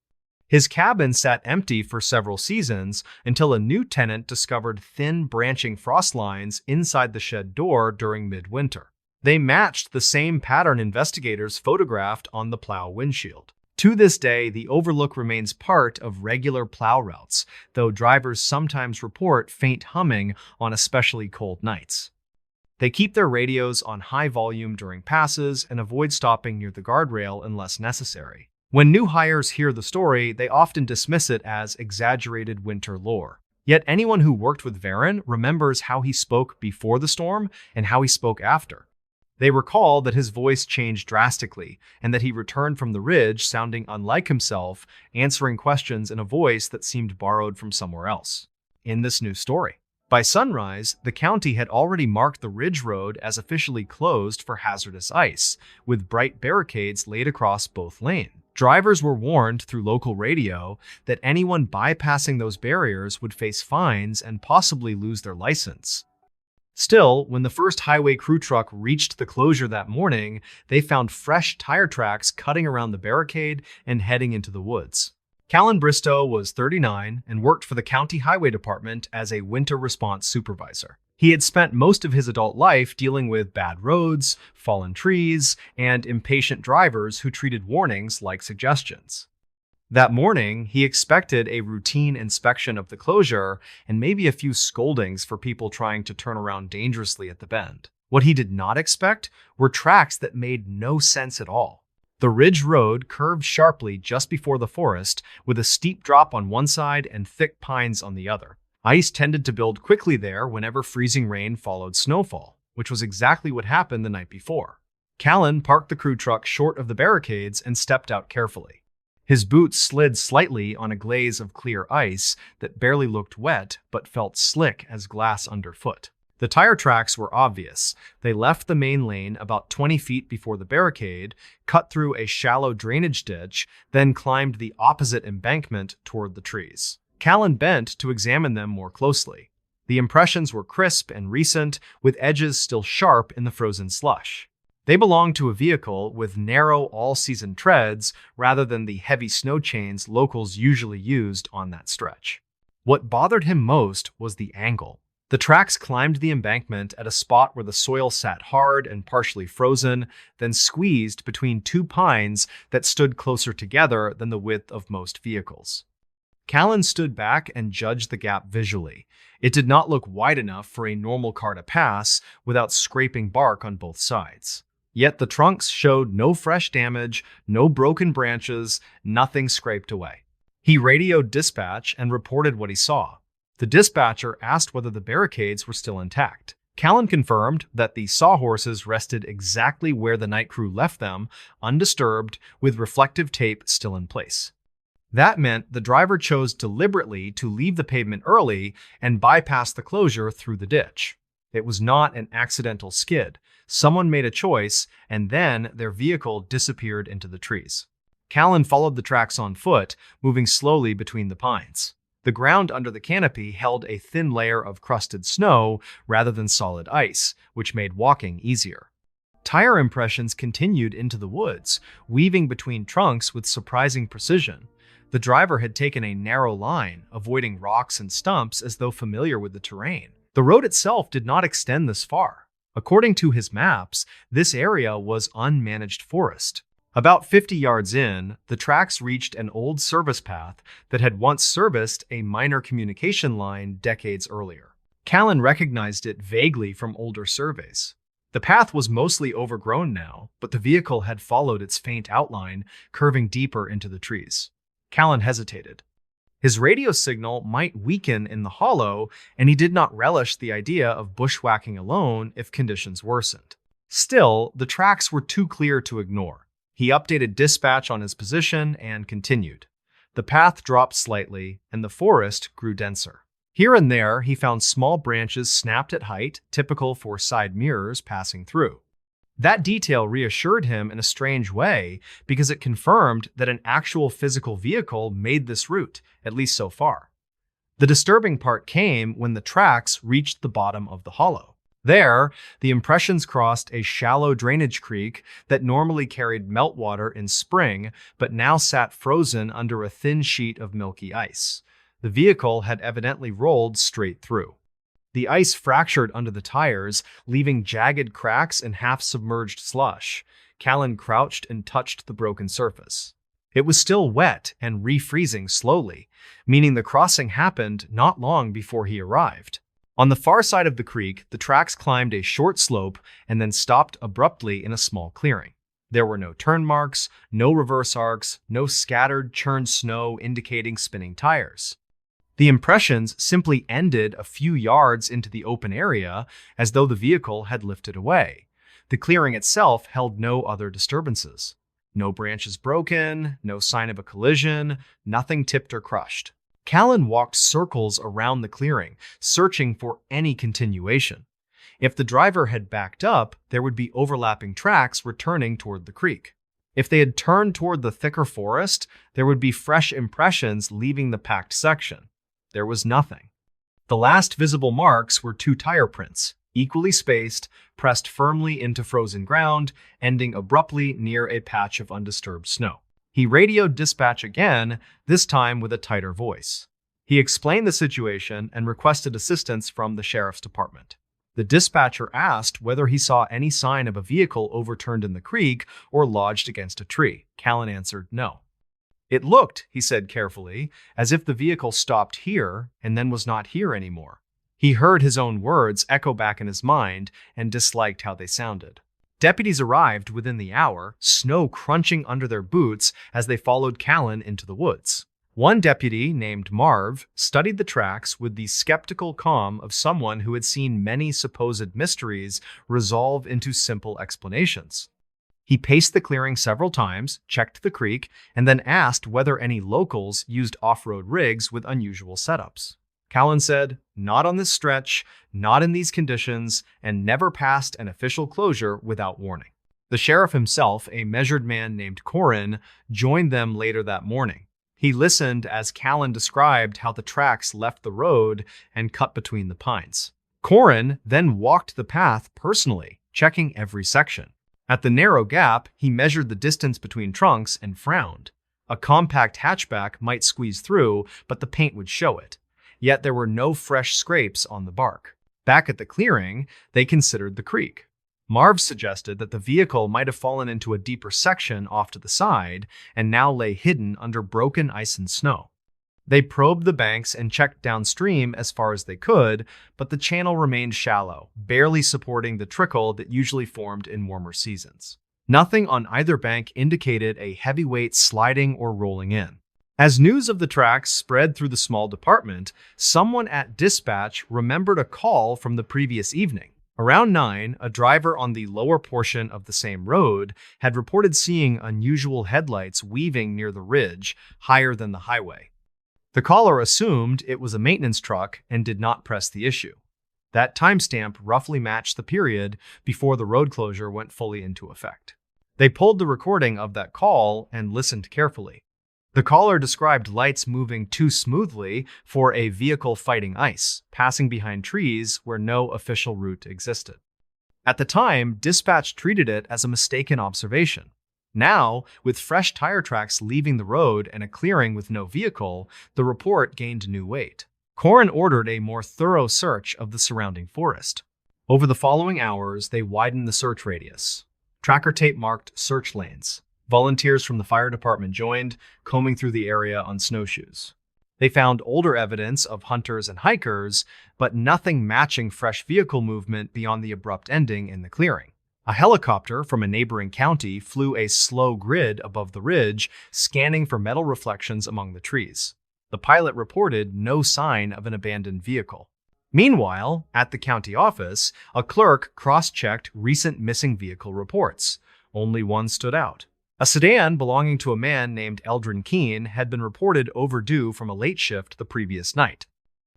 His cabin sat empty for several seasons until a new tenant discovered thin branching frost lines inside the shed door during midwinter. They matched the same pattern investigators photographed on the plow windshield. To this day, the overlook remains part of regular plow routes, though drivers sometimes report faint humming on especially cold nights. They keep their radios on high volume during passes and avoid stopping near the guardrail unless necessary. When new hires hear the story, they often dismiss it as exaggerated winter lore. Yet anyone who worked with Varen remembers how he spoke before the storm and how he spoke after. They recall that his voice changed drastically and that he returned from the ridge sounding unlike himself, answering questions in a voice that seemed borrowed from somewhere else. In this new story, By sunrise, the county had already marked the Ridge Road as officially closed for hazardous ice, with bright barricades laid across both lanes. Drivers were warned through local radio that anyone bypassing those barriers would face fines and possibly lose their license. Still, when the first highway crew truck reached the closure that morning, they found fresh tire tracks cutting around the barricade and heading into the woods. Callan Bristow was 39 and worked for the county highway department as a winter response supervisor. He had spent most of his adult life dealing with bad roads, fallen trees, and impatient drivers who treated warnings like suggestions. That morning, he expected a routine inspection of the closure and maybe a few scoldings for people trying to turn around dangerously at the bend. What he did not expect were tracks that made no sense at all. The Ridge Road curved sharply just before the forest, with a steep drop on one side and thick pines on the other. Ice tended to build quickly there whenever freezing rain followed snowfall, which was exactly what happened the night before. Callan parked the crew truck short of the barricades and stepped out carefully. His boots slid slightly on a glaze of clear ice that barely looked wet but felt slick as glass underfoot. The tire tracks were obvious. They left the main lane about 20 feet before the barricade, cut through a shallow drainage ditch, then climbed the opposite embankment toward the trees. Callan bent to examine them more closely. The impressions were crisp and recent, with edges still sharp in the frozen slush. They belonged to a vehicle with narrow all-season treads rather than the heavy snow chains locals usually used on that stretch. What bothered him most was the angle. The tracks climbed the embankment at a spot where the soil sat hard and partially frozen, then squeezed between two pines that stood closer together than the width of most vehicles. Callan stood back and judged the gap visually. It did not look wide enough for a normal car to pass without scraping bark on both sides. Yet the trunks showed no fresh damage, no broken branches, nothing scraped away. He radioed dispatch and reported what he saw. The dispatcher asked whether the barricades were still intact. Callan confirmed that the sawhorses rested exactly where the night crew left them, undisturbed, with reflective tape still in place. That meant the driver chose deliberately to leave the pavement early and bypass the closure through the ditch. It was not an accidental skid. Someone made a choice, and then their vehicle disappeared into the trees. Callan followed the tracks on foot, moving slowly between the pines. The ground under the canopy held a thin layer of crusted snow rather than solid ice, which made walking easier. Tire impressions continued into the woods, weaving between trunks with surprising precision. The driver had taken a narrow line, avoiding rocks and stumps as though familiar with the terrain. The road itself did not extend this far. According to his maps, this area was unmanaged forest. About 50 yards in, the tracks reached an old service path that had once serviced a minor communication line decades earlier. Callan recognized it vaguely from older surveys. The path was mostly overgrown now, but the vehicle had followed its faint outline, curving deeper into the trees. Callan hesitated. His radio signal might weaken in the hollow, and he did not relish the idea of bushwhacking alone if conditions worsened. Still, the tracks were too clear to ignore. He updated dispatch on his position and continued. The path dropped slightly, and the forest grew denser. Here and there, he found small branches snapped at height, typical for side mirrors passing through. That detail reassured him in a strange way because it confirmed that an actual physical vehicle made this route, at least so far. The disturbing part came when the tracks reached the bottom of the hollow. There, the impressions crossed a shallow drainage creek that normally carried meltwater in spring, but now sat frozen under a thin sheet of milky ice. The vehicle had evidently rolled straight through. The ice fractured under the tires, leaving jagged cracks and half-submerged slush. Callan crouched and touched the broken surface. It was still wet and refreezing slowly, meaning the crossing happened not long before he arrived. On the far side of the creek, the tracks climbed a short slope and then stopped abruptly in a small clearing. There were no turn marks, no reverse arcs, no scattered, churned snow indicating spinning tires. The impressions simply ended a few yards into the open area, as though the vehicle had lifted away. The clearing itself held no other disturbances. No branches broken, no sign of a collision, nothing tipped or crushed. Callan walked circles around the clearing, searching for any continuation. If the driver had backed up, there would be overlapping tracks returning toward the creek. If they had turned toward the thicker forest, there would be fresh impressions leaving the packed section. There was nothing. The last visible marks were 2 tire prints, equally spaced, pressed firmly into frozen ground, ending abruptly near a patch of undisturbed snow. He radioed dispatch again, this time with a tighter voice. He explained the situation and requested assistance from the sheriff's department. The dispatcher asked whether he saw any sign of a vehicle overturned in the creek or lodged against a tree. Callan answered no. It looked, he said carefully, as if the vehicle stopped here and then was not here anymore. He heard his own words echo back in his mind and disliked how they sounded. Deputies arrived within the hour, snow crunching under their boots as they followed Callan into the woods. One deputy, named Marv, studied the tracks with the skeptical calm of someone who had seen many supposed mysteries resolve into simple explanations. He paced the clearing several times, checked the creek, and then asked whether any locals used off-road rigs with unusual setups. Callan said, "Not on this stretch, not in these conditions, and never passed an official closure without warning." The sheriff himself, a measured man named Corin, joined them later that morning. He listened as Callan described how the tracks left the road and cut between the pines. Corin then walked the path personally, checking every section. At the narrow gap, he measured the distance between trunks and frowned. A compact hatchback might squeeze through, but the paint would show it. Yet there were no fresh scrapes on the bark. Back at the clearing, they considered the creek. Marv suggested that the vehicle might have fallen into a deeper section off to the side and now lay hidden under broken ice and snow. They probed the banks and checked downstream as far as they could, but the channel remained shallow, barely supporting the trickle that usually formed in warmer seasons. Nothing on either bank indicated a heavyweight sliding or rolling in. As news of the tracks spread through the small department, someone at dispatch remembered a call from the previous evening. Around 9, a driver on the lower portion of the same road had reported seeing unusual headlights weaving near the ridge, higher than the highway. The caller assumed it was a maintenance truck and did not press the issue. That timestamp roughly matched the period before the road closure went fully into effect. They pulled the recording of that call and listened carefully. The caller described lights moving too smoothly for a vehicle fighting ice, passing behind trees where no official route existed. At the time, dispatch treated it as a mistaken observation. Now, with fresh tire tracks leaving the road and a clearing with no vehicle, the report gained new weight. Corin ordered a more thorough search of the surrounding forest. Over the following hours, they widened the search radius. Tracker tape marked search lanes. Volunteers from the fire department joined, combing through the area on snowshoes. They found older evidence of hunters and hikers, but nothing matching fresh vehicle movement beyond the abrupt ending in the clearing. A helicopter from a neighboring county flew a slow grid above the ridge, scanning for metal reflections among the trees. The pilot reported no sign of an abandoned vehicle. Meanwhile, at the county office, a clerk cross-checked recent missing vehicle reports. Only one stood out. A sedan belonging to a man named Eldrin Keene had been reported overdue from a late shift the previous night.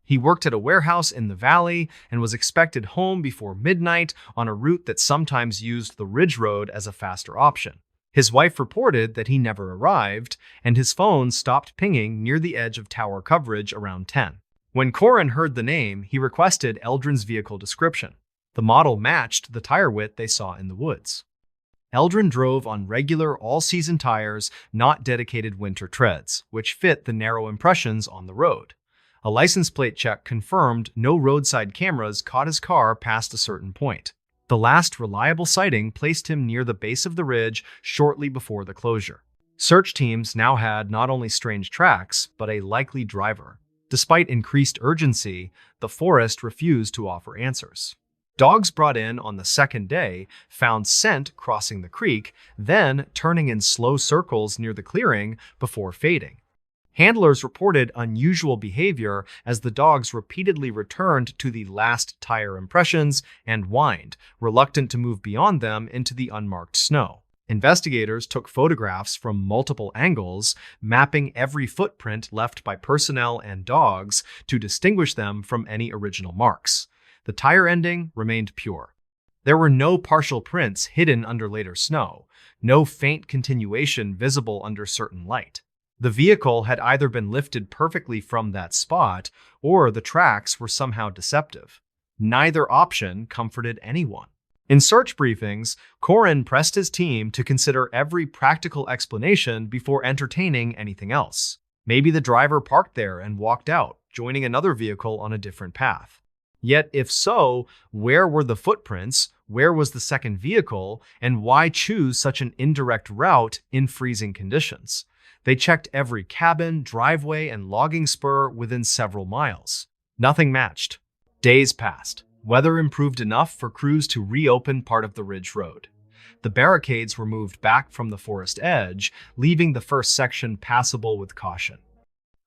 He worked at a warehouse in the valley and was expected home before midnight on a route that sometimes used the Ridge Road as a faster option. His wife reported that he never arrived, and his phone stopped pinging near the edge of tower coverage around 10. When Corin heard the name, he requested Eldrin's vehicle description. The model matched the tire width they saw in the woods. Eldrin drove on regular all-season tires, not dedicated winter treads, which fit the narrow impressions on the road. A license plate check confirmed no roadside cameras caught his car past a certain point. The last reliable sighting placed him near the base of the ridge shortly before the closure. Search teams now had not only strange tracks, but a likely driver. Despite increased urgency, the forest refused to offer answers. Dogs brought in on the second day found scent crossing the creek, then turning in slow circles near the clearing before fading. Handlers reported unusual behavior as the dogs repeatedly returned to the last tire impressions and whined, reluctant to move beyond them into the unmarked snow. Investigators took photographs from multiple angles, mapping every footprint left by personnel and dogs to distinguish them from any original marks. The tire ending remained pure. There were no partial prints hidden under later snow, no faint continuation visible under certain light. The vehicle had either been lifted perfectly from that spot, or the tracks were somehow deceptive. Neither option comforted anyone. In search briefings, Corin pressed his team to consider every practical explanation before entertaining anything else. Maybe the driver parked there and walked out, joining another vehicle on a different path. Yet if so, where were the footprints, where was the second vehicle, and why choose such an indirect route in freezing conditions? They checked every cabin, driveway, and logging spur within several miles. Nothing matched. Days passed. Weather improved enough for crews to reopen part of the ridge road. The barricades were moved back from the forest edge, leaving the first section passable with caution.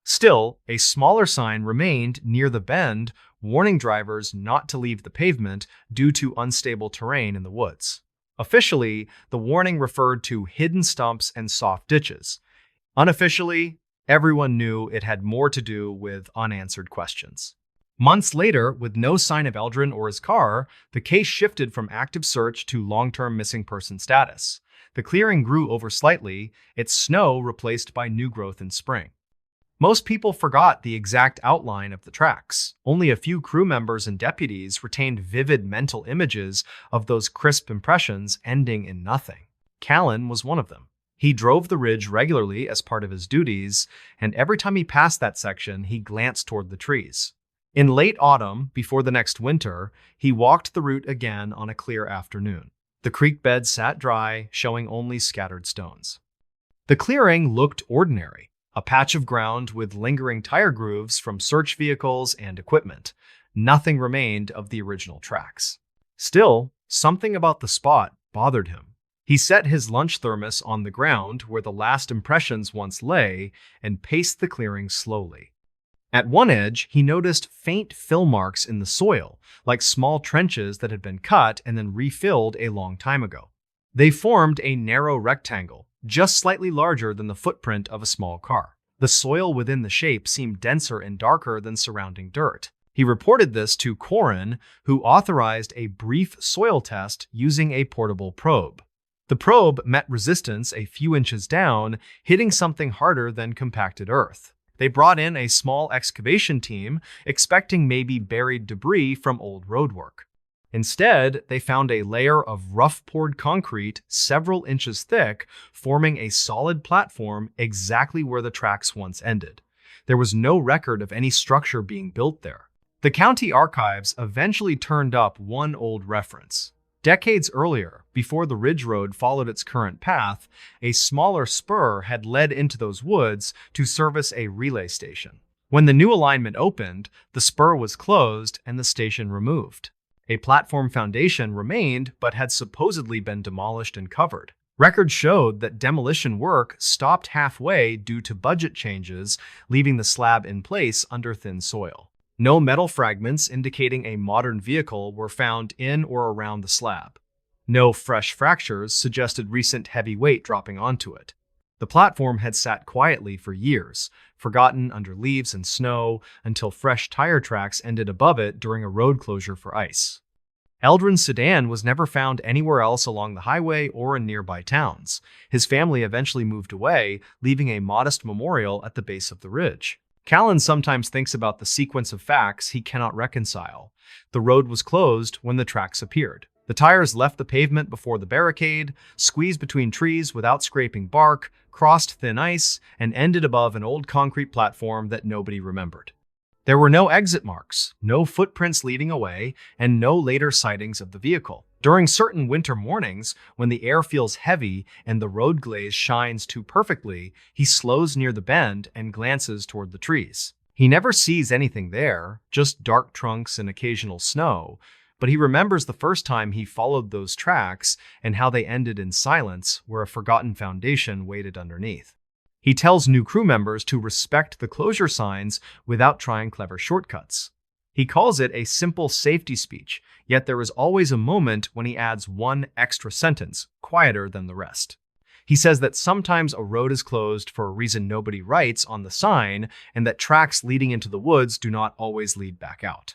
Still, a smaller sign remained near the bend, warning drivers not to leave the pavement due to unstable terrain in the woods. Officially, the warning referred to hidden stumps and soft ditches. Unofficially, everyone knew it had more to do with unanswered questions. Months later, with no sign of Eldrin or his car, the case shifted from active search to long-term missing person status. The clearing grew over slightly, its snow replaced by new growth in spring. Most people forgot the exact outline of the tracks. Only a few crew members and deputies retained vivid mental images of those crisp impressions ending in nothing. Callan was one of them. He drove the ridge regularly as part of his duties, and every time he passed that section, he glanced toward the trees. In late autumn, before the next winter, he walked the route again on a clear afternoon. The creek bed sat dry, showing only scattered stones. The clearing looked ordinary, a patch of ground with lingering tire grooves from search vehicles and equipment. Nothing remained of the original tracks. Still, something about the spot bothered him. He set his lunch thermos on the ground where the last impressions once lay and paced the clearing slowly. At one edge, he noticed faint fill marks in the soil, like small trenches that had been cut and then refilled a long time ago. They formed a narrow rectangle, just slightly larger than the footprint of a small car. The soil within the shape seemed denser and darker than surrounding dirt. He reported this to Corin, who authorized a brief soil test using a portable probe. The probe met resistance a few inches down, hitting something harder than compacted earth. They brought in a small excavation team, expecting maybe buried debris from old roadwork. Instead, they found a layer of rough-poured concrete several inches thick, forming a solid platform exactly where the tracks once ended. There was no record of any structure being built there. The county archives eventually turned up one old reference. Decades earlier, before the ridge road followed its current path, a smaller spur had led into those woods to service a relay station. When the new alignment opened, the spur was closed and the station removed. A platform foundation remained but had supposedly been demolished and covered. Records showed that demolition work stopped halfway due to budget changes, leaving the slab in place under thin soil. No metal fragments indicating a modern vehicle were found in or around the slab. No fresh fractures suggested recent heavy weight dropping onto it. The platform had sat quietly for years, forgotten under leaves and snow, until fresh tire tracks ended above it during a road closure for ice. Eldrin's sedan was never found anywhere else along the highway or in nearby towns. His family eventually moved away, leaving a modest memorial at the base of the ridge. Callan sometimes thinks about the sequence of facts he cannot reconcile. The road was closed when the tracks appeared. The tires left the pavement before the barricade, squeezed between trees without scraping bark, crossed thin ice, and ended above an old concrete platform that nobody remembered. There were no exit marks, no footprints leading away, and no later sightings of the vehicle. During certain winter mornings, when the air feels heavy and the road glaze shines too perfectly, he slows near the bend and glances toward the trees. He never sees anything there, just dark trunks and occasional snow, but he remembers the first time he followed those tracks and how they ended in silence where a forgotten foundation waited underneath. He tells new crew members to respect the closure signs without trying clever shortcuts. He calls it a simple safety speech, yet there is always a moment when he adds one extra sentence, quieter than the rest. He says that sometimes a road is closed for a reason nobody writes on the sign, and that tracks leading into the woods do not always lead back out.